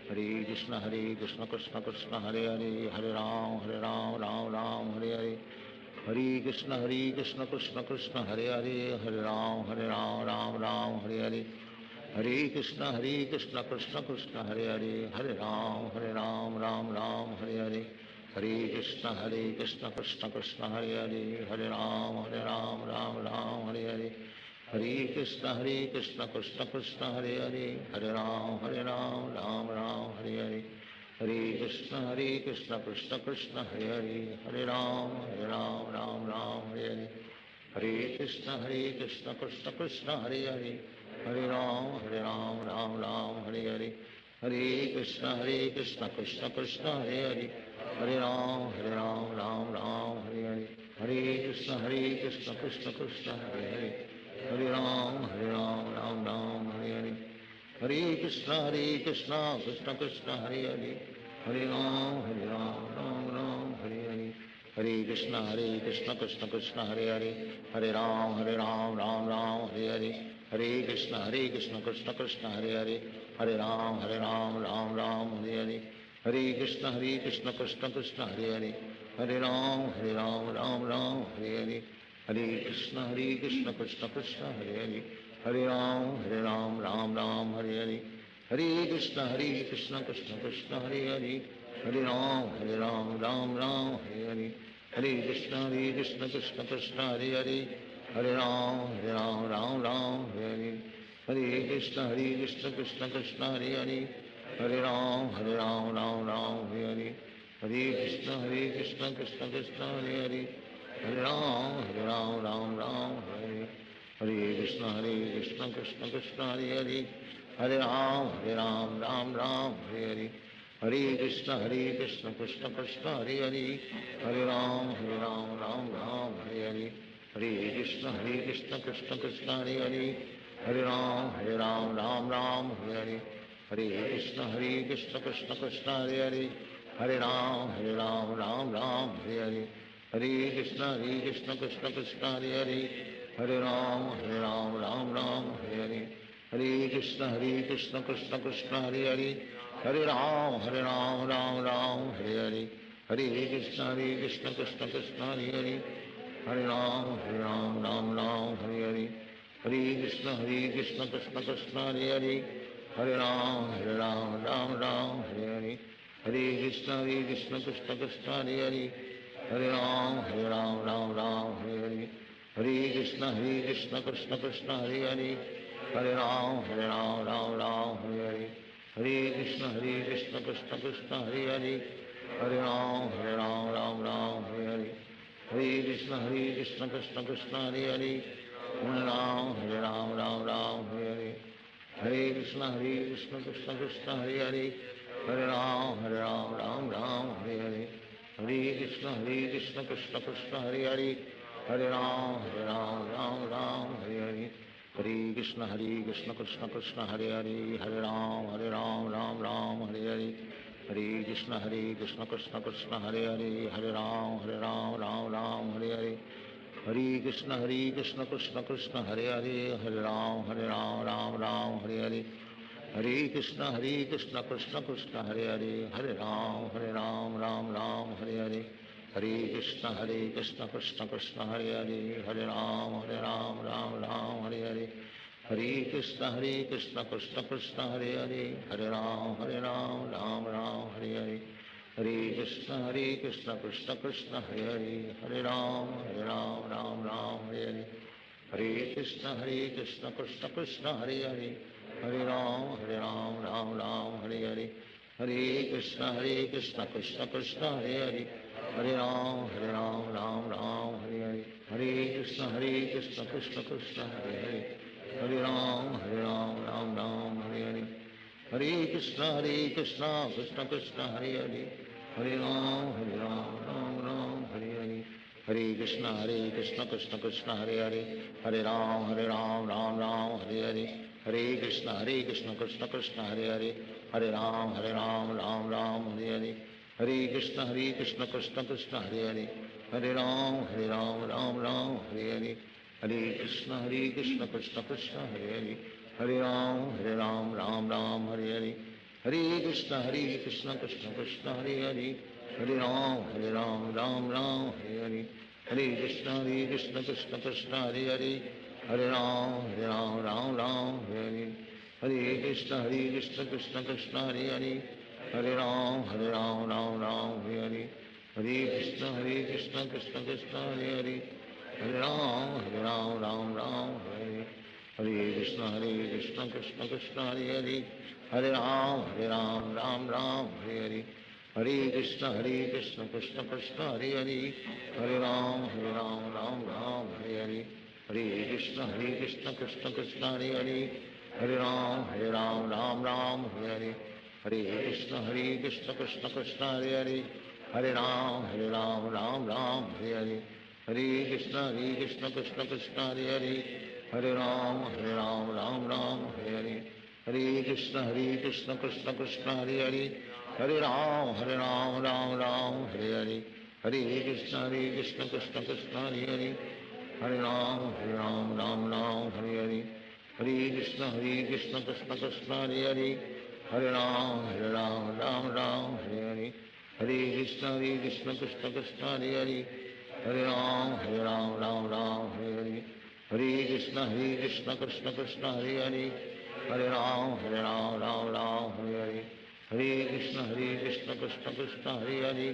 Hare Krishna, Krishna Krishna, Hare Hare. Hare Ram, Ram, Hare Hare. Hare Krishna, Krishna Krishna, Hare Hare. Hare Ram, Ram, Hare Hare. Hare Krishna, Krishna Krishna, Hare Hare. Hare Ram, Ram, Hare Hare. Hare Krishna, Krishna Krishna, Hare Hare. Hare Ram, Ram, Hare Hare. Hare Krishna, Krishna Krishna, Hare Hare. Hare Ram, Ram, Hare Hare. Hare Krishna, Krishna Krishna, Hare Hare. Hare Ram, Ram, Hare Hare. Hare Krishna, Krishna Krishna, Hare Hare. Hare Ram, Ram, Hare Hare. Hare Krishna, Krishna Krishna, Hare Hare. Hare Ram, Ram, Hare Hare. Hare Krishna, Krishna Krishna, Hare Hare. Hare Ram Ram Ram Hare Hare Hare Krishna Krishna Krishna Hare Hare Hare Ram Ram Ram Hare Hare Hare Krishna Krishna Krishna Hare Hare Hare Ram Ram Ram Hare Hare Hare Krishna Krishna Krishna Hare Hare Hare Ram Ram Ram Hare Hare Hare Krishna Krishna Krishna Hare Hare Hare Ram Ram Ram Hare Hare Hare Krishna Krishna Krishna Hare Hare Hare Ram Ram Ram Hare Hare Hare Krishna Krishna Krishna Hare Hare Hare Ram Ram Ram Hare Hare Hare Krishna Krishna Krishna Hare Hare Hare Ram Ram Ram Hare Hare Hare Krishna Krishna Krishna Hare Hare Hare Ram Ram Ram Hare Hare Hare Krishna Krishna Krishna Hare Hare Hare Ram Ram Ram Hare Hare Hare Krishna Krishna Krishna Hare Hare Hare Ram Ram Ram Hare Hare Hare Krishna Krishna Krishna Hare Hare Hare Ram Ram Ram Hare Hare Hare Krishna Krishna Krishna Hare Hare Hare Ram Ram Ram Hare Hare Hare Krishna Krishna Krishna Hare Hare Hare Ram Ram Ram Hare Hare Hare Krishna Krishna Krishna Hare Hare Hare Ram Ram Ram Hare Hare Hare Krishna Krishna Krishna Hare Hare Hare Ram Ram Ram Hare Hare Hare Krishna Krishna Krishna Hare Hare Hare Ram Ram Hare Hare Hare Krishna Krishna Krishna Hare Hare Hare Ram Ram Hare Hare Hare Krishna Krishna Krishna Hare Hare Hare Ram Ram Hare Hare Hare Krishna Krishna Krishna Hare Hare Hare Ram Ram Hare Hare Hare Krishna Krishna Krishna Hare Hare Hare Ram Ram Hare Hare Hare Krishna Krishna Krishna Hare Hare Hare Ram Ram Hare Hare Hare Krishna Krishna Krishna Hare Hare Hare Ram Ram Hare Hare Hare Krishna Krishna Krishna Hare Hare Hare Ram Ram Hare Hare Hare Krishna Krishna Krishna Hare Hare Hare Ram Ram Hare Hare Hare Krishna Krishna Krishna Hare Hare Hare Ram Ram Hare Hare Hare Krishna Krishna Krishna Hare Hare Hare Ram Ram Hare Hare Hare Krishna Krishna Krishna Hare Hare Hare Ram Ram Hare Hare Hare Krishna Krishna Krishna Hare Hare Hare Ram Ram Hare Hare Hare Krishna Krishna Krishna Hare Hare Hare Ram Ram Hare Hare Hare Krishna Krishna Krishna Hare Hare Hare Ram Ram Hare Hare Hare Krishna Krishna Krishna Hare Hare Hare Ram Ram Hare Hare Hare Krishna Krishna Krishna Hare Hare Hare Ram Ram Hare Hare Hare Krishna Krishna Krishna Hare Hare Hare Ram Ram Hare Hare Hare Krishna Krishna Krishna Hare Hare Hare Ram Ram Hare Hare Hare Krishna Krishna Krishna Hare Hare Hare Ram Ram Hare Hare Hare Krishna Krishna Krishna Hare Hare Hare Ram Ram Hare Hare Hare Krishna Krishna Krishna Hare Hare Hare Ram Ram Hare Hare Hare Krishna Krishna Krishna Hare Hare Hare Ram Ram Hare Hare Hare Krishna Krishna Krishna Hare Hare Hare Ram Ram Hare Hare Hare Krishna Krishna Krishna Hare Hare Hare Ram Ram Hare Hare Hare Krishna Krishna Krishna Hare Hare Hare Ram Ram Hare Hare Hare Krishna Krishna Krishna Hare Hare Hare Ram Ram Hare Hare Hare Krishna Krishna Krishna Hare Hare Hare Ram Ram Hare Hare Krishna Krishna Krishna Hare Hare Hare Ram Ram Hare Hare Hare Krishna Krishna Krishna Hare Hare Hare Ram Ram Hare Hare Hare Krishna Krishna Krishna Hare Hare Hare Ram Ram Hare Hare Hare Krishna Krishna Krishna Hare Hare Hare Ram Ram Ram Hare Hare, Hare Krishna Krishna Krishna Hare Hare, Hare Ram Ram Ram Hare Hare, Hare Krishna Krishna Krishna Hare Hare, Hare Ram Ram Ram Hare Hare, Hare Krishna Krishna Krishna Hare Hare, Hare Ram Ram Ram Hare Hare, Hare Krishna Krishna Krishna Hare Hare, Hare Ram Ram Ram Hare Hare, Hare Krishna Krishna Krishna Hare Hare, Hare Ram Ram Ram Hare Hare, Hare Krishna Krishna Krishna Hare Hare, Hare Ram Ram Ram Hare Hare, Hare Krishna Krishna Krishna Hare Hare,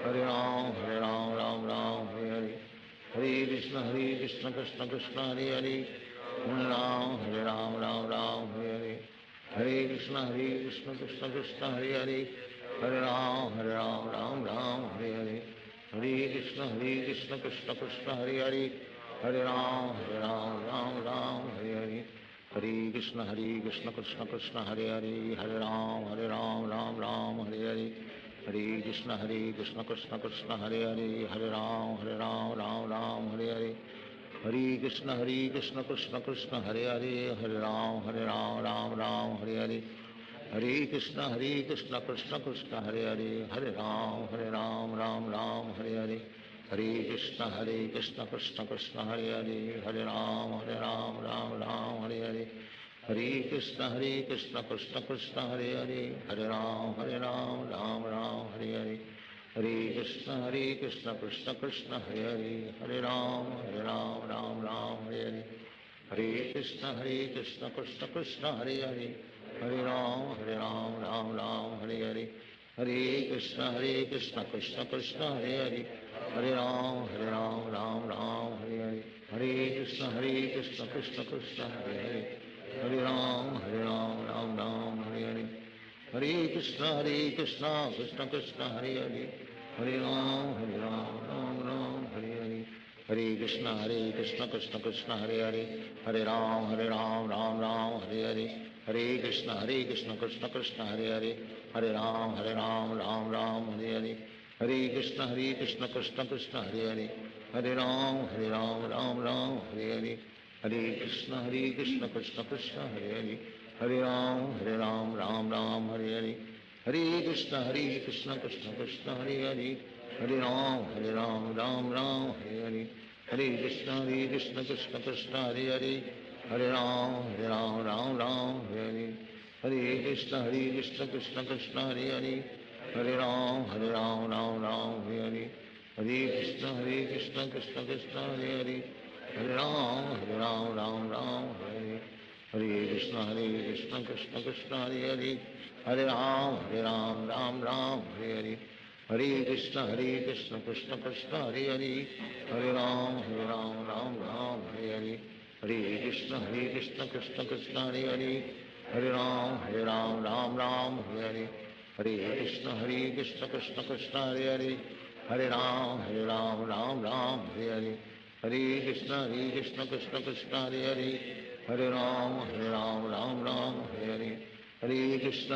Hare Ram Ram Ram Hare Hare, Hare Krishna Krishna Krishna Hare Hare, Hare Ram Ram Hare Hare, Hare Krishna Krishna Krishna Hare Hare, Hare Ram Ram Ram Hare Hare, Hare Krishna Krishna Krishna Hare Hare, Hare Ram Ram Ram Hare Hare, Hare Krishna Krishna Krishna Hare Hare, Hare Ram Ram Ram Hare Hare, Hare Krishna Krishna Krishna Hare Hare, Hare Ram Ram Hare Hare, Hare Krishna Krishna Krishna Hare Hare, Hare Ram Ram Ram Hare Hare, Hare Krishna Krishna Krishna Hare Hare, Hare Ram Ram Ram Hare Hare, Hare Krishna Krishna Krishna Hare Hare, Hare Ram Ram Ram Hare Hare, Hare Krishna Krishna Krishna Hare Hare, Hare Ram Ram Ram Hare Hare, Hare Krishna Krishna Krishna Hare Hare, Hare Ram Ram Ram Hare Hare, Hare Krishna Krishna Krishna Hare Hare, Hare Ram Ram Hare Hare, Hare Krishna Krishna Krishna Hare Hare, Hare Ram Ram Hare Hare, Hare Krishna Krishna Krishna Hare Hare, Hare Ram Ram Hare Hare, Hare Krishna Krishna Krishna Hare Hare, Hare Ram Ram Hare Hare, Hare Krishna Krishna Krishna Hare Hare, Hare Ram Ram Ram Hare Hare, Hare Krishna Krishna Krishna Hare Hare, Hare Ram Ram Ram Hare Hare, Hare Krishna Krishna Krishna Hare Hare, Hare Ram Ram Hare Hare, Hare Krishna Krishna Krishna Hare Hare, Hare Ram Ram Hare Hare, Hare Krishna Krishna Krishna Hare Hare, Hare Ram Ram Hare Hare, Hare Krishna Krishna Krishna Hare Hare, Hare Ram Ram Hare Hare, Hare Krishna Krishna Krishna Hare Hare, Hare Ram Ram Hare Hare, Hare Krishna Krishna Krishna Hare Hare, Hare Ram Ram Hare Hare, Hare Krishna Krishna Krishna Hare Hare, Hare Ram Ram Hare Hare, Hare Krishna Krishna Krishna Hare Hare, Hare Ram Ram Hare Hare, Hare Krishna Krishna Krishna Hare Hare, Hare Ram Ram Hare Hare, Hare Krishna Krishna Krishna Hare Hare, Hare Ram Ram Hare Hare, Hare Krishna Krishna Krishna Hare Hare, Hare Ram Ram Hare Hare, Hare Krishna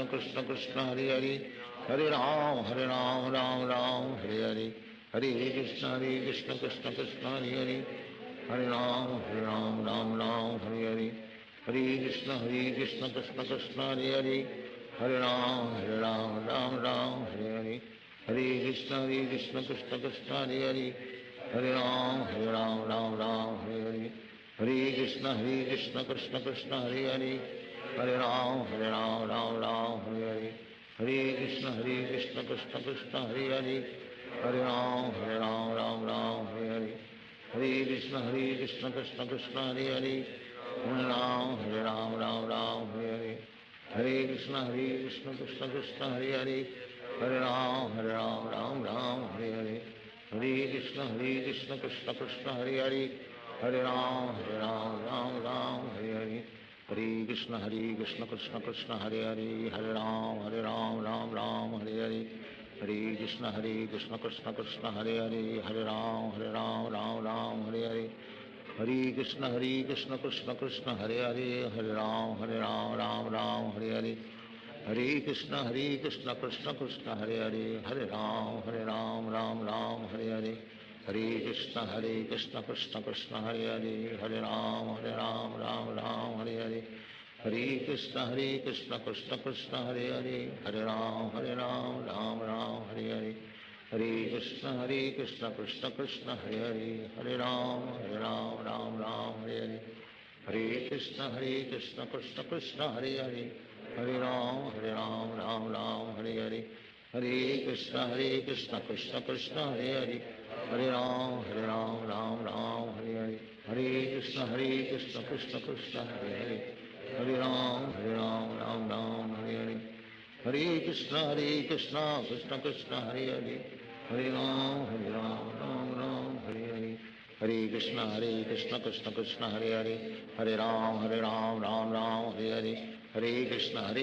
Krishna Krishna Hare Hare, Hare Ram Ram Hare Hare, Hare Krishna Krishna Krishna Hare Hare, Hare Ram Ram Hare Hare, Hare Krishna Krishna Krishna Hare Hare, Hare Ram Ram Hare Hare, Hare Krishna Krishna Krishna Hare Hare, Hare Ram Ram Hare Hare, Hare Krishna Krishna Krishna Hare Hare, Hare Ram Ram Hare Hare, Hare Krishna Krishna Krishna Hare Hare, Hare Ram Ram Hare Hare, Hare Krishna Krishna Krishna Hare Hare, Hare Ram Hare Hare, Hare Krishna Krishna Krishna Hare Hare, Hare Ram Hare Hare, Hare Krishna Krishna Krishna Hare Hare, Hare Ram Ram Hare Hare, Hare Krishna Krishna Krishna Hare Hare, Hare Ram Ram Hare Hare, Hare Krishna Krishna Krishna Hare Hare, Hare Ram Ram Hare Hare, Hare Krishna Krishna Krishna Hare Hare, Hare Ram Ram Hare Hare, Hare Krishna Krishna Krishna Hare Hare, Hare Ram Ram Ram Hare Hare, Hare Krishna Krishna Krishna Hare Hare, Hare Ram Ram Ram Hare Hare, Hare Krishna Krishna Krishna Hare Hare, Hare Ram Ram Ram Hare Hare, Hare Krishna Krishna Krishna Hare Hare, Hare Ram Ram Ram Hare Hare, Hare Krishna Krishna Krishna Hare Hare, Hare Ram Ram Ram Hare Hare, Hare Krishna Krishna Krishna Hare Hare, Hare Ram Ram Ram Hare Hare, Hare Krishna Krishna Krishna Hare Hare, Hare Ram Ram Ram Hare Hare, Hare Krishna Krishna Krishna Hare Hare, Hare Ram Ram Hare Hare, Hare Krishna Krishna Krishna Hare Hare, Hare Ram Ram Ram Hare Hare, Hare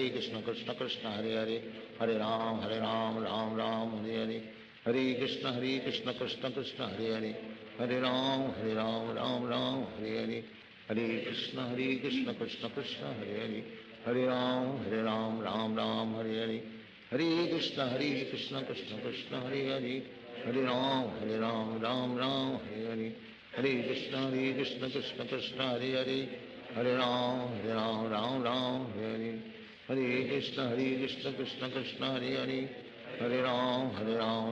Krishna Krishna Krishna Hare Hare, Hare Ram Ram Ram Hare Hare, Hare Krishna Krishna Krishna Hare Hare, Hare Ram Ram Ram Hare Hare, Hare Krishna Krishna Krishna Hare Hare, Hare Ram Ram Hare Hare, Hare Krishna Krishna Krishna Hare Hare, Hare Ram Ram Ram Hare Hare, Hare Krishna Krishna Krishna Hare Hare, Hare Ram Ram Hare Hare, Hare Krishna Krishna Krishna Hare Hare, Hare Ram Ram Hare Hare, Hare Krishna Krishna Krishna Hare Hare, Hare Ram Ram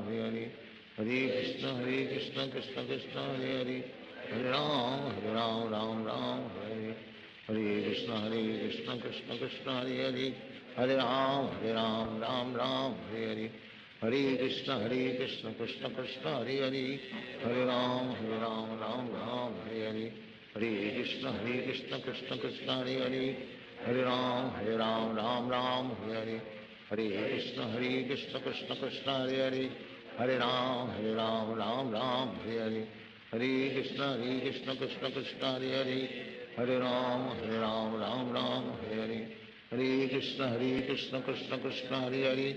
Hare Hare, Hare Krishna Krishna Krishna Hare Hare, Hare Ram Ram Hare Hare, Hare Krishna Krishna Krishna Hare Hare, Hare Ram Ram Ram Hare Hare, Hare Krishna Krishna Krishna Hare Hare, Hare Ram Ram Hare Hare, Hare Krishna Krishna Krishna Hare Hare, Hare Ram Ram Hare Hare, Hare Krishna Krishna Krishna Hare Hare, Hare Ram Ram Hare Hare, Hare Krishna Krishna Krishna Hare Hare, Hare Ram Ram Hare Hare, Hare Krishna Krishna Krishna Hare Hare, Hare Ram Ram Hare Hare, Hare Krishna Krishna Krishna Hare Hare, Hare Ram Ram Hare Hare, Hare Krishna Krishna Krishna Hare Hare,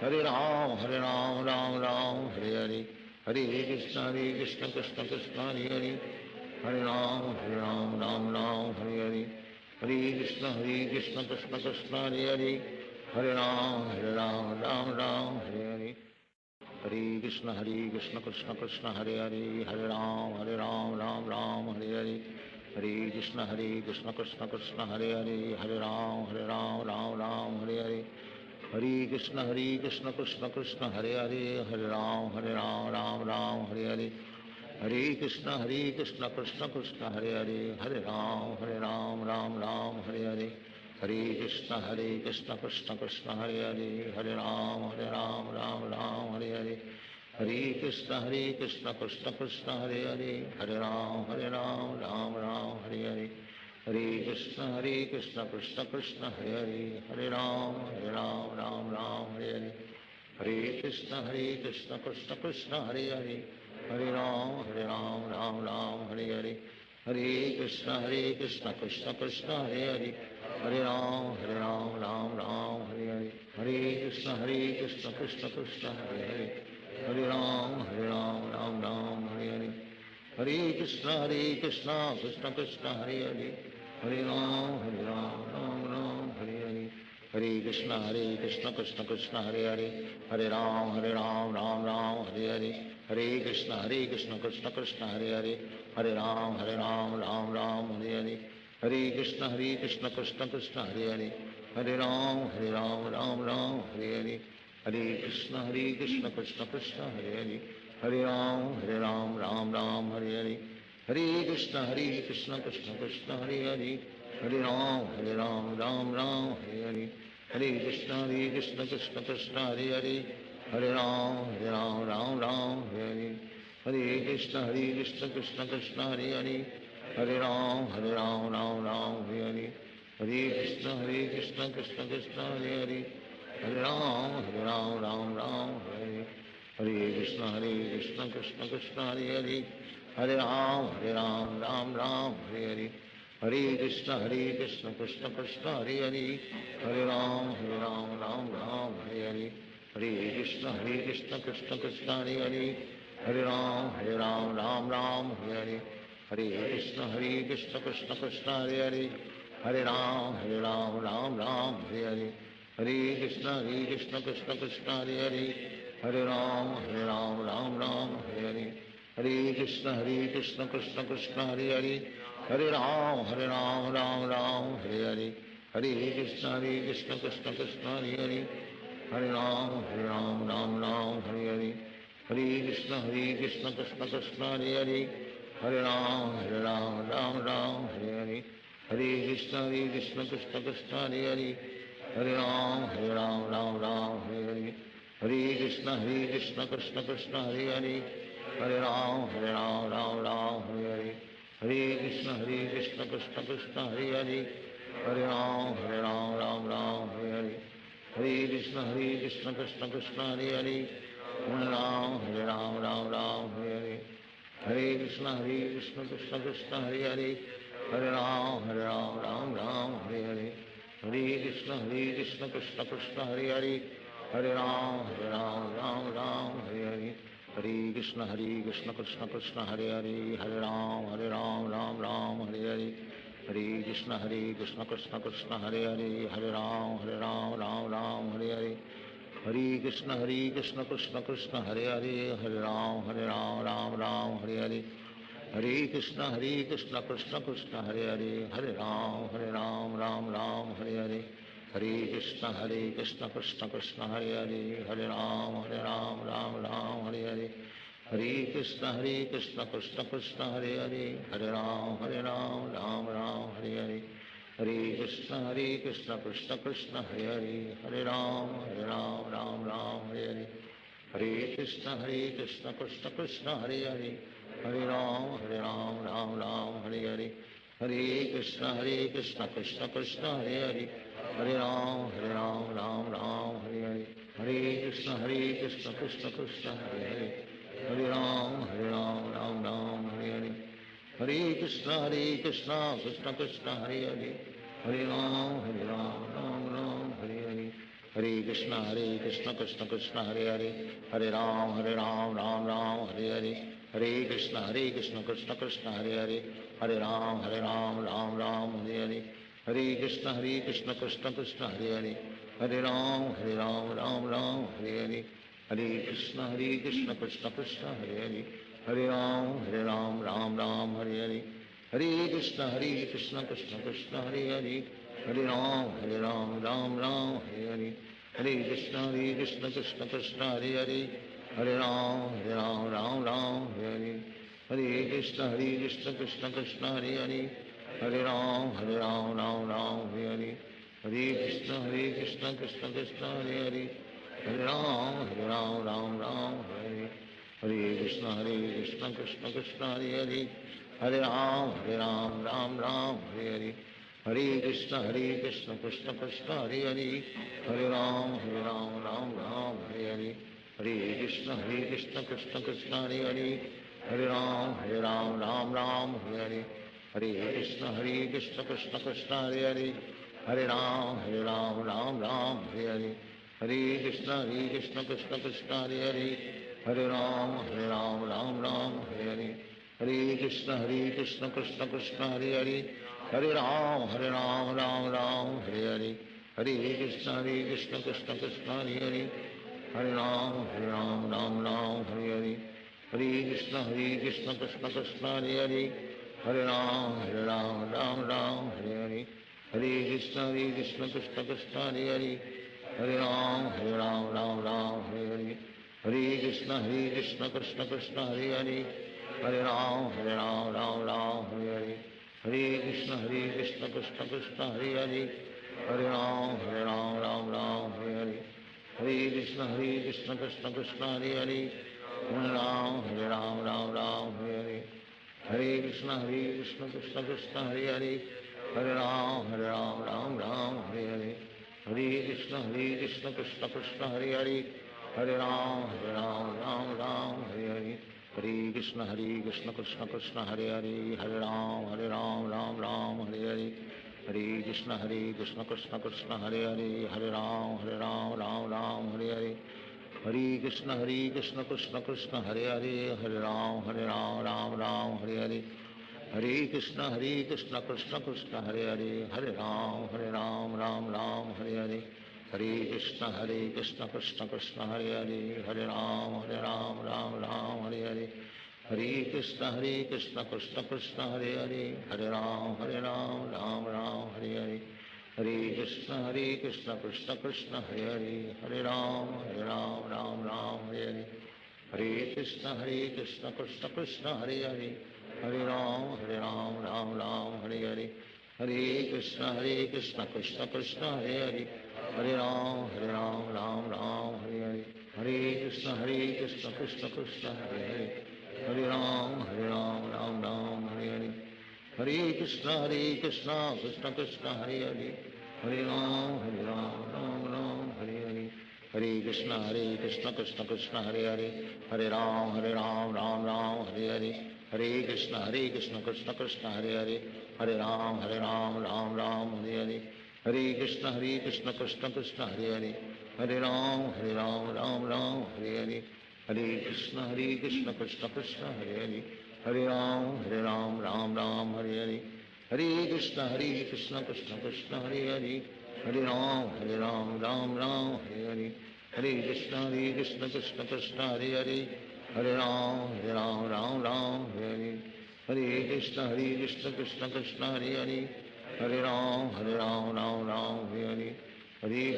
Hare Ram Ram Hare Hare, Hare Krishna Krishna Krishna Hare Hare, Hare Ram Ram Hare Hare, Hare Krishna Krishna Krishna Hare Hare, Hare Ram Ram Hare Hare, Hare Krishna Krishna Krishna Hare Hare, Hare Ram Ram Hare Hare, Hare Krishna Krishna Krishna Hare Hare, Hare Ram Ram Hare Hare, Hare Krishna Krishna Krishna Hare Hare, Hare Ram Ram Hare Hare, Hare Krishna Krishna Krishna Hare Hare, Hare Ram Ram Hare Hare, Hare Krishna Krishna Krishna Hare Hare, Hare Ram Ram Hare Hare, Hare Krishna Krishna Krishna Hare Hare, Hare Ram Ram Hare Hare, Hare Krishna Krishna Krishna Hare Hare, Hare Ram Ram Hare Hare, Hare Krishna Krishna Krishna Hare Hare, Hare Ram Hare Hare, Hare Krishna Krishna Krishna Hare Hare, Hare Ram Ram Hare Hare, Hare Krishna Krishna Krishna Hare Hare, Hare Ram Ram Hare Hare, Hare Krishna Krishna Krishna Hare Hare, Hare Ram Ram Hare Hare, Hare Krishna Krishna Krishna Hare Hare, Hare Ram Ram Hare Hare, Hare Krishna Krishna Krishna Hare Hare, Hare Ram Ram Hare Hare, Hare Krishna Krishna Krishna Hare Hare, Hare Ram Ram Hare Hare, Hare Krishna Krishna Krishna Hare Hare, Hare Ram Ram Hare Hare, Hare Krishna Krishna Krishna Hare Hare, Hare Ram Ram Hare, Hare Krishna Krishna Krishna Hare Hare, Hare Ram Ram Hare Hare, Hare Krishna Krishna Krishna Hare Hare, Hare Ram Ram Hare Hare, Hare Krishna Krishna Krishna Hare Hare, Hare Ram Ram Hare Hare, Hare Krishna Krishna Krishna Hare Hare, Hare Ram Ram Hare Hare, Hare Krishna Krishna Krishna Hare Hare Hare Ram Ram Ram Hare Hare Hare Krishna Krishna Krishna Hare Hare Hare Ram Ram Ram Hare Hare Hare Krishna Krishna Krishna Hare Hare Hare Ram Ram Ram Hare Hare Hare Krishna Krishna Krishna Hare Hare Hare Ram Ram Ram Hare Hare Hare Krishna Krishna Krishna Hare Hare Hare Ram Ram Hare Hare Hare Krishna Krishna Krishna Hare Hare Hare Ram Ram Hare Hare Hare Krishna Krishna Krishna Hare Hare Hare Ram Ram Hare Hare Hare Krishna Krishna Krishna Hare Hare Hare Ram Ram Hare Hare Hare Krishna Krishna Krishna Hare Hare Hare Ram Ram Hare Hare Hare Krishna Krishna Krishna Hare Hare Hare Ram Ram Hare Hare Hare Krishna Krishna Krishna Hare Hare Hare Ram Ram Hare Hare Hare Krishna Krishna Krishna Hare Hare Hare Ram Ram Hare Hare Hare Krishna Krishna Krishna Hare Hare Hare Ram Ram Hare Hare Hare Krishna Krishna Krishna Hare Hare Hare Ram Ram Hare Hare Hare Krishna Krishna Krishna Hare Hare Hare Ram Ram Hare Hare Hare Krishna Krishna Krishna Hare Hare Hare Ram Ram Hare Hare Hare Krishna Krishna Krishna Hare Hare Hare Ram Ram Hare Hare Hare Krishna Krishna Krishna Hare Hare Hare Ram Ram Hare Hare Hare Krishna Krishna Krishna Hare Hare Hare Ram Ram Hare Hare Hare Krishna Krishna Krishna Hare Hare Hare Ram Ram Hare Hare Hare Krishna Krishna Krishna Hare Hare Hare Ram Ram Hare Hare Hare Krishna Krishna Krishna Hare Hare Hare Ram Ram Hare Hare Hare Krishna Krishna Krishna Hare Hare Hare Ram Ram Hare Hare Hare Krishna Krishna Krishna Hare Hare Hare Ram Ram Hare Hare Hare Krishna Krishna Krishna Hare Hare Hare Ram Ram Hare Hare Hare Krishna Krishna Krishna Hare Hare Hare Ram Ram Hare Hare Hare Krishna Krishna Krishna Hare Hare Hare Ram Ram Hare Hare Hare Krishna Krishna Krishna Hare Hare Hare Ram Ram Hare Hare Hare Krishna Krishna Krishna Hare Hare Hare Ram Ram Hare Hare Hare Krishna Krishna Krishna Hare Hare Hare Ram Ram Hare Hare Hare Krishna Krishna Krishna Hare Hare Hare Ram Ram Hare Hare Hare Krishna Krishna Krishna Hare Hare Hare Ram Ram Hare Hare Hare Krishna Krishna Krishna Hare Hare Hare Ram Ram Hare Hare Hare Krishna Krishna Krishna Hare Hare Hare Ram Ram Hare Hare Hare Krishna Krishna Krishna Hare Hare Hare Ram Ram Hare Hare Hare Krishna Krishna Krishna Hare Hare Hare Ram Ram Hare Hare Hare Krishna Krishna Krishna Hare Hare Hare Ram Ram Hare Hare Hare Krishna Krishna Krishna Hare Hare Hare Ram Ram Hare Hare Hare Krishna Krishna Krishna Hare Hare Hare Ram Ram Hare Hare Hare Krishna Krishna Krishna Hare Hare Hare Ram Ram Hare Hare Hare Krishna Krishna Krishna Hare Hare Hare Ram Ram Hare Hare Hare Krishna Krishna Krishna Hare Hare Hare Ram Ram Hare Hare Hare Krishna Krishna Krishna Hare Hare Hare Ram Ram Hare Hare Hare Krishna Krishna Krishna Hare Hare Hare Ram Ram Hare Hare Hare Krishna Krishna Krishna Hare Hare Hare Ram Ram Hare Hare Hare Krishna Krishna Krishna Hare Hare Hare Ram Ram Hare Hare Hare Krishna Krishna Krishna Hare Hare Hare Ram Ram Ram Hare Hare Hare Krishna Krishna Krishna Hare Hare Hare Ram Ram Ram Hare Hare Hare Krishna Krishna Krishna Hare Hare Hare Ram Ram Ram Hare Hare Hare Krishna Krishna Hare Hare Hare Ram Ram Ram Hare Hare Hare Krishna Krishna Hare Hare Hare Ram Ram Hare Hare Hare Krishna Krishna Hare Hare Hare Ram Ram Hare Hare Hare Krishna Krishna Hare Hare Hare Ram Ram Hare Hare Hare Krishna Krishna Hare Hare Hare Ram Hare Hare Hare Krishna Krishna Hare Hare Hare Ram Ram Hare Hare Hare Krishna Krishna Hare Hare Hare Ram Ram Hare Hare Hare Krishna Krishna Hare Hare Hare Ram Ram Hare Hare Hare Krishna Krishna Hare Hare Hare Ram Ram Hare Hare Hare Krishna Krishna Hare Hare Hare Ram Ram Hare Hare Hare Krishna Krishna Hare Hare Hare Ram Ram Hare Hare Hare Krishna Krishna Hare Hare Hare Ram Ram Hare Hare Hare Krishna Krishna Hare Hare Hare Ram Ram Hare Hare Krishna Krishna Hare Hare Hare Ram Ram Hare Hare Hare Krishna Krishna Hare Hare Hare Ram Ram Hare Hare Hare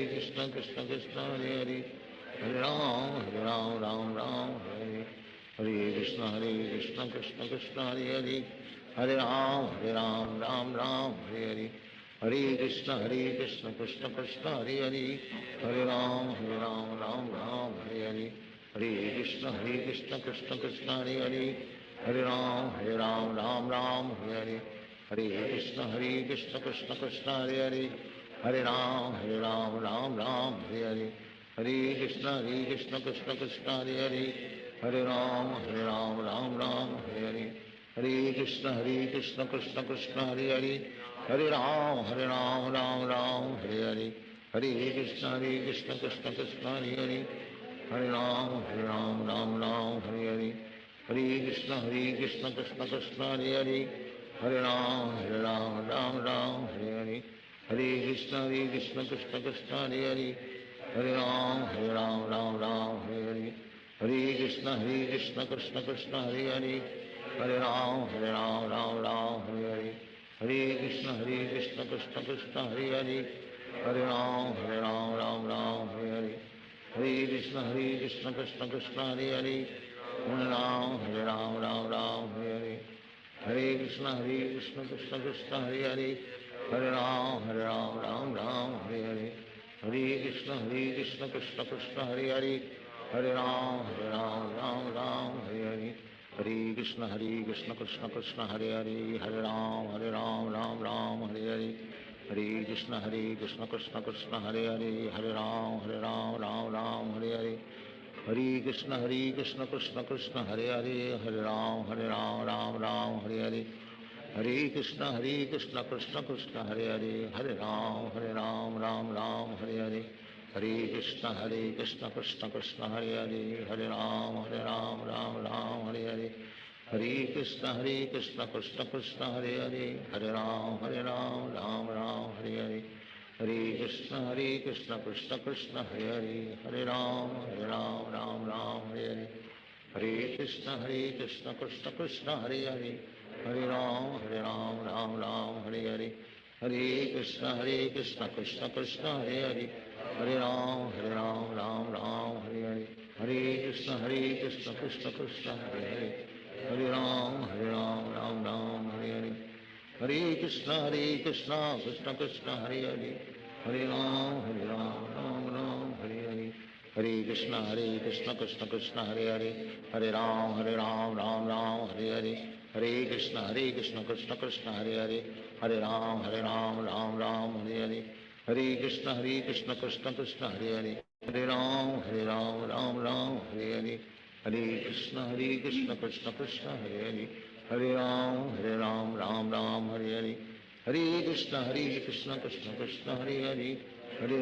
Krishna Krishna Hare Hare Hare Ram Ram Hare Hare Hare Krishna Krishna Hare Hare Hare Ram Ram Hare Hare Hare Krishna Krishna Hare Hare Hare Ram Ram Hare Hare Hare Krishna Krishna Hare Hare Hare Ram Ram Hare Hare Hare Krishna Krishna Hare Hare Hare Ram Ram Hare Hare Hare Krishna Krishna Hare Hare Hare Ram Ram Hare Hare Hare Krishna Krishna Hare Hare Hare Ram Ram Hare Hare Hare Krishna Krishna Hare Hare Hare Ram Ram Hare Hare Hare Krishna Krishna Hare Hare Hare Ram Ram Hare Hare Hare Krishna Krishna Hare Hare Hare Ram Hare Hare Hare Krishna Krishna Hare Hare Hare Ram Ram Hare Hare Hare Krishna Krishna Hare Hare Hare Ram Ram Hare Hare Hare Krishna Krishna Hare Hare Hare Ram Ram Hare Hare Hare Krishna Krishna Hare Hare Hare Ram Ram Hare Hare Hare Krishna Krishna Hare Hare Hare Ram Ram Hare Hare Hare Krishna Krishna Hare Hare Hare Ram Ram Hare Hare Hare Krishna Krishna Hare Hare Hare Ram Ram Hare Hare Hare Krishna Krishna Hare Hare Hare Ram Ram Hare Hare Hare Krishna Krishna Hare Hare Hare Ram Ram Hare Hare Hare Krishna Krishna Hare Hare Hare Ram Ram Hare Hare Hare Krishna Krishna Hare Hare Hare Ram Ram Hare Hare Hare Krishna Krishna Hare Hare Hare Ram Ram Hare Hare Hare Krishna Krishna Hare Hare Hare Ram Hare Hare Hare Krishna Krishna Hare Hare Hare Ram Ram Hare Hare Hare Krishna Krishna Hare Hare Hare Ram Ram Hare Hare Hare Krishna Krishna Hare Hare Hare Ram Ram Hare Hare Hare Krishna Krishna Hare Hare Hare Ram Hare Hare Hare Krishna Krishna Hare Hare Hare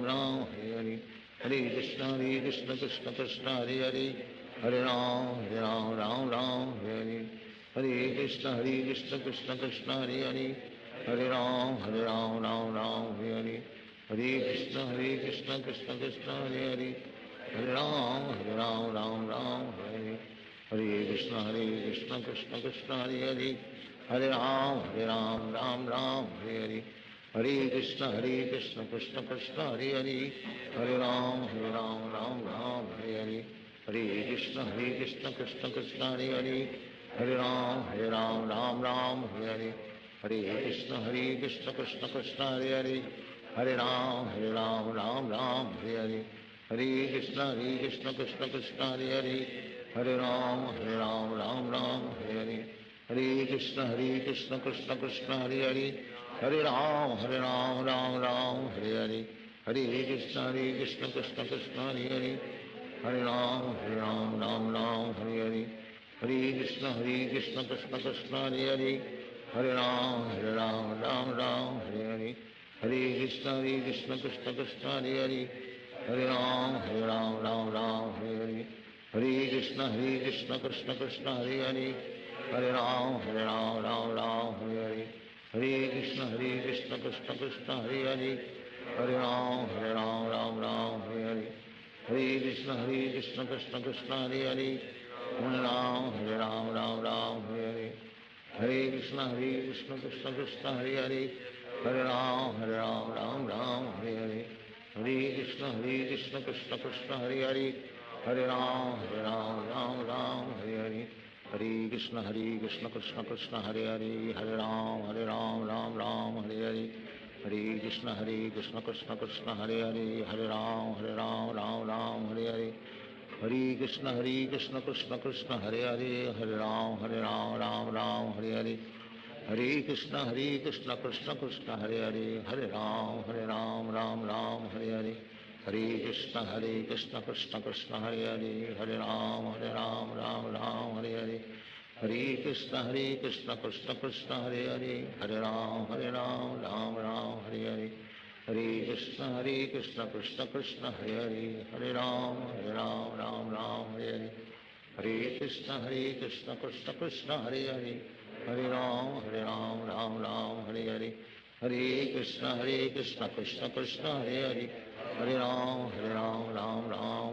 Ram Hare Hare Hare Krishna Krishna Hare Hare Hare Ram Ram Hare Hare Hare Krishna Krishna Hare Hare Hare Ram, Ram Ram, Hare Hare, Hare Krishna, Krishna Krishna, Hare Hare, Hare Ram, Ram, Hare Hare, Hare Krishna, Krishna Krishna, Hare Hare, Hare Ram, Ram, Hare Hare, Hare Krishna, Krishna Krishna, Hare Hare, Hare Ram, Ram, Hare Hare, Hare Krishna, Krishna Krishna, Hare Hare, Hare Ram, Ram, Hare Hare, Hare Krishna, Krishna Krishna, Hare Hare, Hare Ram, Hare Hare, Hare Krishna, Krishna Krishna, Hare Hare, Hare Ram, Hare Hare, Hare Krishna, Krishna Krishna, Hare Hare, Hare Ram, Hare Hare, Hare Krishna, Krishna Krishna, Hare Hare, Hare Ram, Hare Hare, Hare Krishna, Krishna Krishna, Hare Hare, Hare Ram, Hare Hare, Hare Krishna, Krishna Krishna, Hare Hare, Hare Ram, Hare Hare, Hare Krishna, Krishna Krishna, Hare Hare, Hare Ram, Hare Hare, Hare Krishna, Krishna Krishna, Hare Hare, Hare Ram, Hare Hare, Hare Krishna, Krishna Krishna, Hare Hare, Hare Ram, Hare Hare, Hare Krishna, Krishna Krishna, Hare Hare, Hare Ram, Hare Hare, Hare Krishna, Krishna Krishna, Hare Hare, Hare Ram, Hare Hare, Hare Krishna, Krishna Krishna, Hare Hare, Hare Ram, Hare Hare, Hare Krishna, Krishna Krishna, Hare Hare, Hare Ram, Hare Hare, Hare Krishna, Krishna Krishna, Hare Hare, Hare Ram, Hare Hare, Hare Krishna, Krishna Krishna, Hare Hare, Hare Ram, Hare Hare, Hare Krishna, Krishna Krishna, Hare Hare, Hare Ram, Hare Hare, Hare Krishna, Krishna Krishna, Hare Hare, Hare Ram, Hare Hare, Hare Krishna, Krishna Krishna, Hare Hare, Hare Ram, Hare Hare, Hare Krishna, Krishna Krishna, Hare Hare, Hare Ram,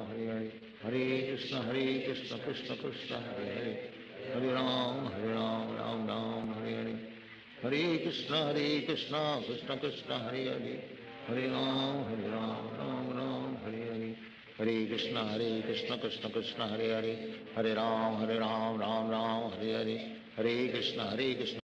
Hare Hare, Hare Krishna, Krishna Krishna, Hare Hare, Hare Ram, Hare Hare, Hare Krishna, Krishna Krishna, Hare Hare, Hare Ram, Hare Hare, Hare Krishna, Krishna Krishna, Hare Hare, Hare Ram, Hare Hare, Hare Krishna, Krishna Krishna, Hare Hare, Hare Ram, Hare Hare, Hare Krishna, Krishna